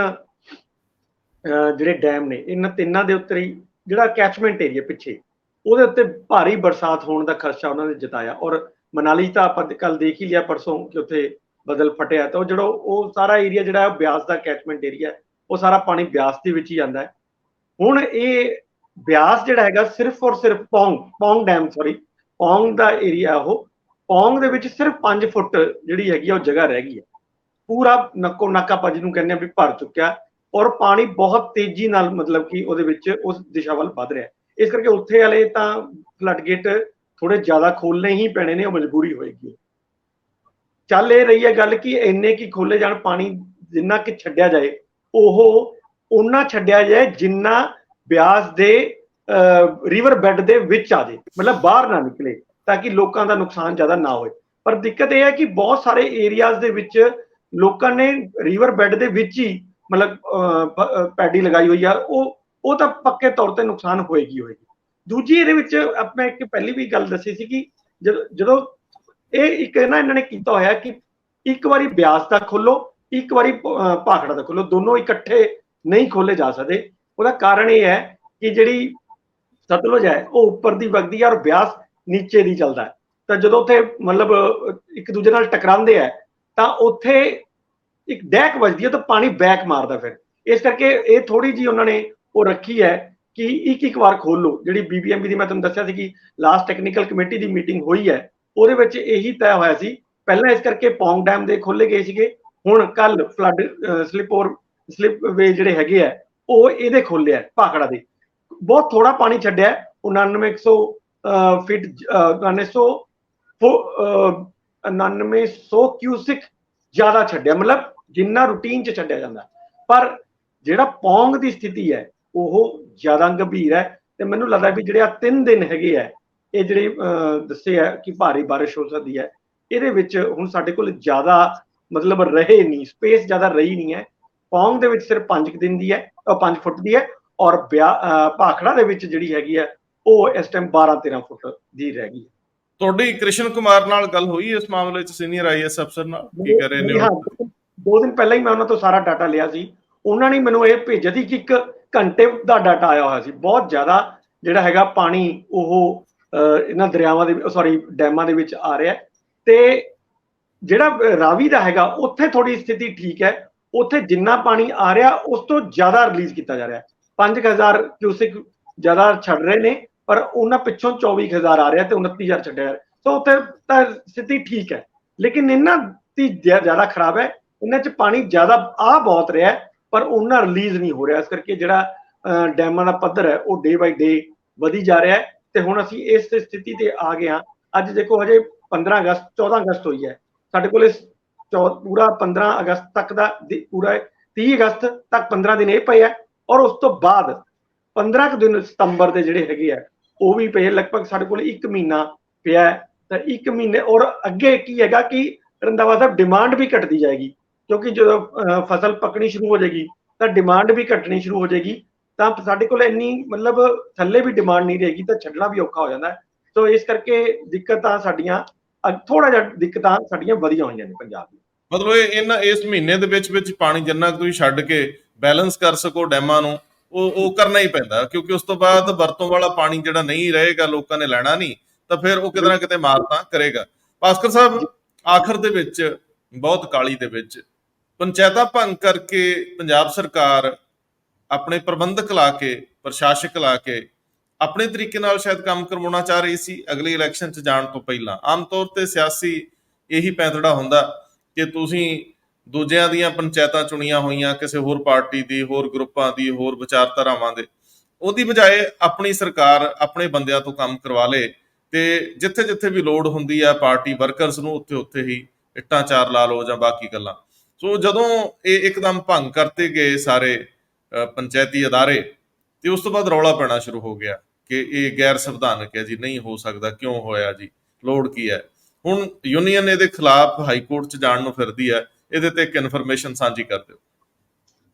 ਜਿਹੜੇ ਡੈਮ ਨੇ, ਇਹਨਾਂ ਤਿੰਨਾਂ ਦੇ ਉੱਤੇ ਜਿਹੜਾ ਕੈਚਮੈਂਟ ਏਰੀਆ ਪਿੱਛੇ, ਉਹਦੇ ਉੱਤੇ ਭਾਰੀ ਬਰਸਾਤ ਹੋਣ ਦਾ ਖਦਸ਼ਾ ਉਹਨਾਂ ਨੇ ਜਤਾਇਆ। ਔਰ ਮਨਾਲੀ ਤਾਂ ਆਪਾਂ ਕੱਲ ਦੇਖ ਹੀ ਲਿਆ ਪਰਸੋਂ ਕਿ ਉੱਥੇ ਬੱਦਲ ਫਟਿਆ, ਤਾਂ ਉਹ ਸਾਰਾ ਏਰੀਆ ਜਿਹੜਾ ਬਿਆਸ ਦਾ ਕੈਚਮੈਂਟ ਏਰੀਆ, ਉਹ ਸਾਰਾ ਪਾਣੀ ਬਿਆਸ ਦੇ ਵਿੱਚ ਹੀ ਜਾਂਦਾ ਹੈ। ਹੁਣ ਇਹ ਬਿਆਸ ਜਿਹੜਾ ਹੈਗਾ ਸਿਰਫ ਔਰ ਸਿਰਫ ਪੌਂਗ ਡੈਮ ਪੌਂਗ ਦਾ ਏਰੀਆ, ਉਹ ਪੌਂਗ ਦੇ ਵਿੱਚ ਸਿਰਫ 5 ਫੁੱਟ ਜਿਹੜੀ ਹੈਗੀ ਆ ਉਹ ਜਗ੍ਹਾ ਰਹਿ ਗਈ ਹੈ। ਪੂਰਾ ਨੱਕੋ ਨੱਕ ਆਪਾਂ ਜਿਹਨੂੰ ਕਹਿੰਦੇ ਆ ਵੀ ਭਰ ਚੁੱਕਿਆ, ਔਰ ਪਾਣੀ ਬਹੁਤ ਤੇਜ਼ੀ ਨਾਲ ਮਤਲਬ ਕਿ ਉਹਦੇ ਵਿੱਚ ਉਸ ਦਿਸ਼ਾ ਵੱਲ ਵੱਧ ਰਿਹਾ। ਇਸ ਕਰਕੇ ਉੱਥੇ ਵਾਲੇ ਤਾਂ ਫਲੱਡ ਗੇਟ ਥੋੜੇ ਜ਼ਿਆਦਾ ਖੋਲਣੇ ਹੀ ਪੈਣੇ ਨੇ, ਉਹ ਮਜਬੂਰੀ ਹੋਏਗੀ। ਚੱਲ ਇਹ ਰਹੀ ਹੈ ਗੱਲ ਕਿ ਇੰਨੇ ਕੀ ਖੋਲੇ ਜਾਣ, ਪਾਣੀ ਜਿੰਨਾ ਕਿ ਛੱਡਿਆ ਜਾਏ ਉਹ ਓਨਾ ਛੱਡਿਆ ਜਾਏ ਜਿੰਨਾ ਬਿਆਸ ਦੇ ਰਿਵਰ ਬੈੱਡ ਦੇ ਵਿੱਚ ਆ ਜੇ, ਮਤਲਬ ਬਾਹਰ ਨਾ ਨਿਕਲੇ, ਤਾਂ ਕਿ ਲੋਕਾਂ ਦਾ ਨੁਕਸਾਨ ਜ਼ਿਆਦਾ ਨਾ ਹੋਏ। ਪਰ ਦਿੱਕਤ ਇਹ ਹੈ ਕਿ ਬਹੁਤ ਸਾਰੇ ਏਰੀਆਜ਼ ਦੇ ਵਿੱਚ ਲੋਕਾਂ ਨੇ ਰਿਵਰ ਬੈੱਡ ਦੇ ਵਿੱਚ ਹੀ ਮਤਲਬ ਪੈਡੀ ਲਗਾਈ ਹੋਈ ਆ, ਉਹ ਤਾਂ ਪੱਕੇ ਤੌਰ ਤੇ ਨੁਕਸਾਨ ਹੋਏਗੀ। ਦੂਜੀ ਇਹਦੇ ਵਿੱਚ ਆਪਾਂ ਇੱਕ ਪਹਿਲੀ ਵੀ ਗੱਲ ਦੱਸੀ ਸੀ ਕਿ ਜਦੋਂ ਇਹ ਇੱਕ ਨਾ ਇਹਨਾਂ ਨੇ ਕੀਤਾ ਹੋਇਆ ਕਿ ਇੱਕ ਵਾਰੀ ਬਿਆਸ ਦਾ ਖੋਲੋ, ਇੱਕ ਵਾਰੀ ਭਾਖੜਾ ਦਾ ਖੋਲੋ, ਦੋਨੋਂ ਇਕੱਠੇ ਨਹੀਂ ਖੋਲੇ ਜਾ ਸਕਦੇ। ਉਹਦਾ ਕਾਰਨ ਇਹ ਹੈ ਕਿ ਜਿਹੜੀ ਸਤਲੁਜ ਹੈ ਉਹ ਉੱਪਰ ਦੀ ਵਗਦੀ ਹੈ ਔਰ ਬਿਆਸ ਨੀਚੇ ਦੀ ਚੱਲਦਾ ਹੈ, ਤਾਂ ਜਦੋਂ ਉੱਥੇ ਮਤਲਬ ਇੱਕ ਦੂਜੇ ਨਾਲ ਟਕਰਾਉਂਦੇ ਆ ਤਾਂ ਉੱਥੇ ਇੱਕ ਡੈਕ ਵੱਜਦੀ ਹੈ ਤਾਂ ਪਾਣੀ ਬੈਕ ਮਾਰਦਾ। ਫਿਰ ਇਸ ਕਰਕੇ ਇਹ ਥੋੜੀ ਜੀ ਉਹਨਾਂ ਨੇ ਉਹ ਰੱਖੀ ਹੈ ਕਿ ਇੱਕ ਵਾਰ ਖੋਲ ਲਓ। ਜਿਹੜੀ BBMP ਦੀ ਮੈਂ ਤੁਹਾਨੂੰ ਦੱਸਿਆ ਸੀ ਕਿ ਲਾਸਟ ਟੈਕਨੀਕਲ ਕਮੇਟੀ ਦੀ ਮੀਟਿੰਗ ਹੋਈ ਹੈ, ਉਹਦੇ ਵਿੱਚ ਇਹੀ ਤੈਅ ਹੋਇਆ ਸੀ। ਪਹਿਲਾਂ ਇਸ ਕਰਕੇ ਪੌਂਗ ਡੈਮ ਦੇ ਖੋਲੇ ਗਏ ਸੀਗੇ, ਹੁਣ ਕੱਲ ਫਲੱਡ ਸਲਿਪਵੇ ਜਿਹੜੇ ਹੈਗੇ ਆ ਉਹ ਇਹਦੇ ਖੋਲੇ ਆ, ਭਾਖੜਾ ਦੇ। ਬਹੁਤ ਥੋੜਾ ਪਾਣੀ ਛੱਡਿਆ, 9900 ਫੀਟ 9900 ਕਿਊਸਿਕ ਜ਼ਿਆਦਾ ਛੱਡਿਆ, ਮਤਲਬ ਜਿੰਨਾ ਰੂਟੀਨ 'ਚ ਛੱਡਿਆ ਜਾਂਦਾ। ਪਰ ਜਿਹੜਾ ਪੌਂਗ ਦੀ ਸਥਿਤੀ ਹੈ ਉਹ ਜ਼ਿਆਦਾ ਗੰਭੀਰ ਹੈ, ਤੇ ਮੈਨੂੰ ਲੱਗਦਾ ਵੀ ਜਿਹੜੇ 3 ਦਿਨ ਹੈਗੇ ਆ, ਇਹ ਜਿਹੜੇ ਦੱਸੇ ਆ ਕਿ ਭਾਰੀ ਬਾਰਿਸ਼ ਹੋ ਸਕਦੀ ਹੈ, ਇਹਦੇ ਵਿੱਚ ਹੁਣ ਸਾਡੇ ਕੋਲ ਜ਼ਿਆਦਾ ਮਤਲਬ ਰਹੇ ਨਹੀਂ, ਸਪੇਸ ਜ਼ਿਆਦਾ ਰਹੀ ਨਹੀਂ ਹੈ। ਪੌਂਗ ਦੇ ਵਿੱਚ ਸਿਰਫ 5 ਦਿਨ ਦੀ ਹੈ, 5 ਫੁੱਟ ਦੀ ਹੈ, ਔਰ ਭਾਖੜਾ ਦੇ ਵਿੱਚ ਜਿਹੜੀ ਹੈਗੀ ਹੈ ਉਹ ਇਸ ਟਾਈਮ 12-13 ਫੁੱਟ ਦੀ ਰਹਿ ਗਈ ਹੈ। ਤੁਹਾਡੀ ਕ੍ਰਿਸ਼ਨ ਕੁਮਾਰ ਨਾਲ ਗੱਲ ਹੋਈ ਇਸ ਮਾਮਲੇ 'ਚ, ਸੀਨੀਅਰ IAS ਅਫਸਰ ਨਾਲ? ਕੀ ਕਰ ਰਹੇ ਨੇ? 2 ਦਿਨ ਪਹਿਲਾਂ ਹੀ ਮੈਂ ਉਹਨਾਂ ਤੋਂ ਸਾਰਾ ਡਾਟਾ ਲਿਆ ਸੀ। ਉਹਨਾਂ ਨੇ ਮੈਨੂੰ ਇਹ ਭੇਜਿਆ ਸੀ ਕਿ 1 ਘੰਟੇ ਦਾ ਡਾਟਾ ਆਇਆ ਹੋਇਆ ਸੀ। ਬਹੁਤ ਜ਼ਿਆਦਾ ਜਿਹੜਾ ਹੈਗਾ ਪਾਣੀ ਉਹ ਇਹਨਾਂ ਦਰਿਆਵਾਂ ਦੇ ਡੈਮਾਂ ਦੇ ਵਿੱਚ ਆ ਰਿਹਾ। ਤੇ ਜਿਹੜਾ ਰਾਵੀ ਦਾ ਹੈਗਾ ਉੱਥੇ ਥੋੜੀ ਸਥਿਤੀ ਠੀਕ ਹੈ, ਉੱਥੇ ਜਿੰਨਾ ਪਾਣੀ ਆ ਰਿਹਾ ਉਸ ਤੋਂ ਜ਼ਿਆਦਾ ਰਿਲੀਜ਼ ਕੀਤਾ ਜਾ ਰਿਹਾ। 5000 ਕਿਊਸਿਕ ਜ਼ਿਆਦਾ ਛੱਡ ਰਹੇ ਨੇ, ਪਰ ਉਹਨਾਂ ਪਿੱਛੋਂ 24000 ਆ ਰਿਹਾ ਤੇ 29000 ਛੱਡਿਆ ਜਾ ਰਿਹਾ। ਤਾਂ ਉੱਥੇ ਤਾਂ ਸਥਿਤੀ ਠੀਕ ਹੈ, ਲੇਕਿਨ ਇਹਨਾਂ ਦੀ ਜ਼ਿਆਦਾ ਖਰਾਬ ਹੈ। ਇਹਨਾਂ 'ਚ ਪਾਣੀ ਜ਼ਿਆਦਾ ਬਹੁਤ ਰਿਹਾ, ਪਰ ਉਹਨਾਂ ਰਿਲੀਜ਼ ਨਹੀਂ ਹੋ ਰਿਹਾ। ਇਸ ਕਰਕੇ ਜਿਹੜਾ ਡੈਮਾਂ ਦਾ ਪੱਧਰ ਹੈ ਉਹ ਡੇ ਬਾਈ ਡੇ ਵਧੀ ਜਾ ਰਿਹਾ ਹੈ। ਤੇ ਹੁਣ ਅਸੀਂ ਇਸ ਸਥਿਤੀ ਤੇ ਆ ਗਏ ਹਾਂ। ਅੱਜ ਦੇਖੋ ਹਜੇ 15 ਅਗਸਤ 14 ਅਗਸਤ ਹੋਈ ਹੈ, ਸਾਡੇ ਕੋਲ ਪੂਰਾ 15 ਅਗਸਤ ਤੱਕ ਦਾ ਪੂਰਾ 30 ਅਗਸਤ ਤੱਕ 15 ਦਿਨ ਇਹ ਪਏ ਆ, ਔਰ ਉਸ ਤੋਂ ਬਾਅਦ 15 ਕੁ ਦਿਨ ਸਤੰਬਰ ਦੇ ਜਿਹੜੇ ਹੈਗੇ ਆ ਉਹ ਵੀ ਪਏ। ਲਗਭਗ ਸਾਡੇ ਕੋਲ 1 ਮਹੀਨਾ ਪਿਆ। ਤਾਂ 1 ਮਹੀਨੇ ਔਰ ਅੱਗੇ ਕੀ ਹੈਗਾ ਕਿ ਰੰਧਾਵਾ ਸਾਹਿਬ ਡਿਮਾਂਡ ਵੀ ਘਟਦੀ ਜਾਏਗੀ, ਕਿਉਂਕਿ ਜਦੋਂ ਫਸਲ ਪੱਕਣੀ ਸ਼ੁਰੂ ਹੋ ਜਾਏਗੀ ਤਾਂ ਡਿਮਾਂਡ ਵੀ ਘਟਣੀ ਸ਼ੁਰੂ ਹੋ ਜਾਏਗੀ। ਤਾਂ ਸਾਡੇ ਕੋਲ ਇੰਨੀ ਮਤਲਬ ਥੱਲੇ ਵੀ ਡਿਮਾਂਡ ਨਹੀਂ ਰਹੇਗੀ, ਤਾਂ ਛੱਡਣਾ ਵੀ ਔਖਾ ਹੋ ਜਾਂਦਾ ਹੈ। ਸੋ ਇਸ ਕਰਕੇ ਦਿੱਕਤਾਂ ਸਾਡੀਆਂ ਥੋੜਾ ਜਿਹਾ ਦਿੱਕਤਾਂ ਸਾਡੀਆਂ ਵਧੀਆਂ ਹੋਈਆਂ ਨੇ ਪੰਜਾਬ ਦੀਆਂ। ਮਤਲਬ ਇਸ ਮਹੀਨੇ ਦੇ ਵਿੱਚ ਪਾਣੀ ਜਿੰਨਾ ਤੁਸੀਂ ਛੱਡ ਕੇ ਬੈਲੈਂਸ ਕਰ ਸਕੋ ਡੈਮਾਂ ਨੂੰ, ਉਹ ਕਰਨਾ ਹੀ ਪੈਂਦਾ, ਕਿਉਂਕਿ ਉਸ ਤੋਂ ਬਾਅਦ ਵਰਤੋਂ ਵਾਲਾ ਪਾਣੀ ਜਿਹੜਾ ਨਹੀਂ ਰਹੇਗਾ, ਲੋਕਾਂ ਨੇ ਲੈਣਾ ਨਹੀਂ, ਤਾਂ ਫਿਰ ਉਹ ਕਿਤੇ ਨਾ ਕਿਤੇ ਮਾਰ ਤਾਂ ਕਰੇਗਾ। ਭਾਸਕਰ ਸਾਹਿਬ, ਆਖਰ ਦੇ ਵਿੱਚ ਬਹੁਤ ਕਾਲੀ ਦੇ ਵਿੱਚ ਪੰਚਾਇਤਾਂ ਭੰਗ ਕਰਕੇ ਪੰਜਾਬ ਸਰਕਾਰ ਆਪਣੇ ਪ੍ਰਬੰਧਕ ਲਾ ਕੇ, ਪ੍ਰਸ਼ਾਸਕ ਲਾ ਕੇ ਆਪਣੇ ਤਰੀਕੇ ਨਾਲ ਸ਼ਾਇਦ ਕੰਮ ਕਰਵਾਉਣਾ ਚਾਹ ਰਹੀ ਸੀ ਅਗਲੀ ਇਲੈਕਸ਼ਨ 'ਚ ਜਾਣ ਤੋਂ ਪਹਿਲਾਂ। ਆਮ ਤੌਰ ਤੇ ਸਿਆਸੀ ਇਹੀ ਪੈਂਤੜਾ ਹੁੰਦਾ ਕਿ ਤੁਸੀਂ ਦੂਜਿਆਂ ਦੀਆਂ ਪੰਚਾਇਤਾਂ ਚੁਣੀਆਂ ਹੋਈਆਂ, ਕਿਸੇ ਹੋਰ ਪਾਰਟੀ ਦੀ, ਹੋਰ ਗਰੁੱਪਾਂ ਦੀ, ਹੋਰ ਵਿਚਾਰਧਾਰਾਵਾਂ ਦੇ, ਉਹਦੀ ਬਜਾਏ ਆਪਣੀ ਸਰਕਾਰ ਆਪਣੇ ਬੰਦਿਆਂ ਤੋਂ ਕੰਮ ਕਰਵਾ ਲੇ, ਤੇ ਜਿੱਥੇ ਜਿੱਥੇ ਵੀ ਲੋੜ ਹੁੰਦੀ ਆ ਪਾਰਟੀ ਵਰਕਰਸ ਨੂੰ ਉੱਥੇ ਹੀ ਇੱਟਾਂ ਚਾਰ ਲਾ ਲਓ ਜਾਂ ਬਾਕੀ ਗੱਲਾਂ। ਸੋ ਜਦੋਂ ਇਹ ਇੱਕਦਮ ਭੰਗ ਕਰਤੇ ਗਏ ਸਾਰੇ ਪੰਚਾਇਤੀ ਅਦਾਰੇ, ਤੇ ਉਸ ਤੋਂ ਬਾਅਦ ਰੌਲਾ ਪੈਣਾ ਸ਼ੁਰੂ ਹੋ ਗਿਆ ਕਿ ਇਹ ਗੈਰ ਸੰਵਿਧਾਨਕ ਹੈ ਜੀ, ਨਹੀਂ ਹੋ ਸਕਦਾ, ਕਿਉਂ ਹੋਇਆ ਜੀ, ਲੋੜ ਕੀ ਹੈ। ਹੁਣ ਯੂਨੀਅਨ ਇਹਦੇ ਖਿਲਾਫ ਹਾਈ ਕੋਰਟ 'ਚ ਜਾਣ ਨੂੰ ਫਿਰਦੀ ਹੈ। ਇਹਦੇ ਤੇ ਇੱਕ ਇਨਫੋਰਮੇਸ਼ਨ ਸਾਂਝੀ ਕਰ ਦਿਓ।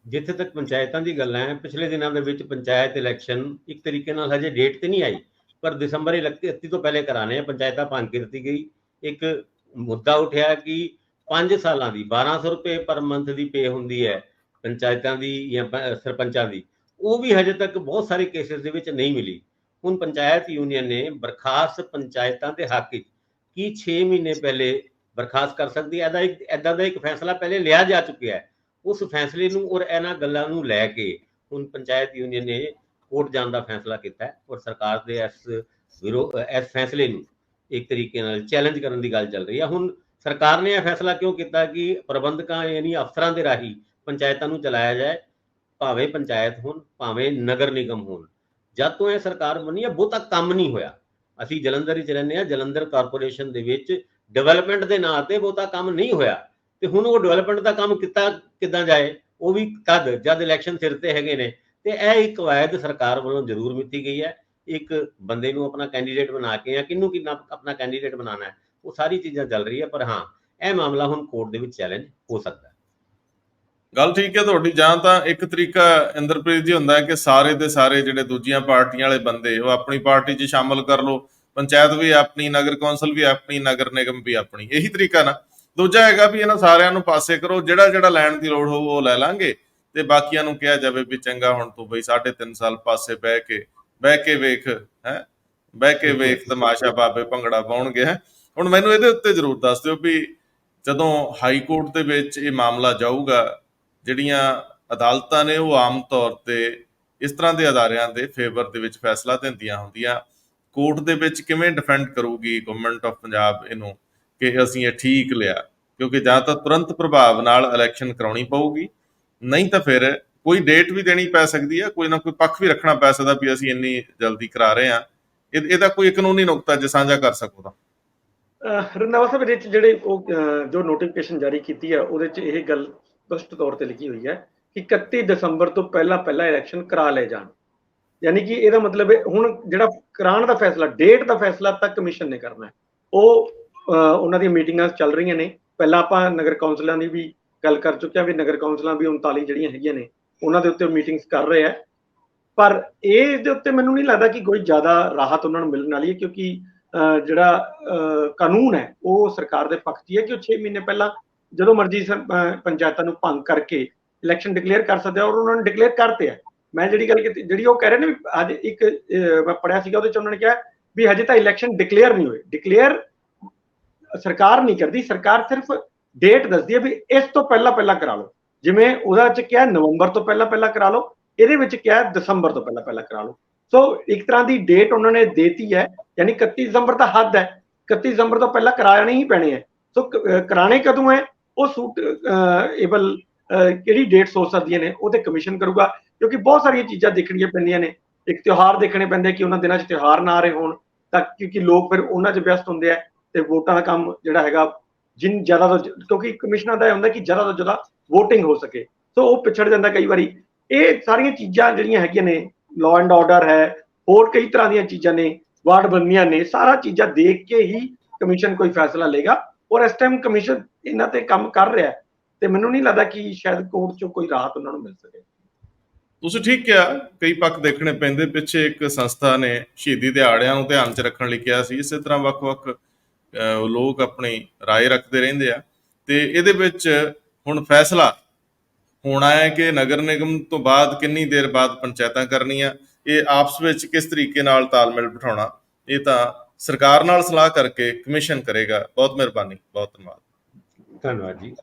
ਜਿੱਥੇ ਤੱਕ ਪੰਚਾਇਤਾਂ ਦੀ ਗੱਲ ਹੈ, ਪਿਛਲੇ ਦਿਨਾਂ ਦੇ ਵਿੱਚ ਪੰਚਾਇਤ ਇਲੈਕਸ਼ਨ ਇੱਕ ਤਰੀਕੇ ਨਾਲ ਹਜੇ ਡੇਟ ਤੇ ਨਹੀਂ ਆਈ, ਪਰ ਦਸੰਬਰ 31 ਤੋਂ ਪਹਿਲੇ ਕਰਾਣੇ ਆ। ਪੰਚਾਇਤਾਂ ਭੰਗ ਕੀਤੀ ਗਈ। ਇੱਕ ਮੁੱਦਾ ਉੱਠਿਆ ਕਿ 5 ਸਾਲਾਂ ਦੀ 1200 ਰੁਪਏ ਪਰ ਮੰਥ ਦੀ ਪੇ ਹੁੰਦੀ ਹੈ ਪੰਚਾਇਤਾਂ ਦੀ ਜਾਂ ਸਰਪੰਚਾਂ ਦੀ, ਉਹ ਵੀ ਹਜੇ ਤੱਕ ਬਹੁਤ ਸਾਰੇ ਕੇਸਿਸ ਦੇ ਵਿੱਚ ਨਹੀਂ ਮਿਲੀ। ਹੁਣ ਪੰਚਾਇਤ ਯੂਨੀਅਨ ਨੇ ਬਰਖਾਸਤ ਪੰਚਾਇਤਾਂ ਦੇ ਹੱਕ ਵਿੱਚ ਕੀ 6 ਮਹੀਨੇ ਪਹਿਲੇ ਬਰਖਾਸਤ ਕਰ ਸਕਦੀ ਹੈ। ਏਦਾਂ ਦਾ ਇੱਕ ਫੈਸਲਾ ਪਹਿਲੇ ਲਿਆ ਜਾ ਚੁੱਕਿਆ ਹੈ। ਉਸ ਫੈਸਲੇ ਨੂੰ ਔਰ ਇਹਨਾਂ ਗੱਲਾਂ ਨੂੰ ਲੈ ਕੇ ਹੁਣ ਪੰਚਾਇਤ ਯੂਨੀਅਨ ਨੇ ਕੋਰਟ ਜਾਣ ਦਾ ਫੈਸਲਾ ਕੀਤਾ ਹੈ, ਔਰ ਸਰਕਾਰ ਦੇ ਇਸ ਫੈਸਲੇ ਨੂੰ ਇੱਕ ਤਰੀਕੇ ਨਾਲ ਚੈਲੰਜ ਕਰਨ ਦੀ ਗੱਲ ਚੱਲ ਰਹੀ ਹੈ। ਹੁਣ ਸਰਕਾਰ ਨੇ ਇਹ ਫੈਸਲਾ ਕਿਉਂ ਕੀਤਾ ਕਿ ਪ੍ਰਬੰਧਕਾਂ ਯਾਨੀ ਅਫਸਰਾਂ ਦੇ ਰਾਹੀਂ ਪੰਚਾਇਤਾਂ ਨੂੰ ਚਲਾਇਆ ਜਾਏ, ਭਾਵੇਂ ਪੰਚਾਇਤ ਹੋਣ ਭਾਵੇਂ ਨਗਰ ਨਿਗਮ ਹੋਣ। ਜਦ ਤੋਂ ਇਹ ਸਰਕਾਰ ਬਣੀ ਹੈ ਬਹੁਤਾ ਕੰਮ ਨਹੀਂ ਹੋਇਆ। ਅਸੀਂ ਜਲੰਧਰ ਵਿੱਚ ਰਹਿੰਦੇ ਹਾਂ, ਜਲੰਧਰ ਕਾਰਪੋਰੇਸ਼ਨ ਦੇ ਵਿੱਚ ਡਿਵੈਲਪਮੈਂਟ ਦੇ ਨਾਂ ਤੇ ਬਹੁਤਾ ਕੰਮ ਨਹੀਂ ਹੋਇਆ, ਤੇ ਹੁਣ ਉਹ ਡਿਵੈਲਪਮੈਂਟ ਦਾ ਕੰਮ ਕਿੱਦਾਂ ਜਾਏ, ਉਹ ਵੀ ਜਦ ਇਲੈਕਸ਼ਨ ਸਿਰ ਤੇ ਹੈਗੇ ਨੇ ਤੇ ਇਹ ਇੱਕ ਕਵਾਇਦ ਸਰਕਾਰ ਵੱਲੋਂ ਜ਼ਰੂਰ ਮਿੱਥੀ ਗਈ ਹੈ। ਇੱਕ ਬੰਦੇ ਨੂੰ ਆਪਣਾ ਕੈਂਡੀਡੇਟ ਬਣਾ ਕੇ ਜਾਂ ਕਿਹਨੂੰ ਕਿੰਨਾ ਆਪਣਾ ਕੈਂਡੀਡੇਟ ਬਣਾਉਣਾ ਹੈ, ਉਹ ਸਾਰੀ ਚੀਜ਼ਾਂ ਚੱਲ ਰਹੀ ਹੈ। ਪਰ ਹਾਂ, ਇਹ ਮਾਮਲਾ ਹੁਣ ਕੋਰਟ ਦੇ ਵਿੱਚ ਚੈਲੰਜ ਹੋ ਸਕਦਾ ਹੈ। ਗੱਲ ਠੀਕ ਹੈ ਤੁਹਾਡੀ। ਜਾਂ ਤਾਂ ਇੱਕ ਤਰੀਕਾ ਇੰਦਰਪ੍ਰੀਤ ਜੀ ਹੁੰਦਾ ਹੈ ਕਿ ਸਾਰੇ ਦੇ ਸਾਰੇ ਜਿਹੜੇ ਦੂਜੀਆਂ ਪਾਰਟੀਆਂ ਵਾਲੇ ਬੰਦੇ ਉਹ ਆਪਣੀ ਪਾਰਟੀ 'ਚ ਸ਼ਾਮਲ ਕਰ ਲਓ, ਪੰਚਾਇਤ ਵੀ ਆਪਣੀ, ਨਗਰ ਕੌਂਸਲ ਵੀ ਆਪਣੀ, ਨਗਰ ਨਿਗਮ ਵੀ ਆਪਣੀ, ਇਹੀ ਤਰੀਕਾ ਨਾ। ਦੂਜਾ ਹੈਗਾ ਵੀ ਇਹਨਾਂ ਸਾਰਿਆਂ ਨੂੰ ਪਾਸੇ ਕਰੋ, ਜਿਹੜਾ ਜਿਹੜਾ ਲੈਣ ਦੀ ਲੋੜ ਹੋਊ ਉਹ ਲੈ ਲਾਂਗੇ, ਤੇ ਬਾਕੀਆਂ ਨੂੰ ਕਿਹਾ ਜਾਵੇ ਵੀ ਚੰਗਾ ਹੁਣ ਤੂੰ ਬਈ 3.5 ਸਾਲ ਪਾਸੇ ਬਹਿ ਕੇ ਵੇਖ, ਬਹਿ ਕੇ ਵੇਖ ਤਮਾਸ਼ਾ, ਬਾਬੇ ਭੰਗੜਾ ਪਾਉਣਗੇ। ਹੁਣ ਮੈਨੂੰ ਇਹਦੇ ਉੱਤੇ ਜ਼ਰੂਰ ਦੱਸ ਦਿਓ ਵੀ ਜਦੋਂ ਹਾਈ ਕੋਰਟ ਦੇ ਵਿੱਚ ਇਹ ਮਾਮਲਾ ਜਾਊਗਾ, ਜਿਹੜੀਆਂ ਅਦਾਲਤਾਂ ਨੇ ਉਹ ਆਮ ਤੌਰ ਤੇ ਇਸ ਤਰ੍ਹਾਂ ਦੇ ਅਦਾਰਿਆਂ ਦੇ ਫੇਵਰ ਦੇ ਵਿੱਚ ਫੈਸਲਾ ਦਿੰਦੀਆਂ ਹੁੰਦੀਆਂ, ਕੋਰਟ ਦੇ ਵਿੱਚ ਕਿਵੇਂ ਡਿਫੈਂਡ ਕਰੂਗੀ ਗਵਰਨਮੈਂਟ ਆਫ ਪੰਜਾਬ ਇਹਨੂੰ ਕਿ ਅਸੀਂ ਇਹ ਠੀਕ ਲਿਆ? ਕਿਉਂਕਿ ਜਾਂ ਤਾਂ ਤੁਰੰਤ ਪ੍ਰਭਾਵ ਨਾਲ ਇਲੈਕਸ਼ਨ ਕਰਾਉਣੀ ਪਊਗੀ, ਨਹੀਂ ਤਾਂ ਫਿਰ ਕੋਈ ਡੇਟ ਵੀ ਦੇਣੀ ਪੈ ਸਕਦੀ ਹੈ, ਕੋਈ ਨਾ ਕੋਈ ਪੱਖ ਵੀ ਰੱਖਣਾ ਪੈ ਸਕਦਾ ਵੀ ਅਸੀਂ ਇੰਨੀ ਜਲਦੀ ਕਰਾ ਰਹੇ ਹਾਂ। ਇਹਦਾ ਕੋਈ ਕਾਨੂੰਨੀ ਨੁਕਤਾ ਜੇ ਸਾਂਝਾ ਕਰ ਸਕੋ ਤਾਂ। ਰੰਧਾਵਾ ਸਾਹਿਬ, ਇਹਦੇ 'ਚ ਜਿਹੜੇ ਉਹ ਜੋ ਨੋਟੀਫਿਕੇਸ਼ਨ ਜਾਰੀ ਕੀਤੀ ਹੈ ਉਹਦੇ 'ਚ ਇਹ ਗੱਲ ਸਪਸ਼ਟ ਤੌਰ ਤੇ ਲਿਖੀ ਹੋਈ ਹੈ ਕਿ 31 ਦਸੰਬਰ ਤੋਂ ਪਹਿਲਾਂ ਇਲੈਕਸ਼ਨ ਕਰਾ ਲਏ ਜਾਣ। ਯਾਨੀ ਕਿ ਇਹਦਾ ਮਤਲਬ ਹੈ ਹੁਣ ਜਿਹੜਾ ਕਰਾਉਣ ਦਾ ਫੈਸਲਾ, ਡੇਟ ਦਾ ਫੈਸਲਾ ਤਾਂ ਕਮਿਸ਼ਨ ਨੇ ਕਰਨਾ ਹੈ। ਉਹ ਉਹਨਾਂ ਦੀਆਂ ਮੀਟਿੰਗਾਂ ਚੱਲ ਰਹੀਆਂ ਨੇ। ਪਹਿਲਾਂ ਆਪਾਂ ਨਗਰ ਕੌਂਸਲਾਂ ਦੀ ਵੀ ਗੱਲ ਕਰ ਚੁੱਕੇ ਹਾਂ ਵੀ ਨਗਰ ਕੌਂਸਲਾਂ ਵੀ 39 ਜਿਹੜੀਆਂ ਹੈਗੀਆਂ ਨੇ ਉਹਨਾਂ ਦੇ ਉੱਤੇ ਮੀਟਿੰਗਸ ਕਰ ਰਹੇ ਆ। ਪਰ ਇਹਦੇ ਉੱਤੇ ਮੈਨੂੰ ਨਹੀਂ ਲੱਗਦਾ ਕਿ ਕੋਈ ਜ਼ਿਆਦਾ ਰਾਹਤ ਉਹਨਾਂ ਨੂੰ ਮਿਲਣ ਵਾਲੀ ਹੈ, ਕਿਉਂਕਿ ਜਿਹੜਾ ਕਾਨੂੰਨ ਹੈ ਉਹ ਸਰਕਾਰ ਦੇ ਪੱਖ 'ਚ ਹੈ ਕਿ ਉਹ 6 ਮਹੀਨੇ ਪਹਿਲਾਂ ਜਦੋਂ ਮਰਜ਼ੀ ਪੰਚਾਇਤਾਂ ਨੂੰ ਭੰਗ ਕਰਕੇ ਇਲੈਕਸ਼ਨ ਡਿਕਲੇਅਰ ਕਰ ਸਕਦੇ ਆ, ਔਰ ਉਹਨਾਂ ਨੇ ਡਿਕਲੇਅਰ ਕਰਤੇ ਆ। ਮੈਂ ਜਿਹੜੀ ਗੱਲ ਕੀਤੀ, ਜਿਹੜੀ ਉਹ ਕਹਿ ਰਹੇ ਨੇ ਵੀ ਅੱਜ ਇੱਕ ਮੈਂ ਪੜਿਆ ਸੀਗਾ ਉਹਦੇ 'ਚ ਉਹਨਾਂ ਨੇ ਕਿਹਾ ਵੀ ਹਜੇ ਤਾਂ ਇਲੈਕਸ਼ਨ ਡਿਕਲੇਅਰ ਨਹੀਂ ਹੋਏ। ਡਿਕਲੇਅਰ ਸਰਕਾਰ ਨਹੀਂ ਕਰਦੀ, ਸਰਕਾਰ ਸਿਰਫ ਡੇਟ ਦੱਸਦੀ ਹੈ ਵੀ ਇਸ ਤੋਂ ਪਹਿਲਾਂ ਕਰਾ ਲਓ। ਜਿਵੇਂ ਉਹਦਾ 'ਚ ਕਿਹਾ ਨਵੰਬਰ ਤੋਂ ਪਹਿਲਾਂ ਕਰਾ ਲਓ, ਇਹਦੇ ਵਿੱਚ ਕਿਹਾ ਦਸੰਬਰ ਤੋਂ ਪਹਿਲਾਂ ਕਰਾ ਲਓ। ਸੋ ਇੱਕ ਤਰ੍ਹਾਂ ਦੀ ਡੇਟ ਉਹਨਾਂ ਨੇ ਦੇਤੀ ਹੈ, ਯਾਨੀ 31 ਦਸੰਬਰ ਦਾ ਹੱਦ ਹੈ, 31 ਦਸੰਬਰ ਤੋਂ ਪਹਿਲਾਂ ਕਰਾਣੇ ਹੀ ਪੈਣੇ ਹੈ। ਸੋ ਕਰਾਣੇ ਕਦੋਂ ਹੈ ਉਹ ਸੂਟ ਏਬਲ ਕਿਹੜੀ ਡੇਟ ਸੋਚ ਸਕਦੀਆਂ ਨੇ ਉਹ ਤੇ ਕਮਿਸ਼ਨ ਕਰੂਗਾ, ਕਿਉਂਕਿ ਬਹੁਤ ਸਾਰੀਆਂ ਚੀਜ਼ਾਂ ਦੇਖਣੀਆਂ ਪੈਂਦੀਆਂ ਨੇ। ਇੱਕ ਤਿਉਹਾਰ ਦੇਖਣੇ ਪੈਂਦੇ ਕਿ ਉਹਨਾਂ ਦਿਨਾਂ 'ਚ ਤਿਉਹਾਰ ਨਾ ਆ ਰਹੇ ਹੋਣ, ਤਾਂ ਕਿਉਂਕਿ ਲੋਕ ਫਿਰ ਉਹਨਾਂ 'ਚ ਵਿਅਸਤ ਹੁੰਦੇ ਆ ਤੇ ਵੋਟਾਂ ਦਾ ਕੰਮ ਜਿਹੜਾ ਹੈਗਾ ਜ਼ਿਆਦਾ ਤੋਂ, ਕਿਉਂਕਿ ਕਮਿਸ਼ਨਾਂ ਦਾ ਇਹ ਹੁੰਦਾ ਕਿ ਜ਼ਿਆਦਾ ਤੋਂ ਜ਼ਿਆਦਾ ਵੋਟਿੰਗ ਹੋ ਸਕੇ, ਸੋ ਉਹ ਪਿਛੜ ਜਾਂਦਾ ਕਈ ਵਾਰੀ। ਇਹ ਸਾਰੀਆਂ ਚੀਜ਼ਾਂ ਜਿਹੜੀਆਂ ਹੈਗੀਆਂ ਨੇ, ਲਾਅ ਐਂਡ ਆਰਡਰ ਹੈ, ਹੋਰ ਕਈ ਤਰ੍ਹਾਂ ਦੀਆਂ ਚੀਜ਼ਾਂ ਨੇ, ਵਾਰਡ ਬੰਦੀਆਂ ਨੇ, ਸਾਰਾ ਚੀਜ਼ਾਂ ਦੇਖ ਕੇ ਹੀ ਕਮਿਸ਼ਨ ਕੋਈ ਫੈਸਲਾ ਲਏਗਾ। ਔਰ ਇਸ ਟਾਈਮ ਕਮਿਸ਼ਨ ਇਹਨਾਂ ਤੇ ਕੰਮ ਕਰ ਰਿਹਾ ਤੇ ਮੈਨੂੰ ਨਹੀਂ ਲੱਗਦਾ ਕਿ ਸ਼ਾਇਦ ਕੋਰਟ 'ਚੋਂ ਕੋਈ ਰਾਹਤ ਉਹਨਾਂ ਨੂੰ ਮਿਲ ਸਕੇ। ਤੁਸੀਂ ਠੀਕ ਕਿਹਾ, ਕਈ ਪੱਖ ਦੇਖਣੇ ਪੈਂਦੇ। ਪਿੱਛੇ ਇੱਕ ਸੰਸਥਾ ਨੇ ਸ਼ਹੀਦੀ ਦਿਹਾੜਿਆਂ ਨੂੰ ਧਿਆਨ 'ਚ ਰੱਖਣ ਲਈ ਕਿਹਾ ਸੀ। ਇਸੇ ਤਰ੍ਹਾਂ ਵੱਖ-ਵੱਖ ਲੋਕ ਆਪਣੀ ਰਾਏ ਰੱਖਦੇ ਰਹਿੰਦੇ ਆ, ਤੇ ਇਹਦੇ ਵਿੱਚ ਹੁਣ ਫੈਸਲਾ ਹੋਣਾ ਹੈ ਕਿ ਨਗਰ ਨਿਗਮ ਤੋਂ ਬਾਅਦ ਕਿੰਨੀ ਦੇਰ ਬਾਅਦ ਪੰਚਾਇਤਾਂ ਕਰਨੀਆਂ, ਇਹ ਆਪਸ ਵਿੱਚ ਕਿਸ ਤਰੀਕੇ ਨਾਲ ਤਾਲਮੇਲ ਬਿਠਾਉਣਾ, ਇਹ ਤਾਂ ਸਰਕਾਰ ਨਾਲ ਸਲਾਹ ਕਰਕੇ ਕਮਿਸ਼ਨ ਕਰੇਗਾ। ਬਹੁਤ ਮਿਹਰਬਾਨੀ, ਬਹੁਤ ਧੰਨਵਾਦ। ਧੰਨਵਾਦ ਜੀ।